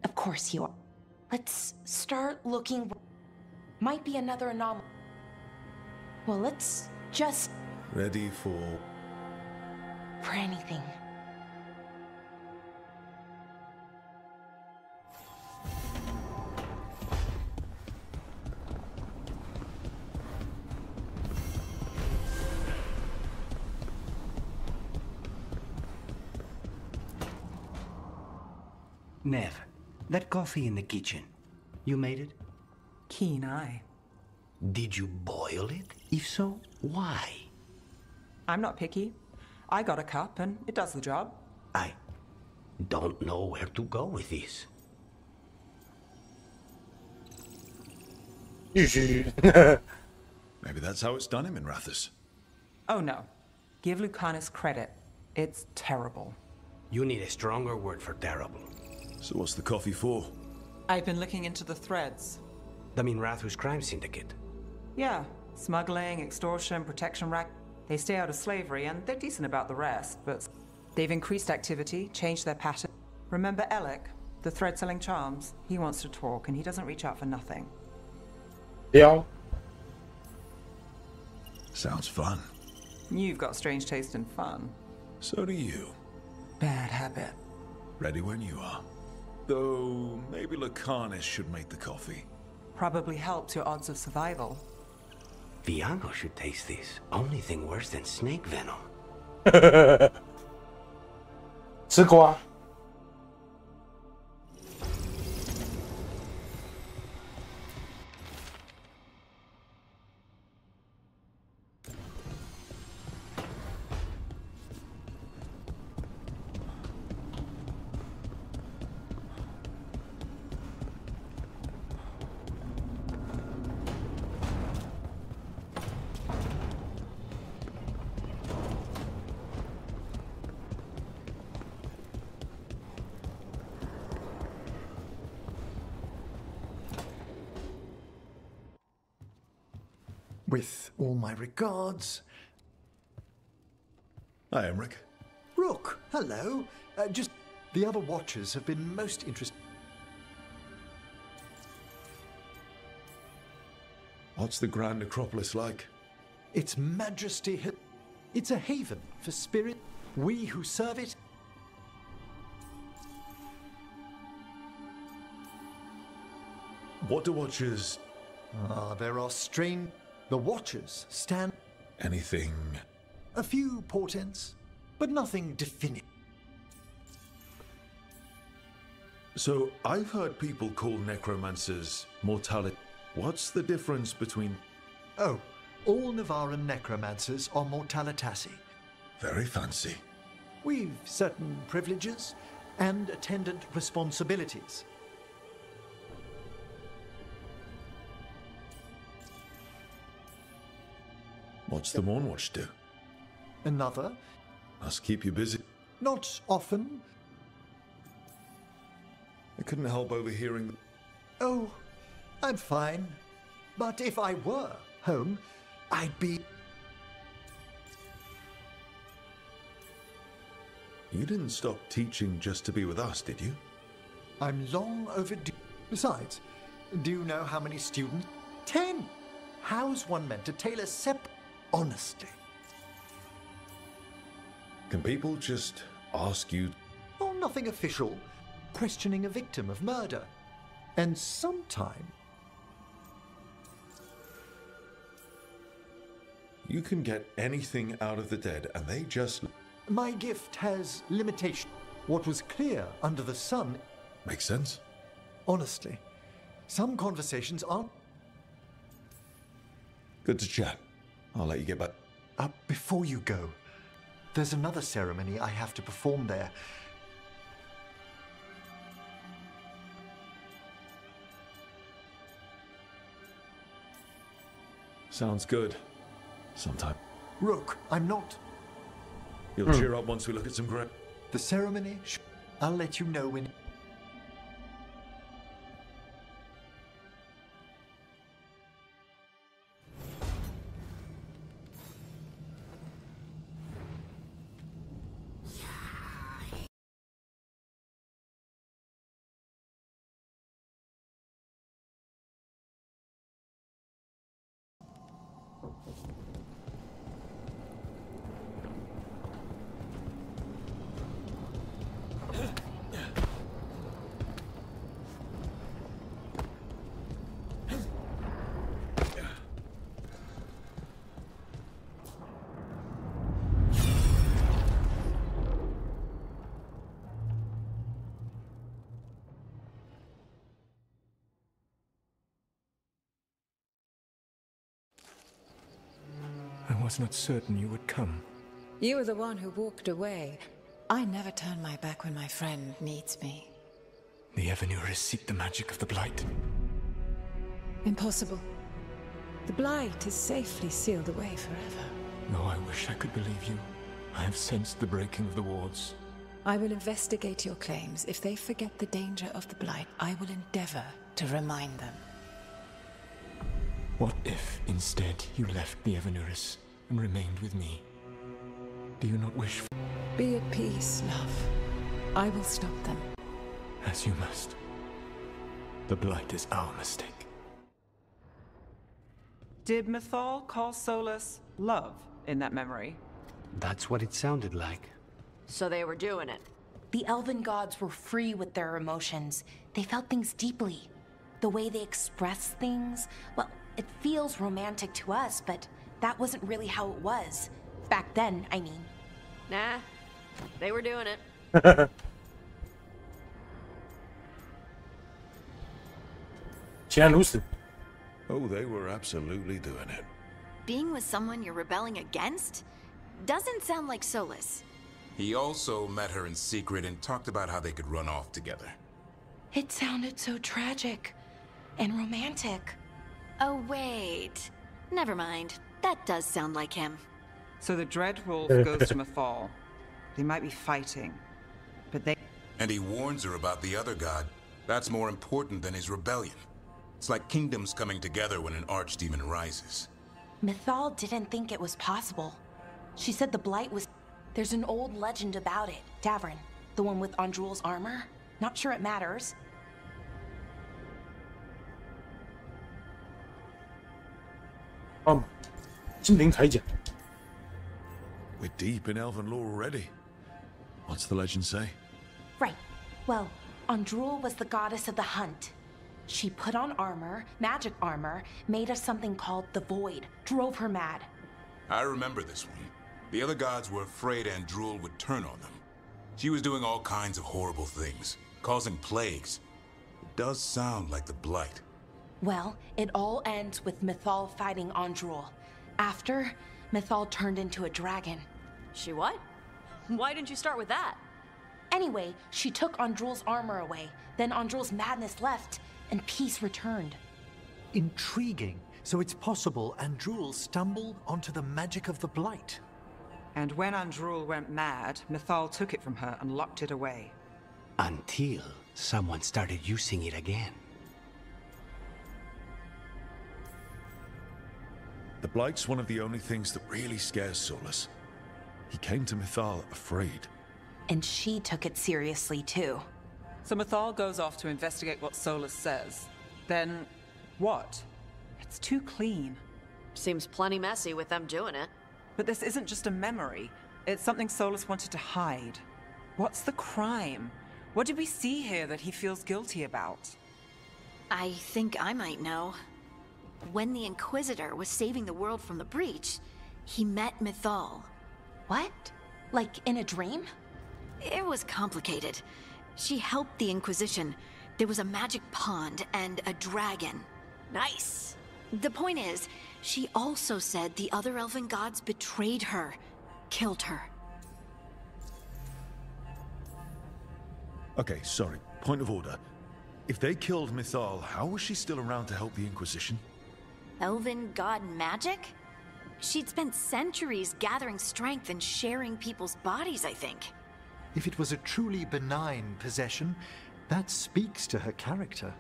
Of course you are. Let's start looking. Might be another anomaly. Well, let's just... Ready for anything. Nev, that coffee in the kitchen, you made it? Keen eye. Did you boil it? If so, why? I'm not picky. I got a cup and it does the job. I don't know where to go with this. Maybe that's how it's done him in Rathus. Oh no. Give Lucanus credit. It's terrible. You need a stronger word for terrible. So what's the coffee for? I've been looking into the threads. The Minrathus crime syndicate. Yeah. Smuggling, extortion, protection rack. They stay out of slavery and they're decent about the rest, but they've increased activity, changed their pattern. Remember Alec, the thread selling charms? He wants to talk and he doesn't reach out for nothing. Yeah. Sounds fun. You've got strange taste in fun. So do you. Bad habit. Ready when you are. Though, maybe Lucanus should make the coffee. Probably helps your odds of survival. Viago should taste this. Only thing worse than snake venom. 吃瓜。With all my regards. Hi, Emmerich. Rook, hello. Just the other watchers have been most interested. What's the Grand Necropolis like? Its majesty, it's a haven for spirit. We who serve it. What do watchers... there are strange... The watchers stand... Anything... A few portents, but nothing definitive. So, I've heard people call necromancers mortality. What's the difference between... Oh, all Navaran necromancers are mortalitasi. Very fancy. We've certain privileges and attendant responsibilities. What's the Mournwatch do? Another? Must keep you busy. Not often. I couldn't help overhearing... Oh, I'm fine. But if I were home, I'd be... You didn't stop teaching just to be with us, did you? I'm long overdue. Besides, do you know how many students? 10! How's one meant to tailor honestly? Can people just ask you... Oh, nothing official. Questioning a victim of murder. And sometime... You can get anything out of the dead, and they just... My gift has limitation. What was clear under the sun... Makes sense. Honestly, some conversations aren't... Good to chat. I'll let you get back. Before you go, There's another ceremony I have to perform there. Sounds good. Sometime. Rook, I'm not... You'll cheer up once we look at some grave. The ceremony? I'll let you know when... I was not certain you would come. You were the one who walked away. I never turn my back when my friend needs me. The Evanurists seek the magic of the Blight. Impossible. The Blight is safely sealed away forever. Though I wish I could believe you. I have sensed the breaking of the wards. I will investigate your claims. If they forget the danger of the Blight, I will endeavor to remind them. What if, instead, you left the Evanurists and remained with me? Do you not wish for... Be at peace, love. I will stop them. As you must. The Blight is our mistake. Did Mythal call Solus love in that memory? That's what it sounded like. So they were doing it. The elven gods were free with their emotions. They felt things deeply. The way they expressed things, well, it feels romantic to us, but that wasn't really how it was. Back then, I mean. Nah, they were doing it. Oh, they were absolutely doing it. Being with someone you're rebelling against? Doesn't sound like Solus. He also met her in secret and talked about how they could run off together. It sounded so tragic and romantic. Oh, wait. Never mind. That does sound like him. So the Dread Wolf goes to Mythal. They might be fighting, but they... And he warns her about the other god. That's more important than his rebellion. It's like kingdoms coming together when an archdemon rises. Mythal didn't think it was possible. She said the Blight was... There's an old legend about it. Davrin, the one with Andrul's armor. Not sure it matters. We're deep in elven lore already. What's the legend say? Right. Well, Andrul was the goddess of the hunt. She put on armor, magic armor, made us something called the Void, drove her mad. I remember this one. The other gods were afraid Andrul would turn on them. She was doing all kinds of horrible things, causing plagues. It does sound like the Blight. Well, it all ends with Mythal fighting Andrul. After, Mythal turned into a dragon. She what? Why didn't you start with that? Anyway, she took Andrul's armor away. Then Andrul's madness left, and peace returned. Intriguing. So it's possible Andrul stumbled onto the magic of the Blight. And when Andrul went mad, Mythal took it from her and locked it away. Until someone started using it again. The Blight's one of the only things that really scares Solus. He came to Mythal afraid. And she took it seriously, too. So Mythal goes off to investigate what Solus says. Then, what? It's too clean. Seems plenty messy with them doing it. But this isn't just a memory. It's something Solus wanted to hide. What's the crime? What did we see here that he feels guilty about? I think I might know. When the Inquisitor was saving the world from the breach, he met Mythal. What? Like in a dream? It was complicated. She helped the Inquisition. There was a magic pond and a dragon. Nice. The point is, she also said the other elven gods betrayed her, killed her. Okay, sorry. Point of order. If they killed Mythal, how was she still around to help the Inquisition? Elven god magic? She'd spent centuries gathering strength and sharing people's bodies, I think. If it was a truly benign possession, that speaks to her character.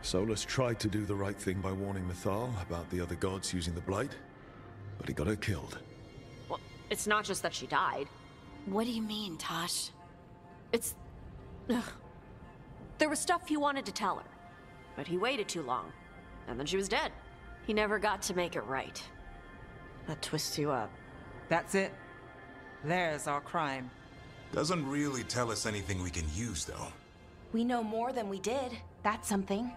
Solus tried to do the right thing by warning Mythal about the other gods using the Blight, but he got her killed. Well, it's not just that she died. What do you mean, Tosh? It's... Ugh. There was stuff he wanted to tell her, but he waited too long, and then she was dead. He never got to make it right. That twists you up. That's it. There's our crime. Doesn't really tell us anything we can use, though. We know more than we did. That's something.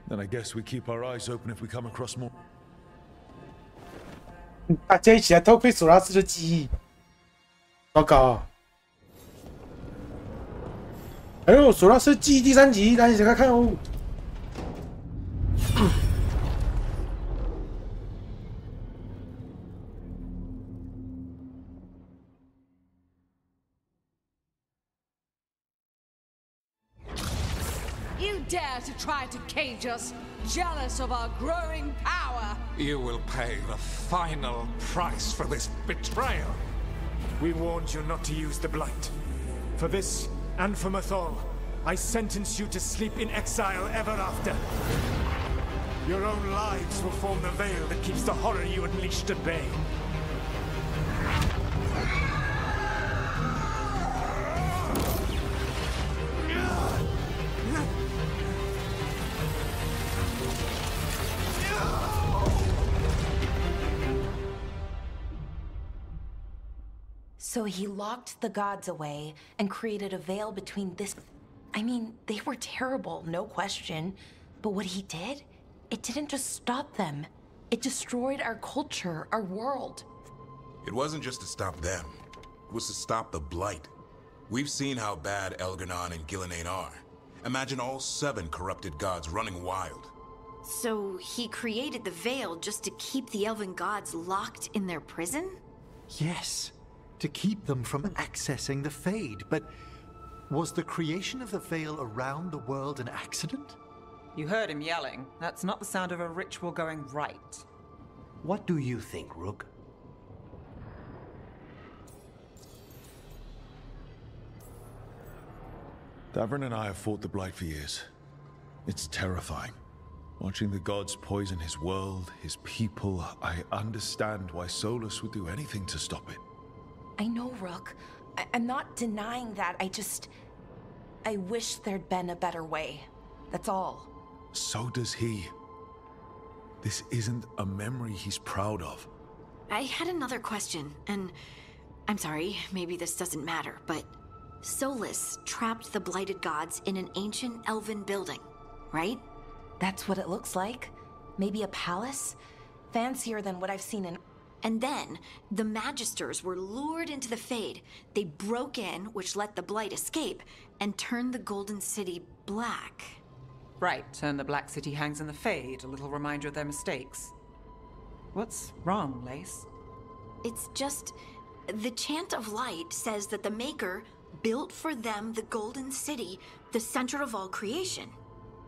Then I guess we keep our eyes open if we come across more. 大家一起来偷窥索拉斯的记忆。糟糕！哎呦，索拉斯记忆第3集，大家一起来看哦。You dare to try to cage us, jealous of our growing power? You will pay the final price for this betrayal. We warned you not to use the Blight. For this, and for Mythal, I sentence you to sleep in exile ever after. Your own lives will form the veil that keeps the horror you unleashed at bay. So he locked the gods away and created a veil between this... I mean, they were terrible, no question. But what he did, it didn't just stop them. It destroyed our culture, our world. It wasn't just to stop them. It was to stop the Blight. We've seen how bad Elganon and Gillenane are. Imagine all 7 corrupted gods running wild. So he created the veil just to keep the elven gods locked in their prison? Yes, to keep them from accessing the Fade. But was the creation of the veil around the world an accident? You heard him yelling. That's not the sound of a ritual going right. What do you think, Rook? Davrin and I have fought the Blight for years. It's terrifying. Watching the gods poison his world, his people, I understand why Solus would do anything to stop it. I know, Rook. I'm not denying that. I wish there'd been a better way. That's all. So does he. This isn't a memory he's proud of. I had another question, and I'm sorry, maybe this doesn't matter, but Solus trapped the blighted gods in an ancient elven building, right? That's what it looks like. Maybe a palace? Fancier than what I've seen in... And then, the Magisters were lured into the Fade. They broke in, which let the Blight escape, and turned the Golden City black. Right, and the Black City hangs in the Fade, a little reminder of their mistakes. What's wrong, Lace? It's just... the Chant of Light says that the Maker built for them the Golden City, the center of all creation.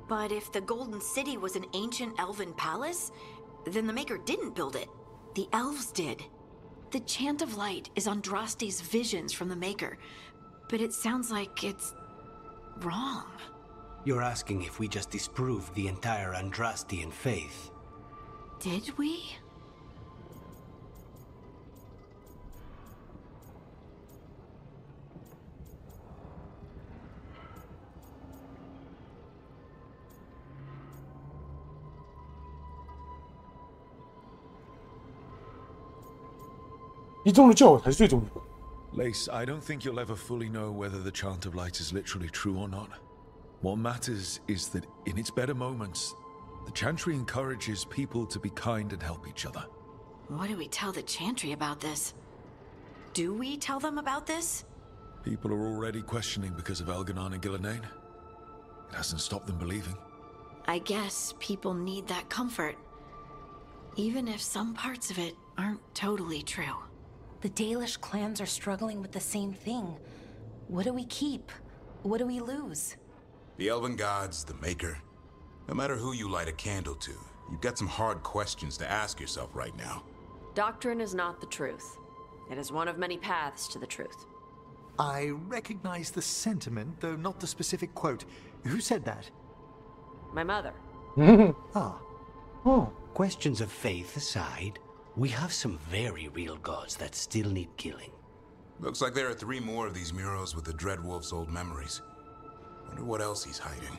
But if the Golden City was an ancient elven palace, then the Maker didn't build it. The elves did. The Chant of Light is Andraste's visions from the Maker, but it sounds like it's wrong. You're asking if we just disproved the entire Andrastian faith. Did we? Lace, I don't think you'll ever fully know whether the Chant of Light is literally true or not. What matters is that in its better moments, the Chantry encourages people to be kind and help each other. What do we tell the Chantry about this? Do we tell them about this? People are already questioning because of Elganon and Gillenane. It hasn't stopped them believing. I guess people need that comfort, even if some parts of it aren't totally true. The Dalish clans are struggling with the same thing. What do we keep? What do we lose? The Elven Gods, the Maker. No matter who you light a candle to, you've got some hard questions to ask yourself right now. Doctrine is not the truth. It is one of many paths to the truth. I recognize the sentiment, though not the specific quote. Who said that? My mother. Ah. Oh. Questions of faith aside, we have some very real gods that still need killing. Looks like there are 3 more of these murals with the Dreadwolf's old memories. Wonder what else he's hiding.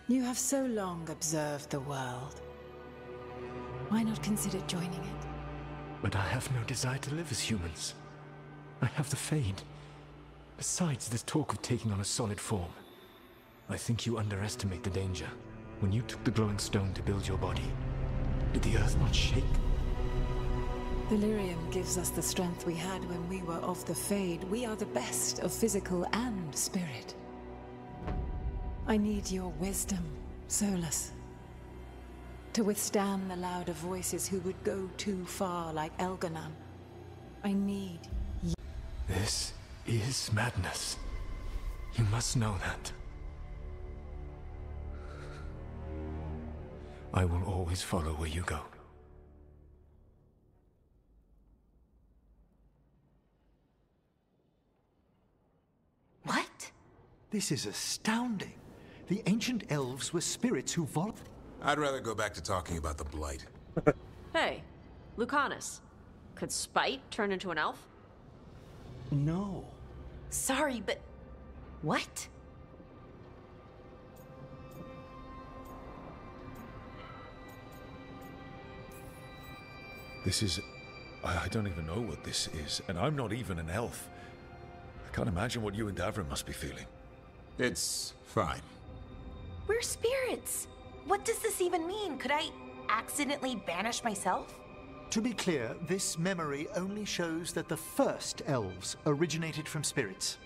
You have so long observed the world. Why not consider joining it? But I have no desire to live as humans. I have the Fade. Besides, this talk of taking on a solid form. I think you underestimate the danger. When you took the glowing stone to build your body, did the earth not shake? The lyrium gives us the strength we had when we were of the Fade. We are the best of physical and spirit. I need your wisdom, Solus. To withstand the louder voices who would go too far like Elganon. I need you. This is madness. You must know that. I will always follow where you go. What? This is astounding. The ancient elves were spirits who I'd rather go back to talking about the Blight. Hey, Lucanus. Could spite turn into an elf? No. Sorry, but... what? This is... I don't even know what this is, and I'm not even an elf. I can't imagine what you and Davrin must be feeling. It's fine. We're spirits. What does this even mean? Could I accidentally banish myself? To be clear, this memory only shows that the first elves originated from spirits.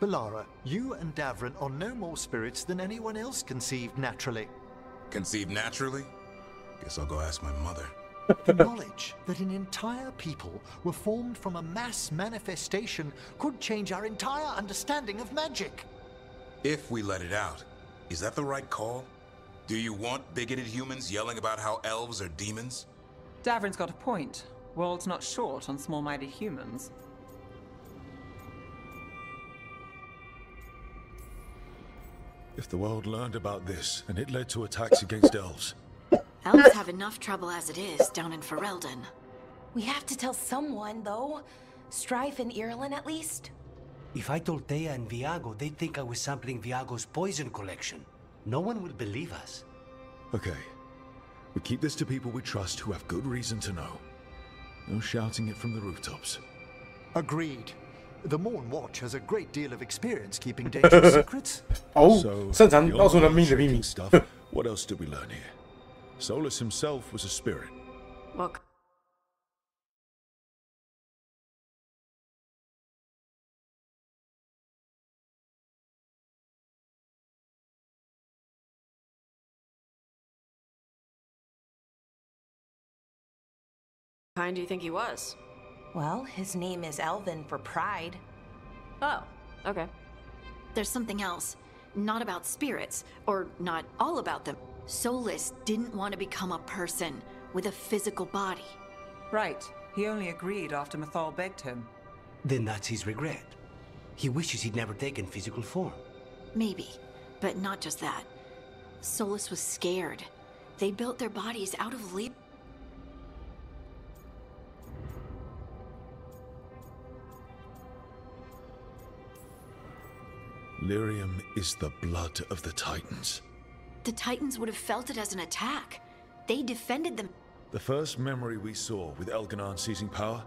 Balara, you and Davrin are no more spirits than anyone else conceived naturally. Conceived naturally? Guess I'll go ask my mother. The knowledge that an entire people were formed from a mass manifestation could change our entire understanding of magic. If we let it out, is that the right call? Do you want bigoted humans yelling about how elves are demons? Davrin's got a point. World's not short on small-minded humans. If the world learned about this, and it led to attacks against elves. Elves have enough trouble as it is down in Ferelden. We have to tell someone, though. Strife and Irulan, at least. If I told Thea and Viago, they'd think I was sampling Viago's poison collection. No one will believe us. Okay. We keep this to people we trust who have good reason to know. No shouting it from the rooftops. Agreed. The Morn Watch has a great deal of experience keeping dangerous secrets. Stuff. What else did we learn here? Solus himself was a spirit. Well, kind do you think he was? Well, his name is Elven for pride. Oh, okay. There's something else. Not about spirits, or not all about them. Solus didn't want to become a person with a physical body. Right. He only agreed after Mythal begged him. Then that's his regret. He wishes he'd never taken physical form. Maybe, but not just that. Solus was scared. They built their bodies out of labor. Lyrium is the blood of the Titans. The Titans would have felt it as an attack. They defended them. The first memory we saw with Elganon seizing power,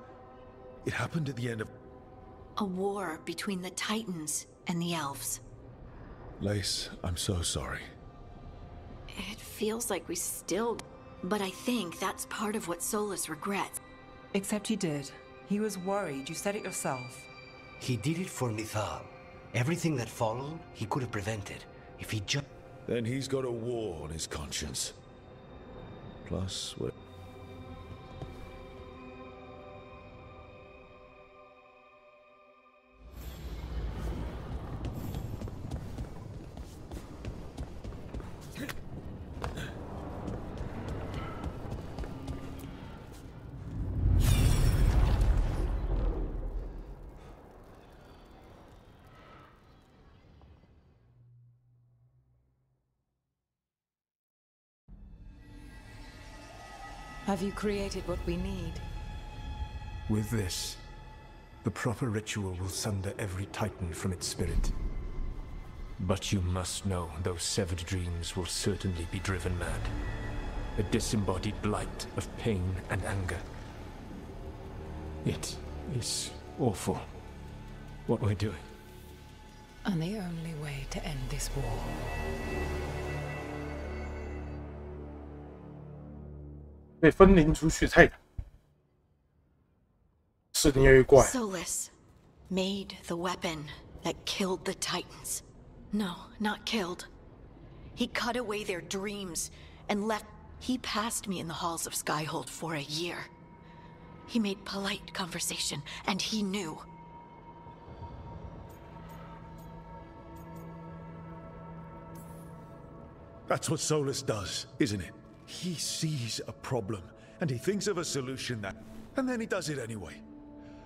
it happened at the end of... A war between the Titans and the Elves. Lace, I'm so sorry. It feels like we still... But I think that's part of what Solus regrets. Except he did. He was worried. You said it yourself. He did it for Mythal. Everything that followed, he could have prevented. If he just... Then he's got a war on his conscience. Plus, what... Have you created what we need? With this, the proper ritual will sunder every Titan from its spirit. But you must know those severed dreams will certainly be driven mad. A disembodied blight of pain and anger. It is awful what we're doing. And the only way to end this war. Solus made the weapon that killed the Titans. No, not killed. He cut away their dreams and left. He passed me in the halls of Skyhold for a year. He made polite conversation, and he knew. That's what Solus does, isn't it? He sees a problem, and he thinks of a solution that... And then he does it anyway.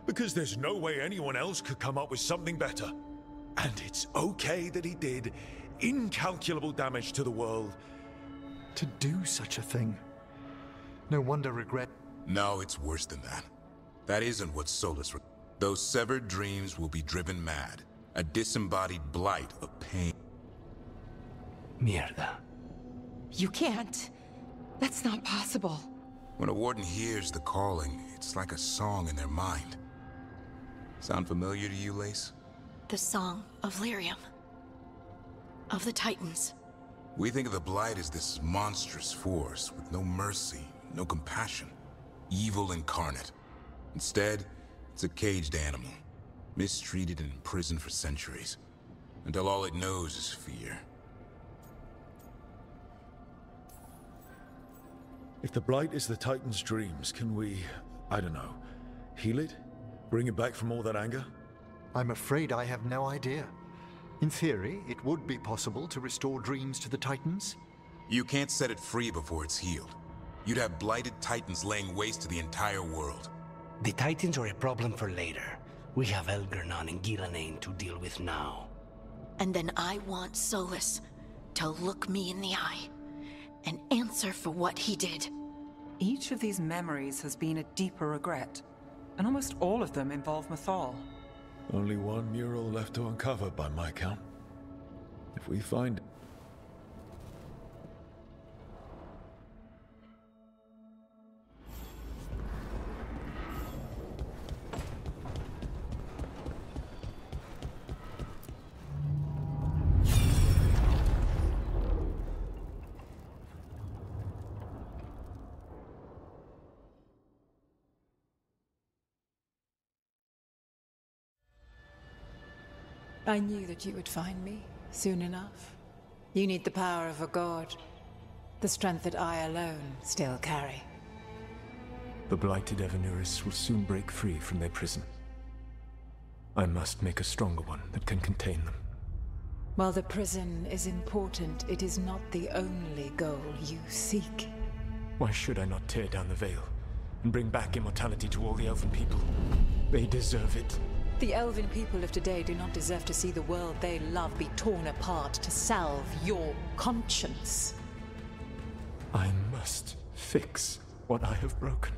Because there's no way anyone else could come up with something better. And it's okay that he did incalculable damage to the world. To do such a thing. No wonder regret... No, it's worse than that. That isn't what Solus... Those severed dreams will be driven mad. A disembodied blight of pain. Mierda. You can't. That's not possible. When a warden hears the calling, it's like a song in their mind. Sound familiar to you, Lace? The song of Lyrium. Of the Titans. We think of the Blight as this monstrous force with no mercy, no compassion. Evil incarnate. Instead, it's a caged animal. Mistreated and imprisoned for centuries. Until all it knows is fear. If the Blight is the Titan's dreams, can we, I don't know, heal it? Bring it back from all that anger? I'm afraid I have no idea. In theory, it would be possible to restore dreams to the Titans. You can't set it free before it's healed. You'd have blighted Titans laying waste to the entire world. The Titans are a problem for later. We have Elgarnon and Gillenane to deal with now. And then I want Solus to look me in the eye and answer for what he did. Each of these memories has been a deeper regret, and almost all of them involve Mythal. Only one mural left to uncover by my count. If we find... I knew that you would find me soon enough. You need the power of a god, the strength that I alone still carry. The blighted Evanuris will soon break free from their prison. I must make a stronger one that can contain them. While the prison is important, it is not the only goal you seek. Why should I not tear down the veil and bring back immortality to all the Elven people? They deserve it. The Elven people of today do not deserve to see the world they love be torn apart to salve your conscience. I must fix what I have broken.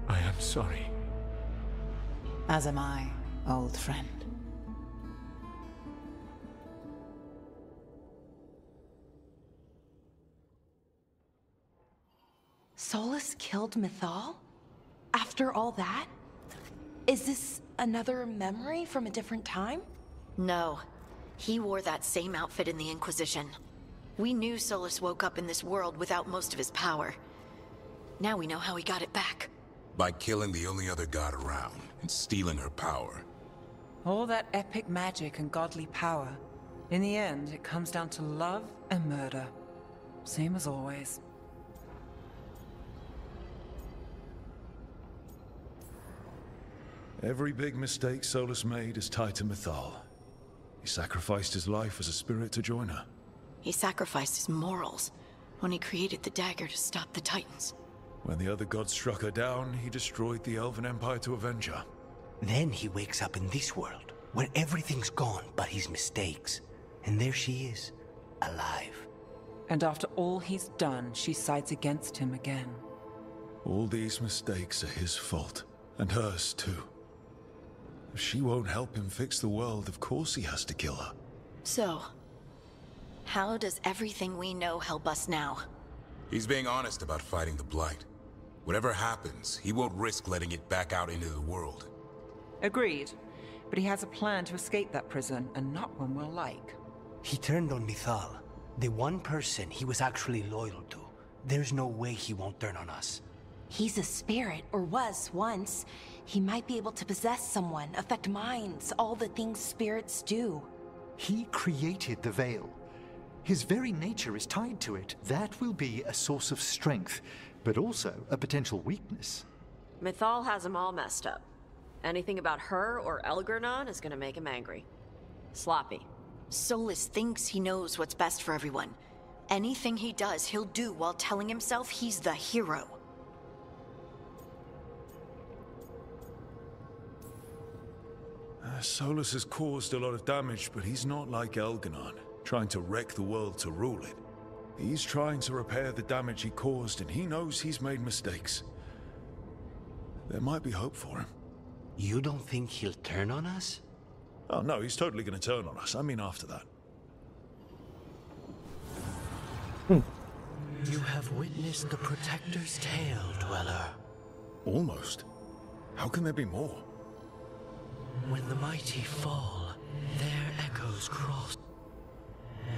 I am sorry. As am I, old friend. Solus killed Mythal? After all that? Is this another memory from a different time? No. He wore that same outfit in the Inquisition. We knew Solus woke up in this world without most of his power. Now we know how he got it back. By killing the only other god around and stealing her power. All that epic magic and godly power. In the end, it comes down to love and murder. Same as always. Every big mistake Solus made is tied to Mythal. He sacrificed his life as a spirit to join her. He sacrificed his morals when he created the dagger to stop the Titans. When the other gods struck her down, he destroyed the Elven Empire to avenge her. Then he wakes up in this world, where everything's gone but his mistakes. And there she is, alive. And after all he's done, she sides against him again. All these mistakes are his fault, and hers too. If she won't help him fix the world, of course he has to kill her. So, how does everything we know help us now? He's being honest about fighting the Blight. Whatever happens, he won't risk letting it back out into the world. Agreed. But he has a plan to escape that prison, and not one we'll like. He turned on Mythal, the one person he was actually loyal to. There's no way he won't turn on us. He's a spirit, or was once. He might be able to possess someone, affect minds, all the things spirits do. He created the Veil. His very nature is tied to it. That will be a source of strength, but also a potential weakness. Mythal has him all messed up. Anything about her or Elgernon is gonna make him angry. Sloppy. Solus thinks he knows what's best for everyone. Anything he does, he'll do while telling himself he's the hero. Solus has caused a lot of damage, but he's not like Elgernon, trying to wreck the world to rule it. He's trying to repair the damage he caused, and he knows he's made mistakes. There might be hope for him. You don't think he'll turn on us? Oh no, he's totally gonna turn on us. I mean after that. You have witnessed the Protector's tale, Dweller. Almost. How can there be more? When the mighty fall, their echoes cross.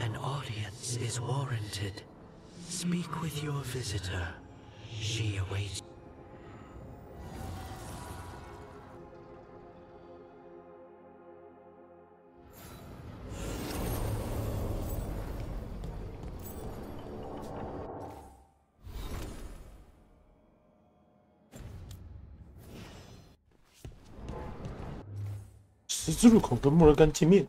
An audience is warranted. Speak with your visitor. She awaits.十字路口跟莫尔甘见面。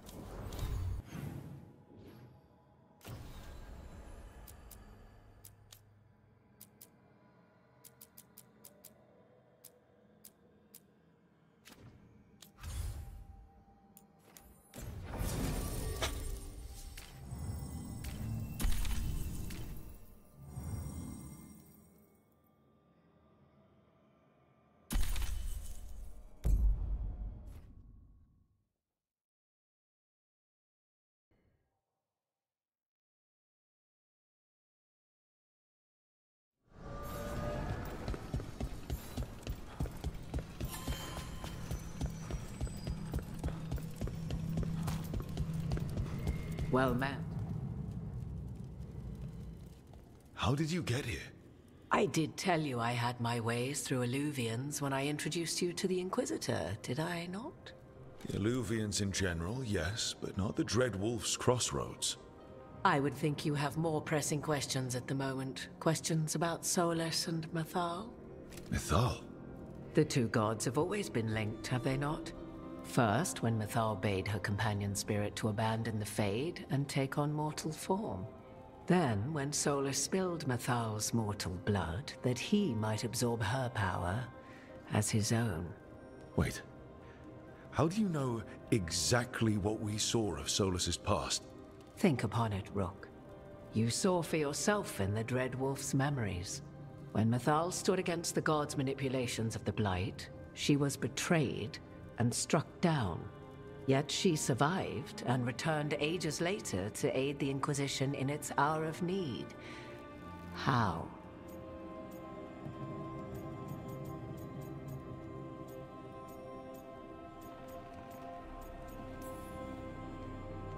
Well met. How did you get here? I did tell you I had my ways through Illuvians when I introduced you to the Inquisitor, did I not? The Illuvians in general, yes, but not the Dread Wolf's crossroads. I would think you have more pressing questions at the moment. Questions about Solus and Mythal? Mythal? The two gods have always been linked, have they not? First, when Mythal bade her companion spirit to abandon the Fade and take on mortal form. Then, when Solus spilled Mythal's mortal blood, that he might absorb her power as his own. Wait. How do you know exactly what we saw of Solus's past? Think upon it, Rook. You saw for yourself in the Dread Wolf's memories. When Mythal stood against the gods' manipulations of the Blight, she was betrayed and struck down. Yet she survived and returned ages later to aid the Inquisition in its hour of need. How?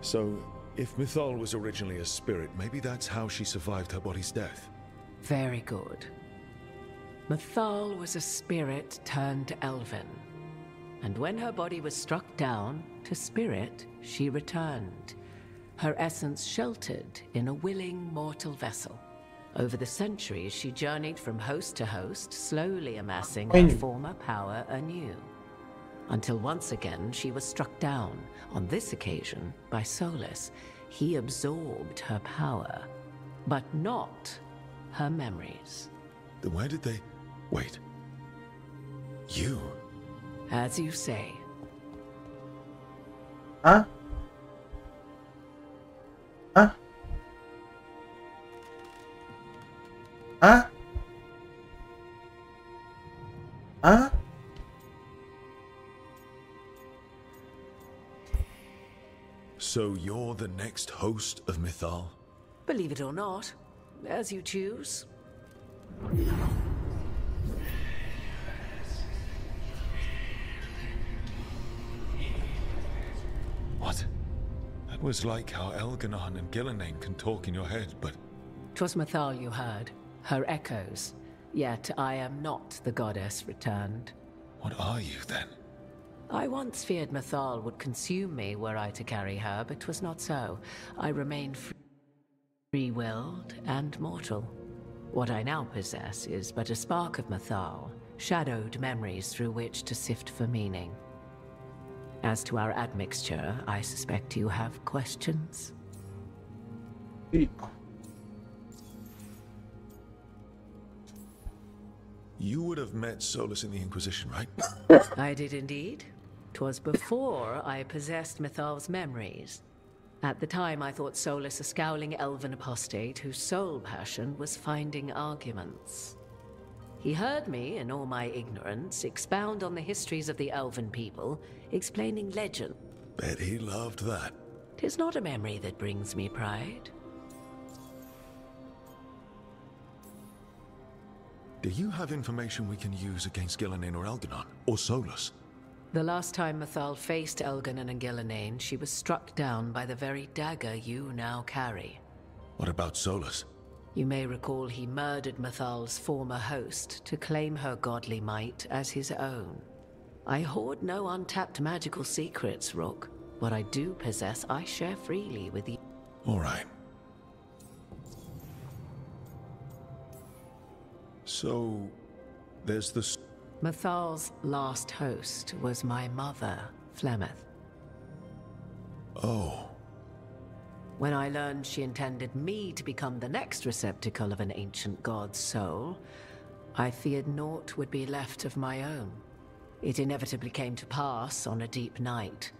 So, if Mythal was originally a spirit, maybe that's how she survived her body's death. Very good. Mythal was a spirit turned elven. And when her body was struck down, to spirit, she returned. Her essence sheltered in a willing mortal vessel. Over the centuries, she journeyed from host to host, slowly amassing her former power anew. Until once again, she was struck down, on this occasion, by Solus. He absorbed her power, but not her memories. Then where did they... Wait. You? As you say. Huh? Huh? Huh? Huh? So you're the next host of Mythal? Believe it or not, as you choose. What? That was like how Elganon and Gillenane can talk in your head, but... 'Twas Mythal you heard, her echoes. Yet I am not the goddess returned. What are you, then? I once feared Mythal would consume me were I to carry her, but 'twas not so. I remain free-willed and mortal. What I now possess is but a spark of Mythal, shadowed memories through which to sift for meaning. As to our admixture, I suspect you have questions. You would have met Solus in the Inquisition, right? I did indeed. 'Twas before I possessed Mythal's memories. At the time, I thought Solus a scowling elven apostate whose sole passion was finding arguments. He heard me, in all my ignorance, expound on the histories of the elven people, explaining legend. Bet he loved that. 'Tis not a memory that brings me pride. Do you have information we can use against Gillenane or Elganon? Or Solus? The last time Mythal faced Elganon and Gillenane, she was struck down by the very dagger you now carry. What about Solus? You may recall he murdered Mythal's former host to claim her godly might as his own. I hoard no untapped magical secrets, Rook. What I do possess, I share freely with you. All right. So, there's this... Mythal's last host was my mother, Flemeth. Oh. When I learned she intended me to become the next receptacle of an ancient god's soul, I feared naught would be left of my own. It inevitably came to pass on a deep night.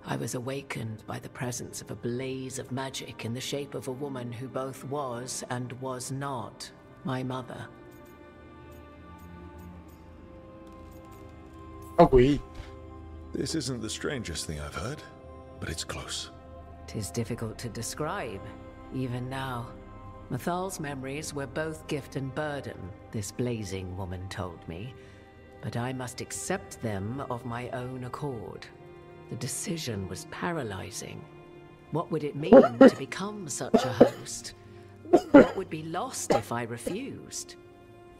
I was awakened by the presence of a blaze of magic in the shape of a woman who both was and was not my mother. This isn't the strangest thing I've heard, but it's close. 'Tis difficult to describe, even now. Mythal's memories were both gift and burden, this blazing woman told me, but I must accept them of my own accord. The decision was paralyzing. What would it mean to become such a host? What would be lost if I refused?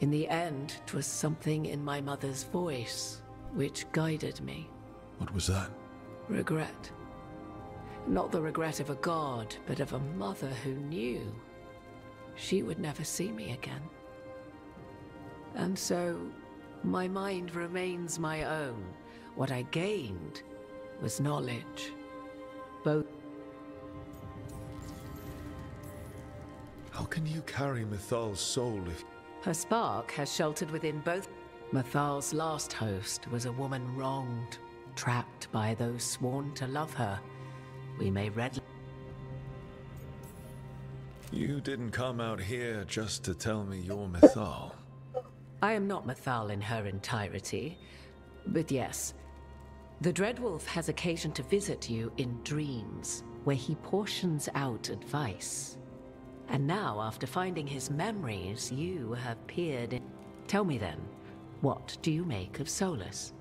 In the end, 'twas something in my mother's voice which guided me. What was that? Regret. Not the regret of a god, but of a mother who knew she would never see me again. And so, my mind remains my own. What I gained was knowledge. Both. How can you carry Mythal's soul if... Her spark has sheltered within both. Mythal's last host was a woman wronged, trapped by those sworn to love her. We may readily... You didn't come out here just to tell me you're Mythal. I am not Mythal in her entirety, but yes. The Dreadwolf has occasion to visit you in dreams, where he portions out advice. And now, after finding his memories, you have peered in... Tell me then, what do you make of Solus?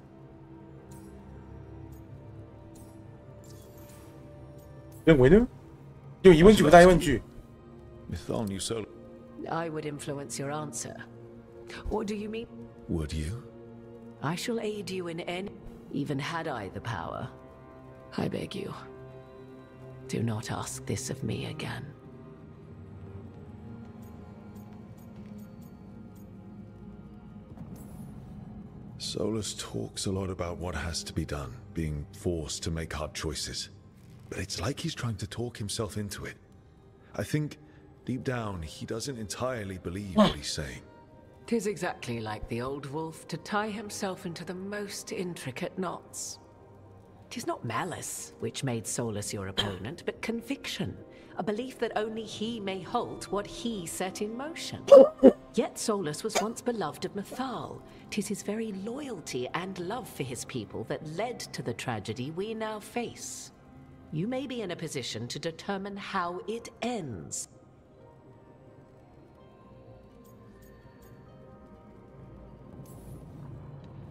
认为呢？用疑问句回答疑问句。 Mythal knew Solar. I would influence your answer. Or do you mean? Would you? I shall aid you in any. Even had I the power, I beg you, do not ask this of me again. Solus talks a lot about what has to be done, being forced to make hard choices. But it's like he's trying to talk himself into it. I think, deep down, he doesn't entirely believe what he's saying. 'Tis exactly like the old wolf to tie himself into the most intricate knots. 'Tis not malice which made Solus your opponent, but conviction, a belief that only he may halt what he set in motion. Yet Solus was once beloved of Mythal. 'Tis his very loyalty and love for his people that led to the tragedy we now face. You may be in a position to determine how it ends.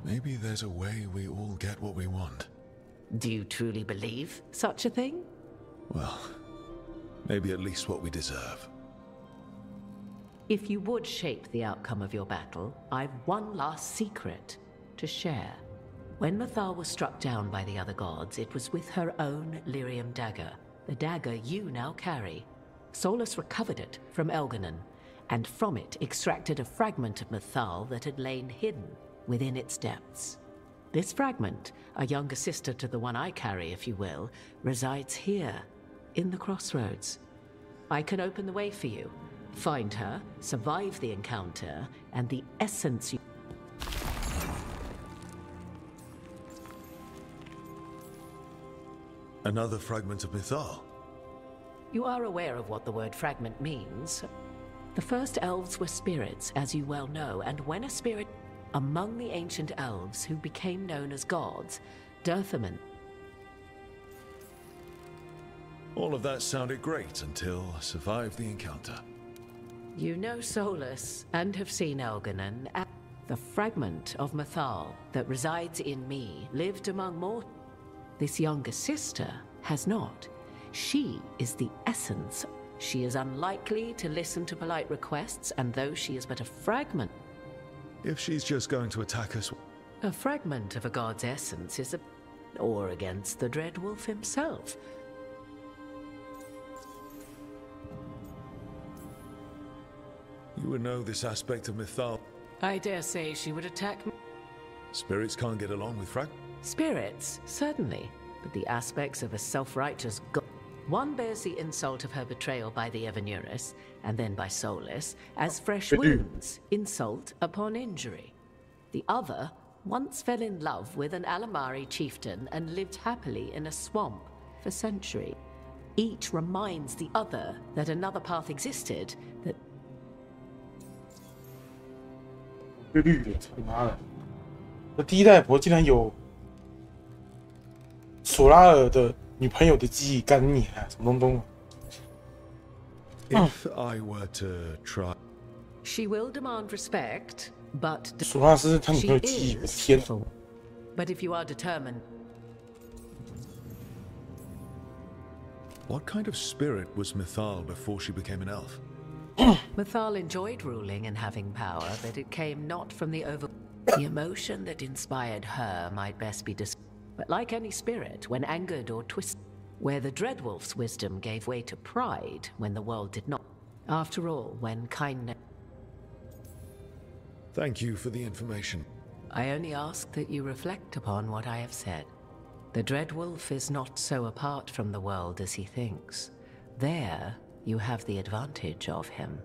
Maybe there's a way we all get what we want. Do you truly believe such a thing? Well, maybe at least what we deserve. If you would shape the outcome of your battle, I've one last secret to share. When Mythal was struck down by the other gods, it was with her own lyrium dagger, the dagger you now carry. Solus recovered it from Elganon, and from it extracted a fragment of Mythal that had lain hidden within its depths. This fragment, a younger sister to the one I carry, if you will, resides here, in the crossroads. I can open the way for you. Find her, survive the encounter, and the essence you... Another fragment of Mythal? You are aware of what the word fragment means. The first elves were spirits, as you well know, and when a spirit... Among the ancient elves who became known as gods, Dirthaman... All of that sounded great until I survived the encounter. You know Solus, and have seen Elganon. The fragment of Mythal that resides in me lived among mortals. This younger sister has not. She is the essence. She is unlikely to listen to polite requests, and though she is but a fragment... If she's just going to attack us... A fragment of a god's essence is a... or against the Dread Wolf himself. You would know this aspect of Mythal. I dare say she would attack me. Spirits can't get along with Spirits, certainly, but the aspects of a self-righteous god... One bears the insult of her betrayal by the Evanurus, and then by Solus, as fresh wounds, insult upon injury. The other once fell in love with an Alamari chieftain and lived happily in a swamp for centuries. Each reminds the other that another path existed, that... 被绿的，操你妈的！这第一代婆竟然有索拉尔的女朋友的记忆，干你啊！什么东东？If I were to try, she will demand respect, but 索拉是她女朋友记忆，我的天！ But if you are determined, what kind of spirit was Mythal before she became an elf? Mythal enjoyed ruling and having power, but it came not from the The emotion that inspired her might best be described. But like any spirit, when angered or twisted, where the Dreadwolf's wisdom gave way to pride when the world did not. After all, when kindness... Thank you for the information. I only ask that you reflect upon what I have said. The Dreadwolf is not so apart from the world as he thinks. There, you have the advantage of him.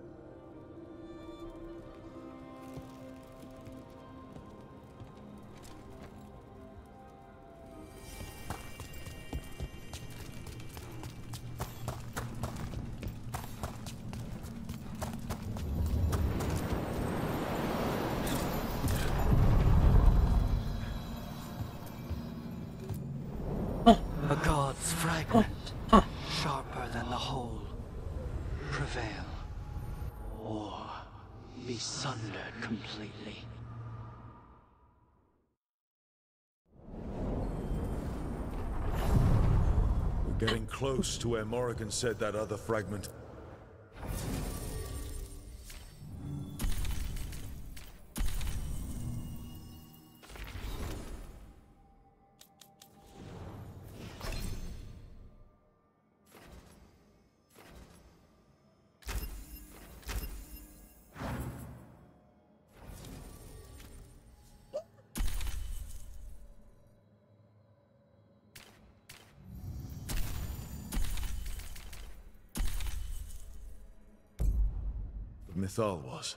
A god's fragment, sharper than the whole, prevail, or be sundered completely. Getting close to where Morrigan said that other fragment. Mythal was.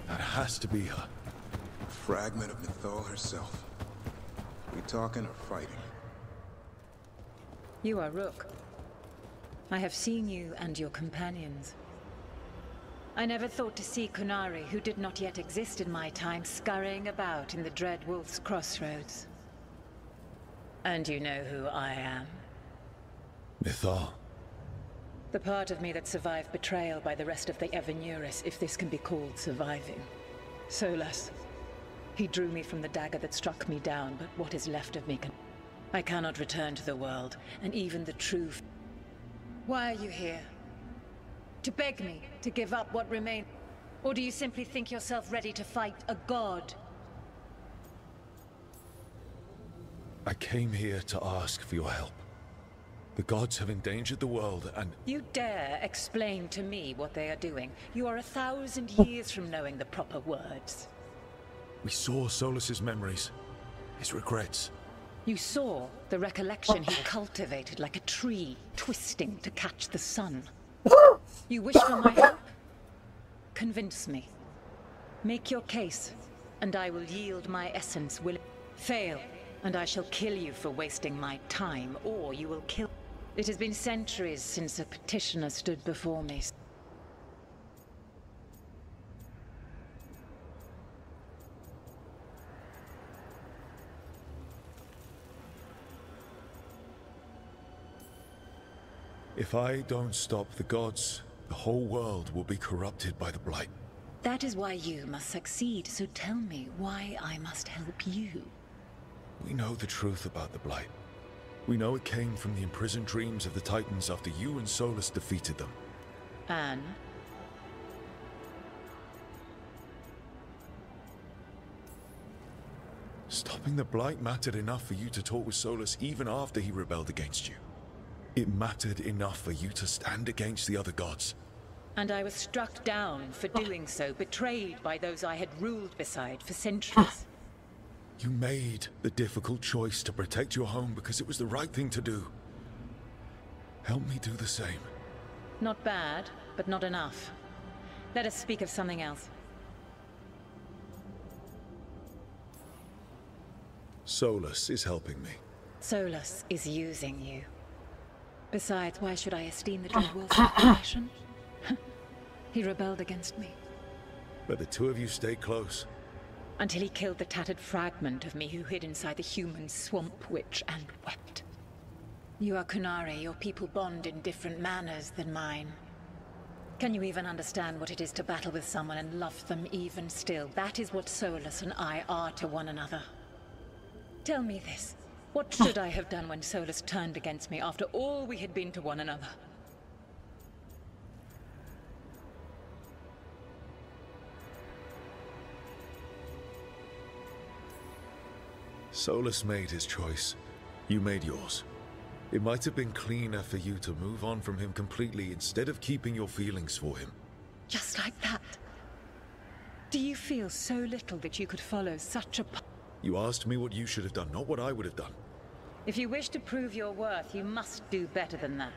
That has to be her. A fragment of Mythal herself. We talking or fighting? You are Rook. I have seen you and your companions. I never thought to see Kunari, who did not yet exist in my time, scurrying about in the Dread Wolf's crossroads. And you know who I am? Mythal. The part of me that survived betrayal by the rest of the Evanuris, if this can be called surviving. Solas. He drew me from the dagger that struck me down, but what is left of me can... I cannot return to the world, and even the truth. Why are you here? To beg me to give up what remains? Or do you simply think yourself ready to fight a god? I came here to ask for your help. The gods have endangered the world and... You dare explain to me what they are doing? You are 1,000 years from knowing the proper words. We saw Solas's memories, his regrets. You saw the recollection he cultivated like a tree, twisting to catch the sun. You wish for my help? Convince me. Make your case, and I will yield my essence. Will fail, and I shall kill you for wasting my time, or you will kill... It has been centuries since a petitioner stood before me. If I don't stop the gods, the whole world will be corrupted by the Blight. That is why you must succeed, so tell me why I must help you. We know the truth about the Blight. We know it came from the imprisoned dreams of the Titans after you and Solas defeated them. And? Stopping the Blight mattered enough for you to talk with Solas even after he rebelled against you. It mattered enough for you to stand against the other gods. And I was struck down for doing so, betrayed by those I had ruled beside for centuries. You made the difficult choice to protect your home because it was the right thing to do. Help me do the same. Not bad, but not enough. Let us speak of something else. Solas is helping me. Solas is using you. Besides, why should I esteem the Dread Wolf's reputation? He rebelled against me. But the two of you stayed close. Until he killed the tattered fragment of me who hid inside the human swamp witch and wept. You are Kunari, your people bond in different manners than mine. Can you even understand what it is to battle with someone and love them even still? That is what Solas and I are to one another. Tell me this. What should I have done when Solas turned against me after all we had been to one another? Solas made his choice. You made yours. It might have been cleaner for you to move on from him completely instead of keeping your feelings for him. Just like that? Do you feel so little that you could follow such a path? You asked me what you should have done, not what I would have done. If you wish to prove your worth, you must do better than that.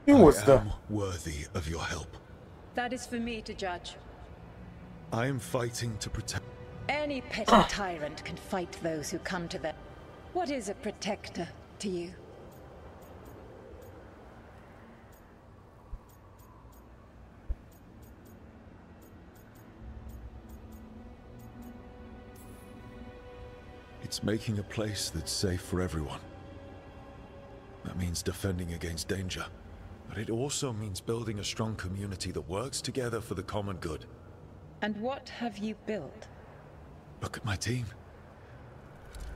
I am worthy of your help. That is for me to judge. I am fighting to protect... Any petty tyrant can fight those who come to them. What is a protector to you? It's making a place that's safe for everyone. That means defending against danger. But it also means building a strong community that works together for the common good. And what have you built? Look at my team.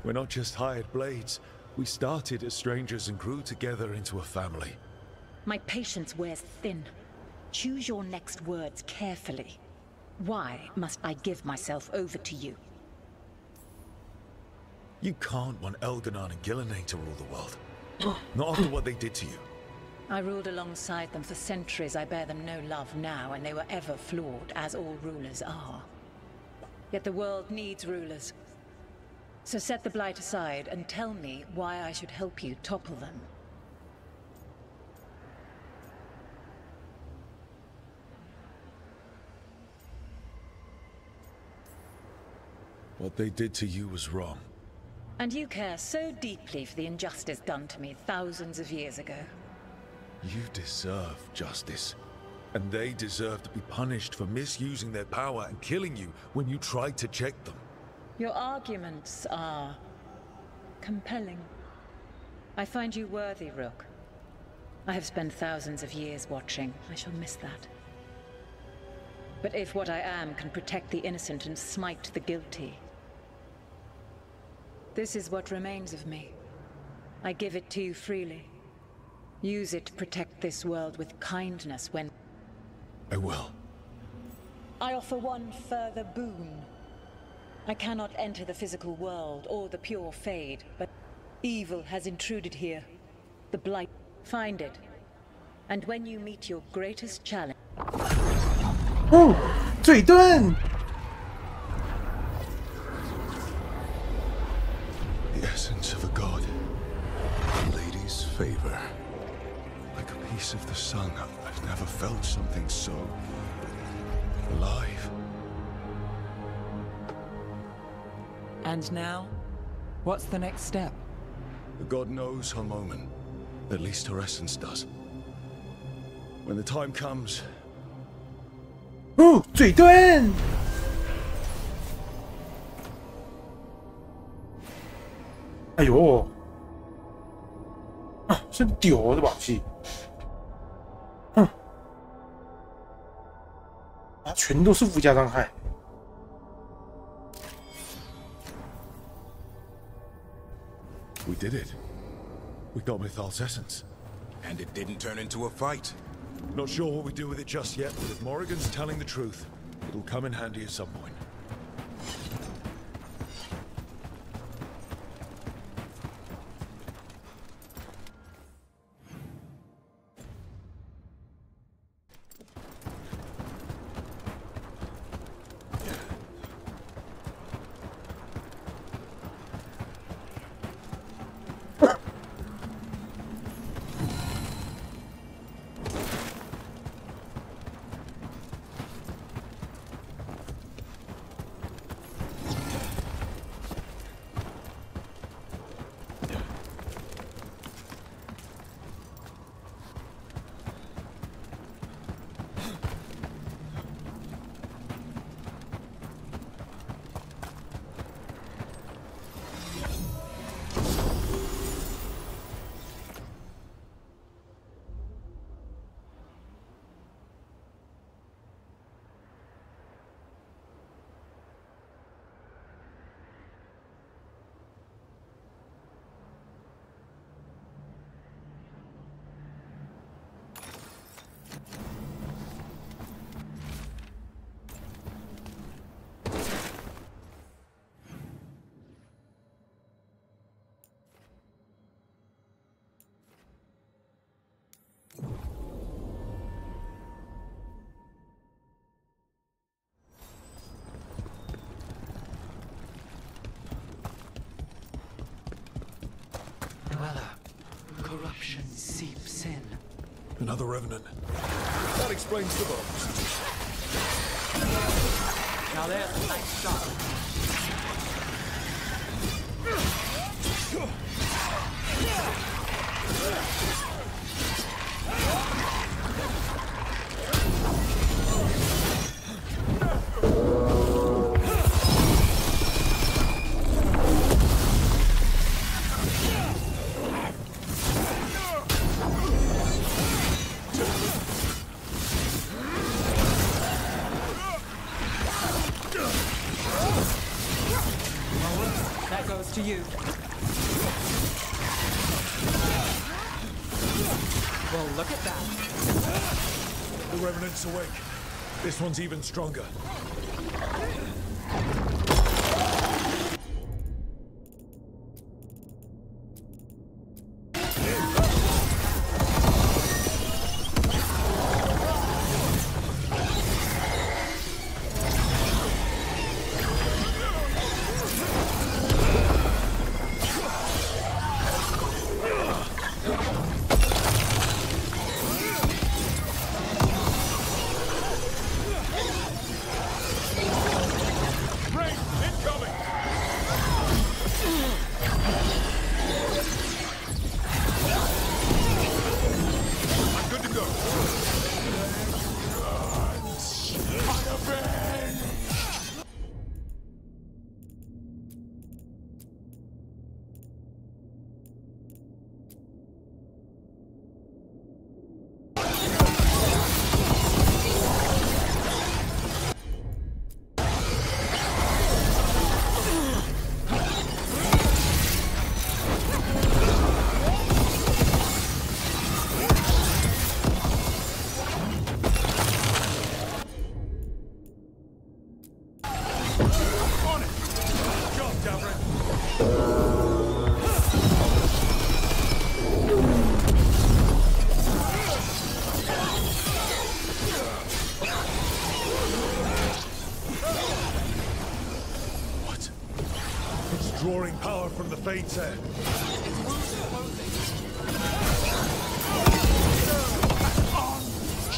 We're not just hired blades. We started as strangers and grew together into a family. My patience wears thin. Choose your next words carefully. Why must I give myself over to you? You can't want Elganon and Gillenane to rule the world. Not after what they did to you. I ruled alongside them for centuries. I bear them no love now, and they were ever flawed, as all rulers are. Yet the world needs rulers. So set the Blight aside and tell me why I should help you topple them. What they did to you was wrong. And you care so deeply for the injustice done to me thousands of years ago. You deserve justice. And they deserve to be punished for misusing their power and killing you when you tried to check them. Your arguments are compelling. I find you worthy, Rook. I have spent thousands of years watching. I shall miss that. But if what I am can protect the innocent and smite the guilty, this is what remains of me. I give it to you freely. Use it to protect this world with kindness when... I will. I offer one further boon. I cannot enter the physical world or the pure Fade, but evil has intruded here. The Blight. Find it. And when you meet your greatest challenge... Oh! 嘴遁! The essence of a god. A lady's favor. Like a piece of the sun. I've never felt something so... alive. And now? What's the next step? The god knows her moment. At least her essence does. When the time comes... Oh! 嘴遁! 哎呦！啊，是屌的宝器。哼！啊，全都是附加伤害。We did it. We got Mythal's essence. And it didn't turn into a fight. Not sure what we do with it just yet, but if Morrigan's telling the truth, it'll come in handy at some point. Corruption seeps in. Another revenant. That explains the bones. Now there's a nice shot. look at that. The Revenant's awake. This one's even stronger. Drawing power from the Fate's air.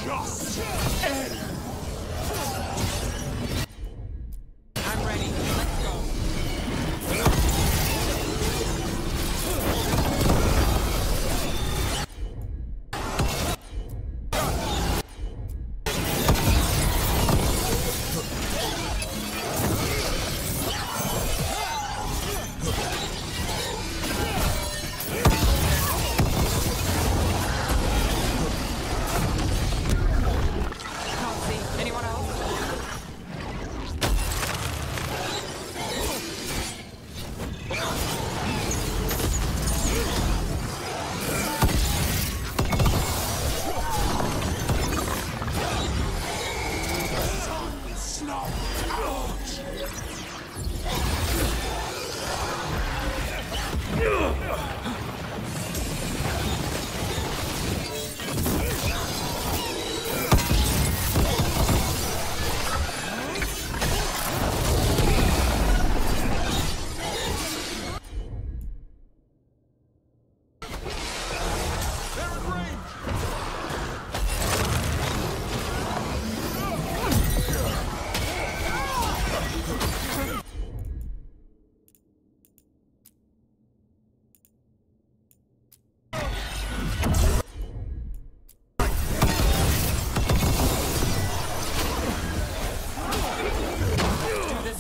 Just end. I'm ready. Let's go.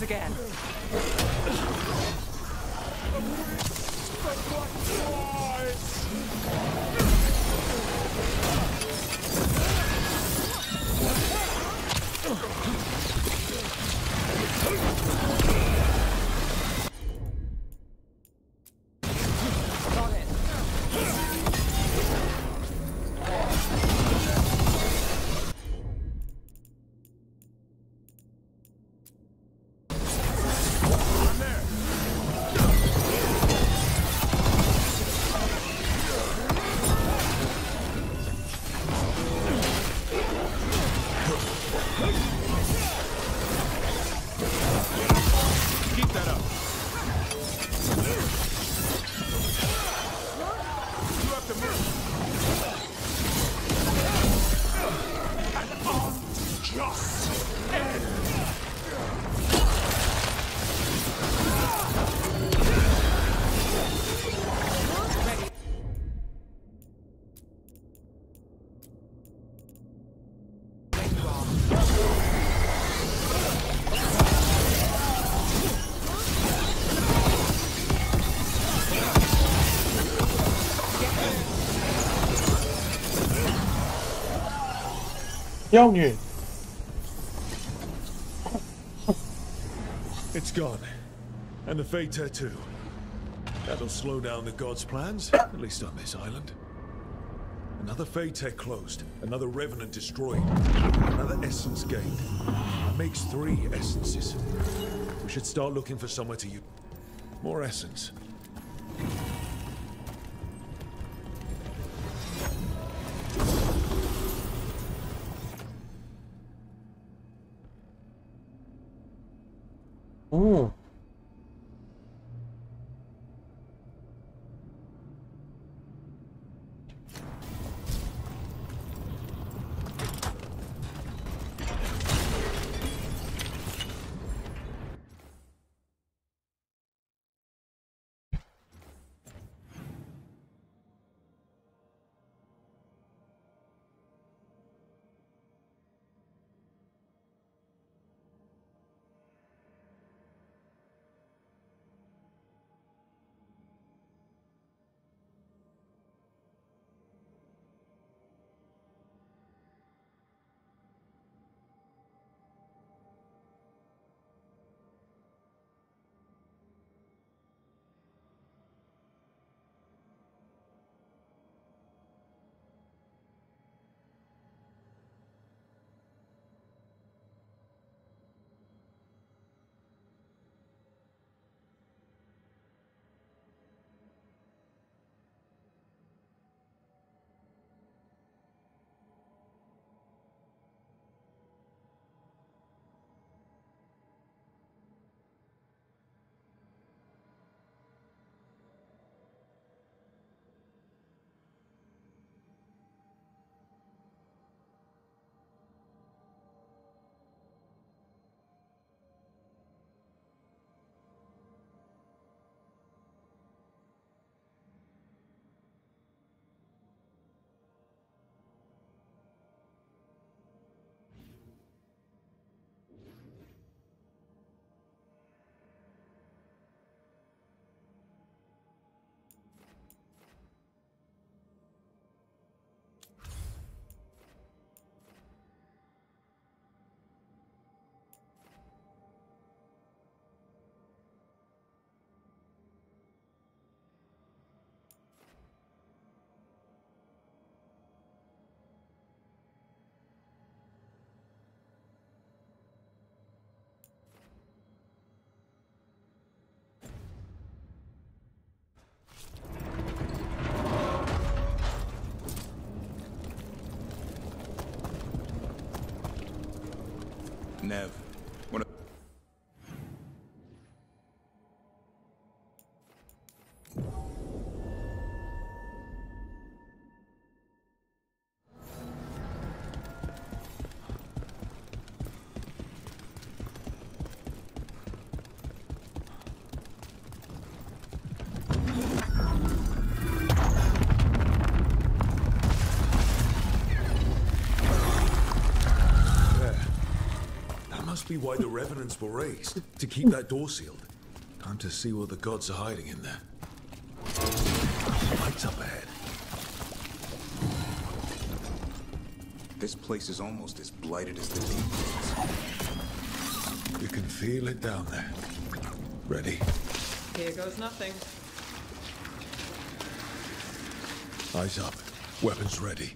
Again. It's gone. And the Fate Tattoo. That'll slow down the gods' plans, at least on this island. Another Fade Tech closed, another Revenant destroyed, another Essence gained. That makes 3 essences. We should start looking for somewhere to use more essence. Oh. Nev, when be why the Revenants were raised, to keep that door sealed. Time to see what the gods are hiding in there. Lights up ahead. this place is almost as blighted as the deep ones. You can feel it down there. Ready? Here goes nothing. Eyes up. Weapons ready.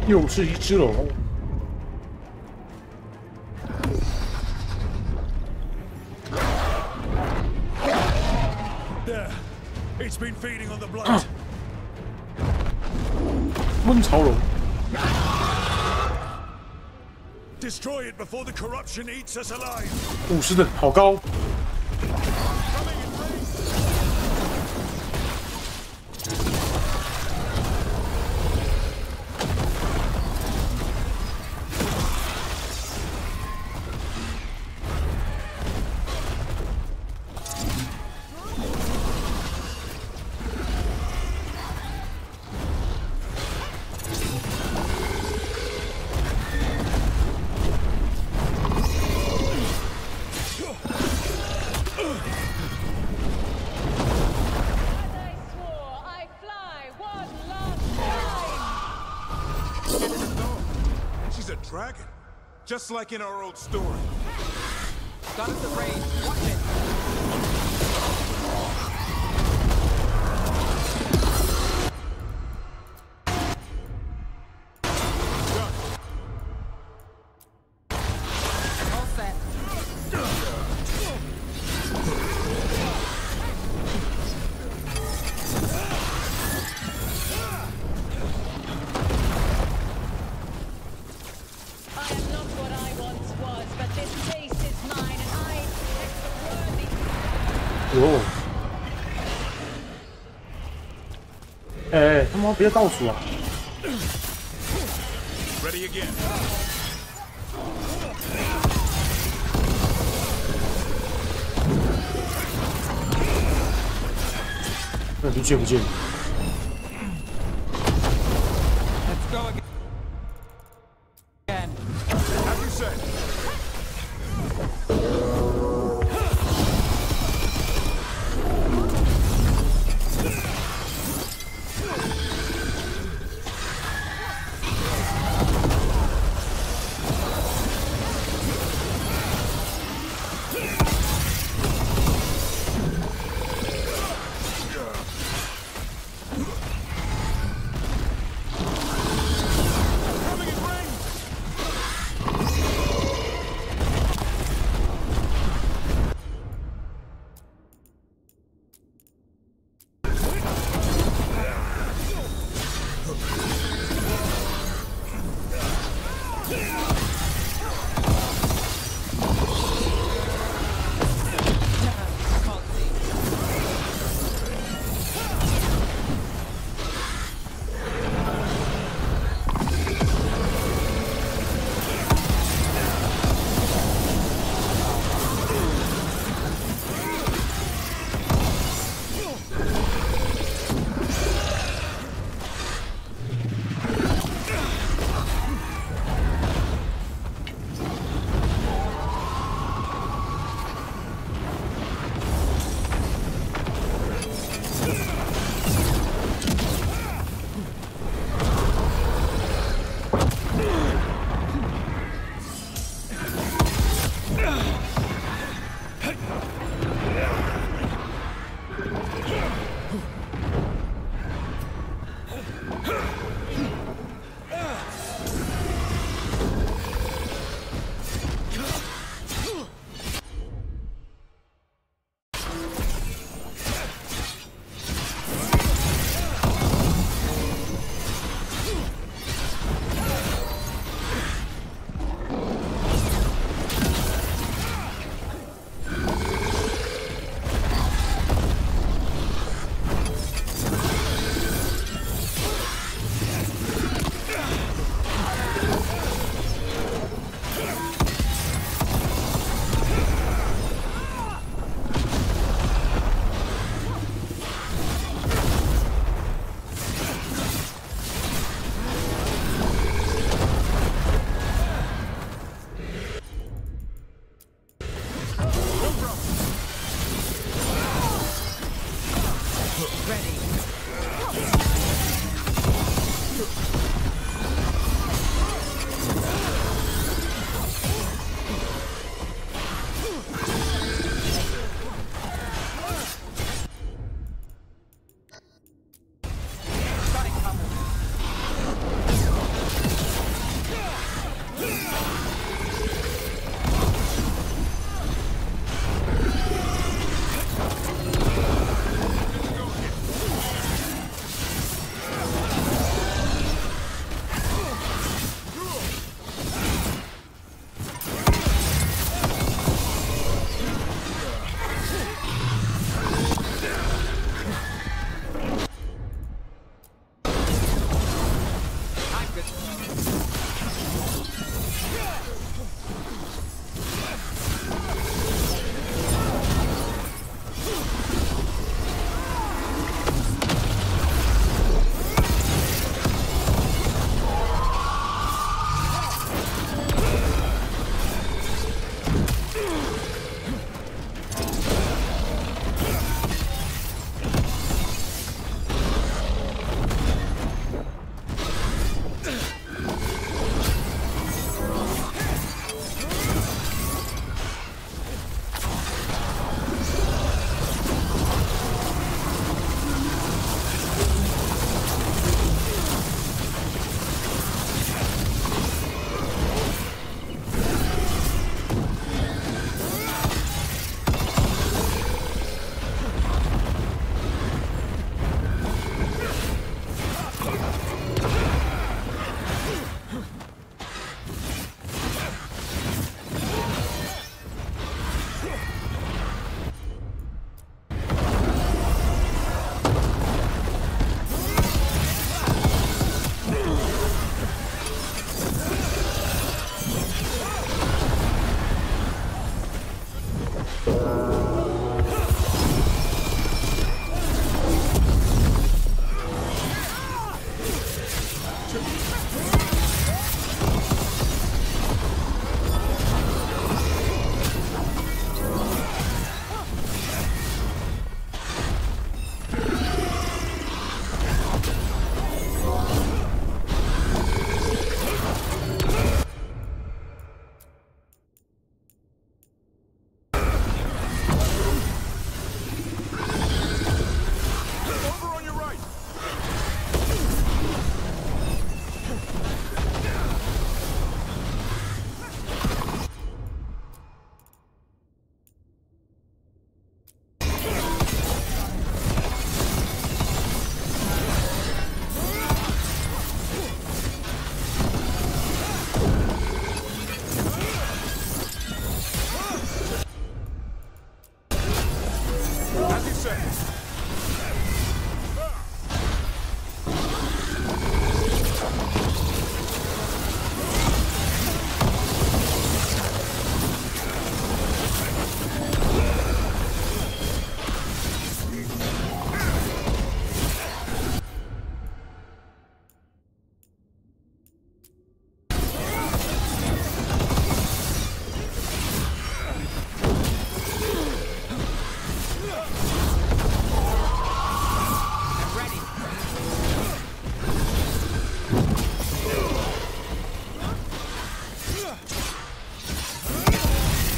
又是一只龙。 There. It's been feeding on the blood. 温潮龙。 Destroy it before the corruption eats us alive. 50等，好高。 Got dragon, just like in our old story. Got us the range. Watch it. All set. I am not what I once was, but this taste is mine, and I am worthy. 哟，哎，他妈别倒数啊！ Ready again. 那你见不见？ Let's go again. As you said.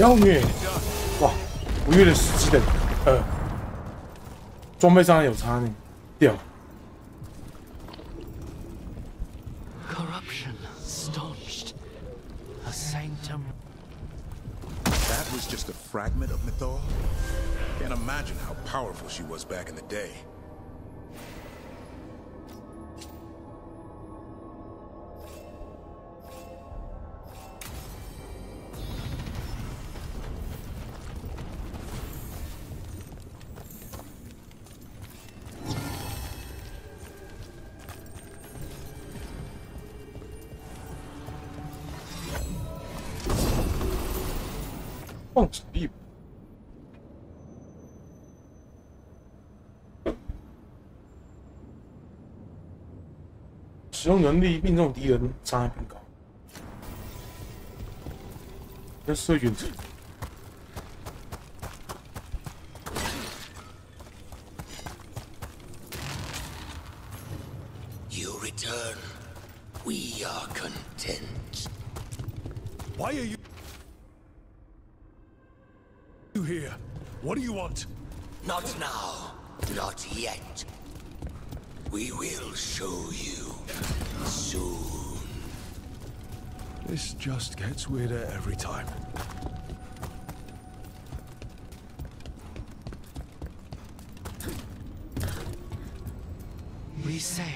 要虐！哇，我约了10等2，装备上有差呢，掉。 Corruption staunched. A sanctum. That was just a fragment of Mythal? Can't imagine how powerful she was back in the day.放手力。使用能力命中敌人伤害更高。要射远程。 You return. We are content. Why are you here? What do you want? Not now. Not yet. We will show you soon. This just gets weirder every time. We sail.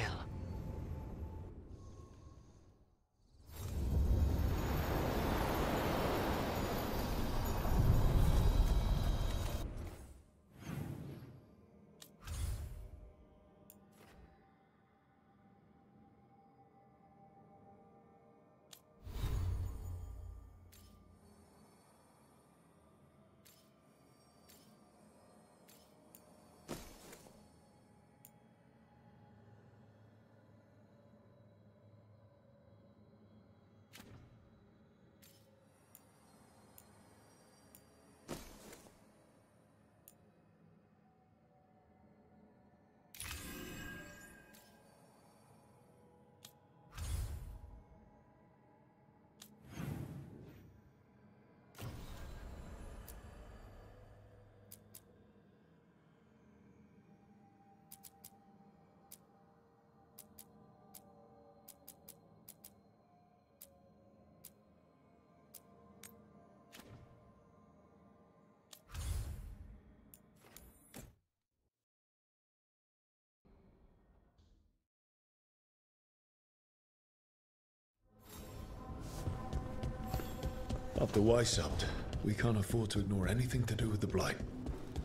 After Weiss upped, we can't afford to ignore anything to do with the Blight.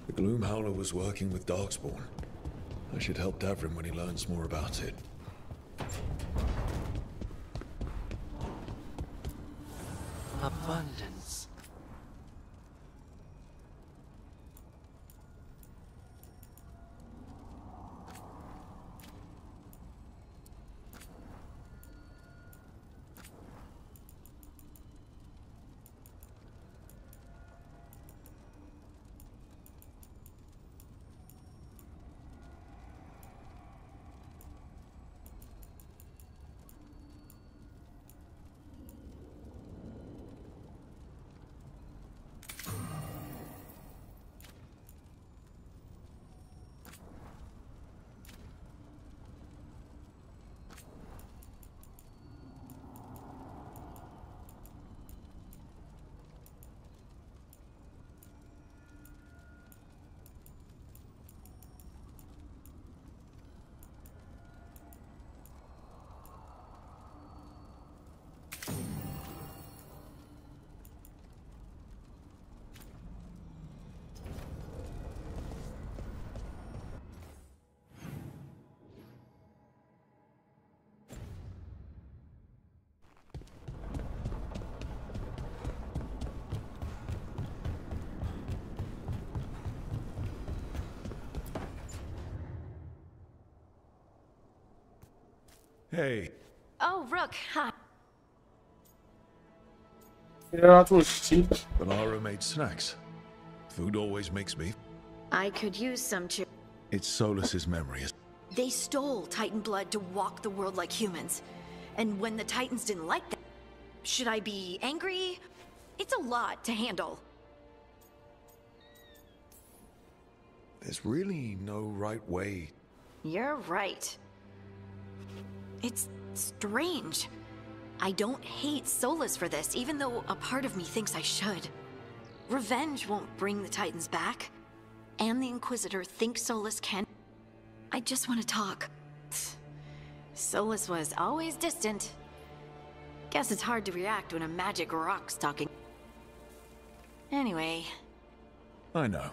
The Gloom Howler was working with Darkspawn. I should help Davrin when he learns more about it. Abundance. Hey. Oh, Rook, hi. Bonaro made snacks. Food always makes me. I could use some too. It's Solus's memory. They stole Titan blood to walk the world like humans. And when the Titans didn't like that, should I be angry? It's a lot to handle. There's really no right way. You're right. It's strange. I don't hate Solus for this, even though a part of me thinks I should. Revenge won't bring the Titans back. And the Inquisitor thinks Solus can. I just want to talk. Solus was always distant. Guess it's hard to react when a magic rock's talking. Anyway. I know.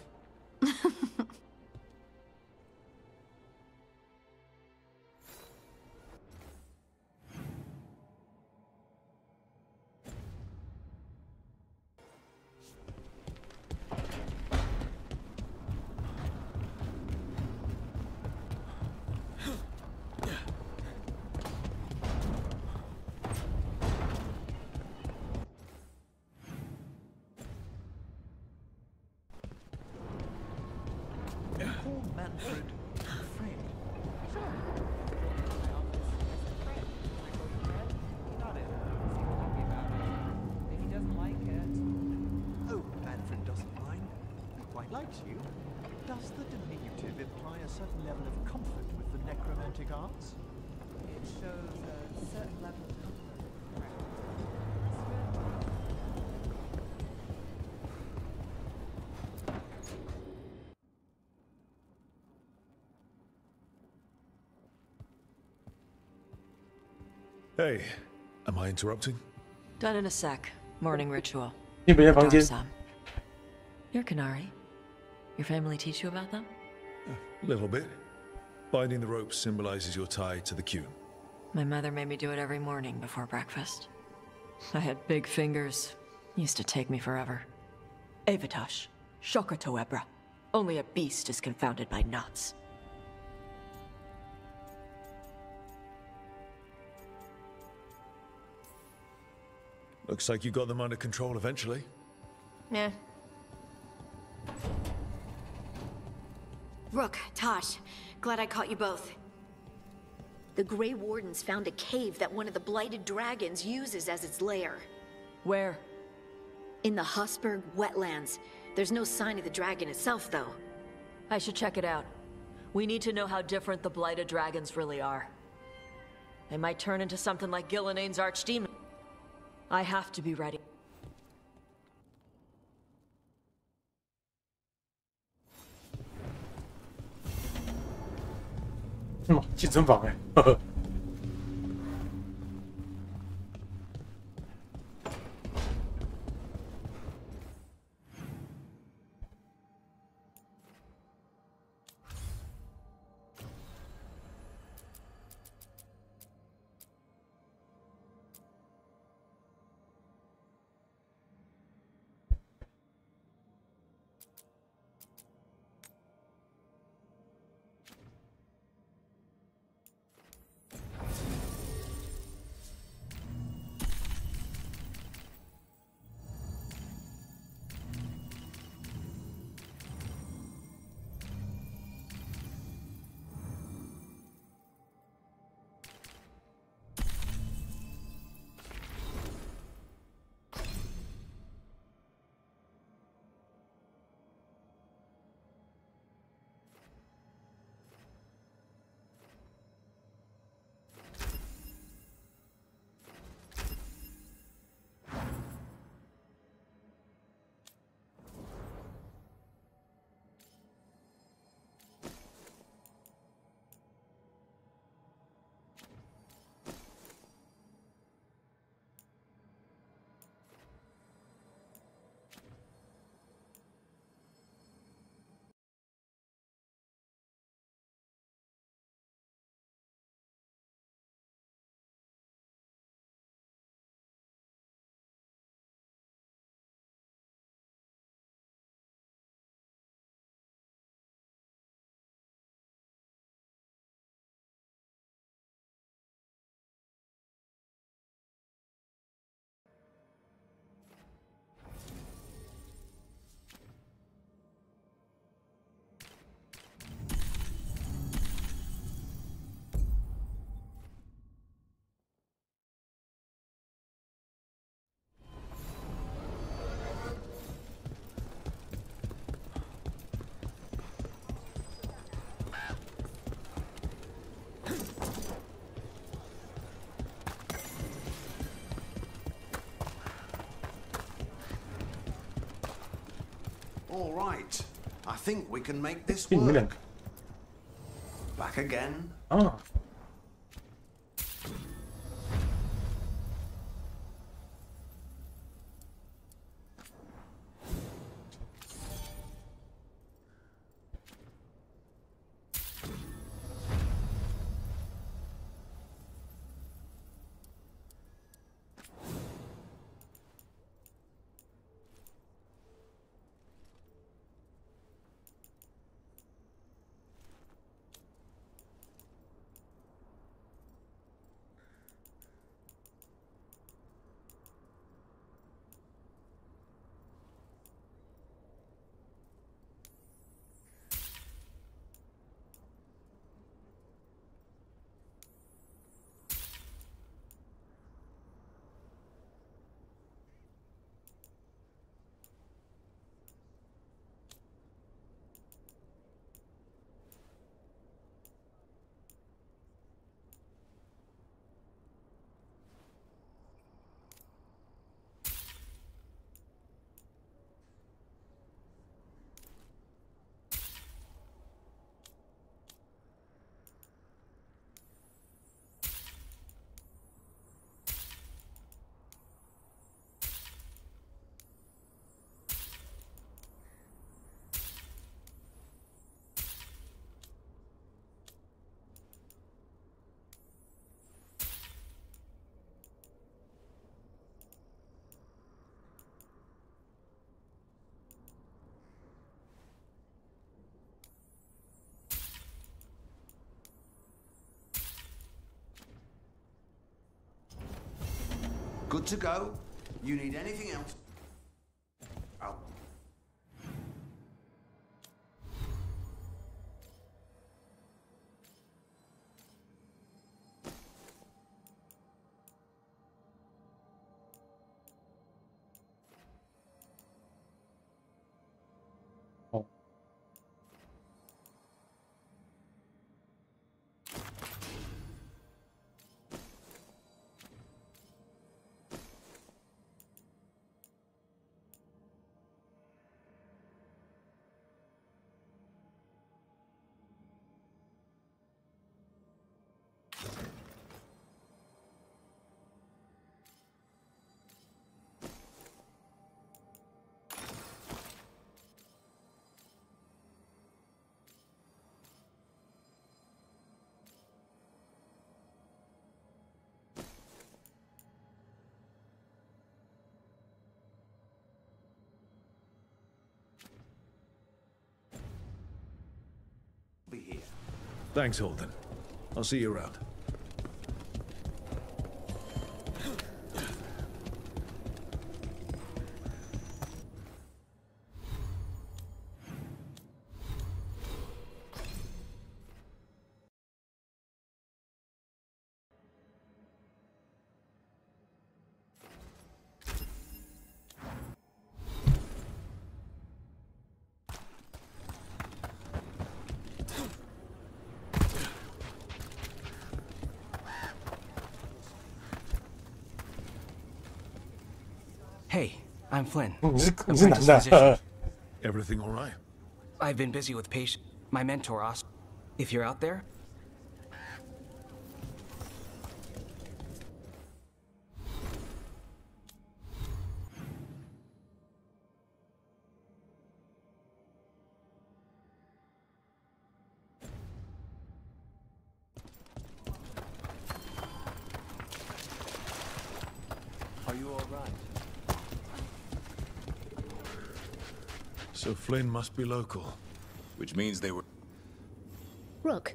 Does the diminutive imply a certain level of comfort with the necromantic arts? It shows a certain level of comfort. Hey, am I interrupting? Done in a sec. Morning ritual. 你别在房间。 You're Canary. Your family teach you about them? A little bit. Binding the rope symbolizes your tie to the queue. My mother made me do it every morning before breakfast. I had big fingers. Used to take me forever. Avatash. Shokratoebra. Only a beast is confounded by knots. Looks like you got them under control eventually. Yeah. Rook, Tosh, glad I caught you both. The Grey Wardens found a cave that one of the Blighted Dragons uses as its lair. Where? In the Husberg wetlands. There's no sign of the dragon itself, though. I should check it out. We need to know how different the Blighted Dragons really are. They might turn into something like Gillenane's archdemon. I have to be ready. 健身房哎，呵呵。All right. I think we can make this 你们两 work. 个 Back again. 啊。Good to go. You need anything else? Oh. Be here. Thanks, Holden. I'll see you around. Hey, I'm Flynn. 你是男的。 Everything all right? I've been busy with patients. My mentor asked if you're out there. Are you all right? So Flynn must be local. Which means they were... Rook.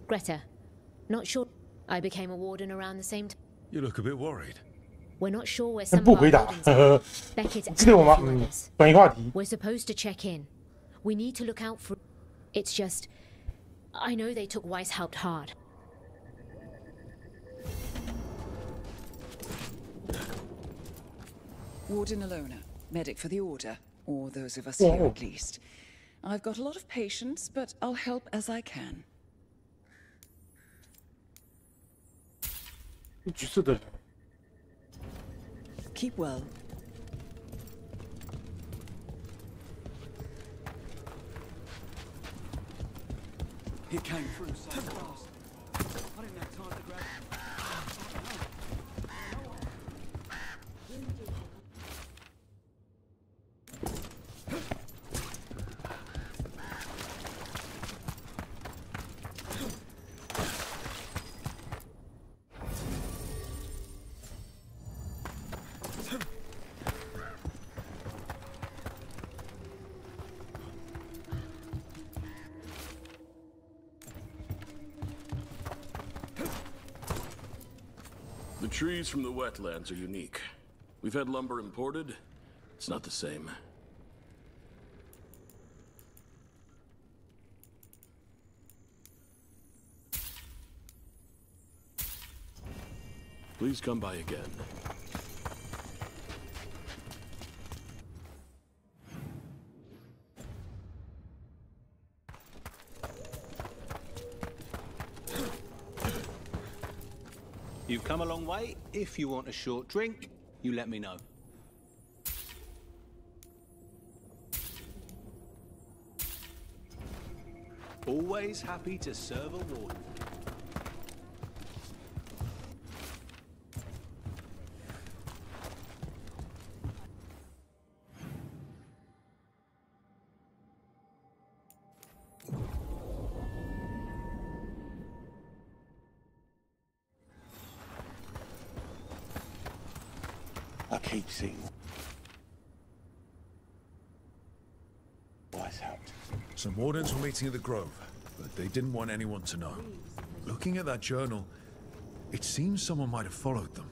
Greta. Not sure. I became a warden around the same time. You look a bit worried. We're not sure where some 不 of 回 our 答 buildings are. Beckett and 记得我吗？ a few 嗯， others. 转移话题。 We're supposed to check in. We need to look out for... It's just... I know they took Weishaupt hard. Warden Alona, medic for the Order, or those of us here Whoa. at least. I've got a lot of patience, but I'll help as I can. 橘色的人。 Keep well. It came through so fast. I didn't have time to grab it. The trees from the wetlands are unique. We've had lumber imported. It's not the same. Please come by again. You've come a long way. If you want a short drink, you let me know. Always happy to serve a warden. I keep seeing what's happened. Some wardens were meeting at the Grove, but they didn't want anyone to know. Looking at that journal, it seems someone might have followed them.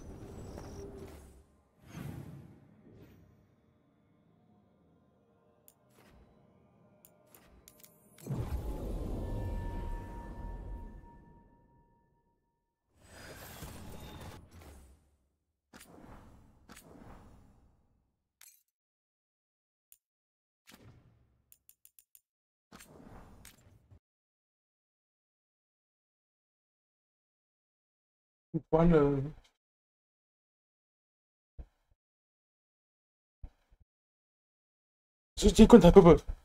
关了。直接关台，不。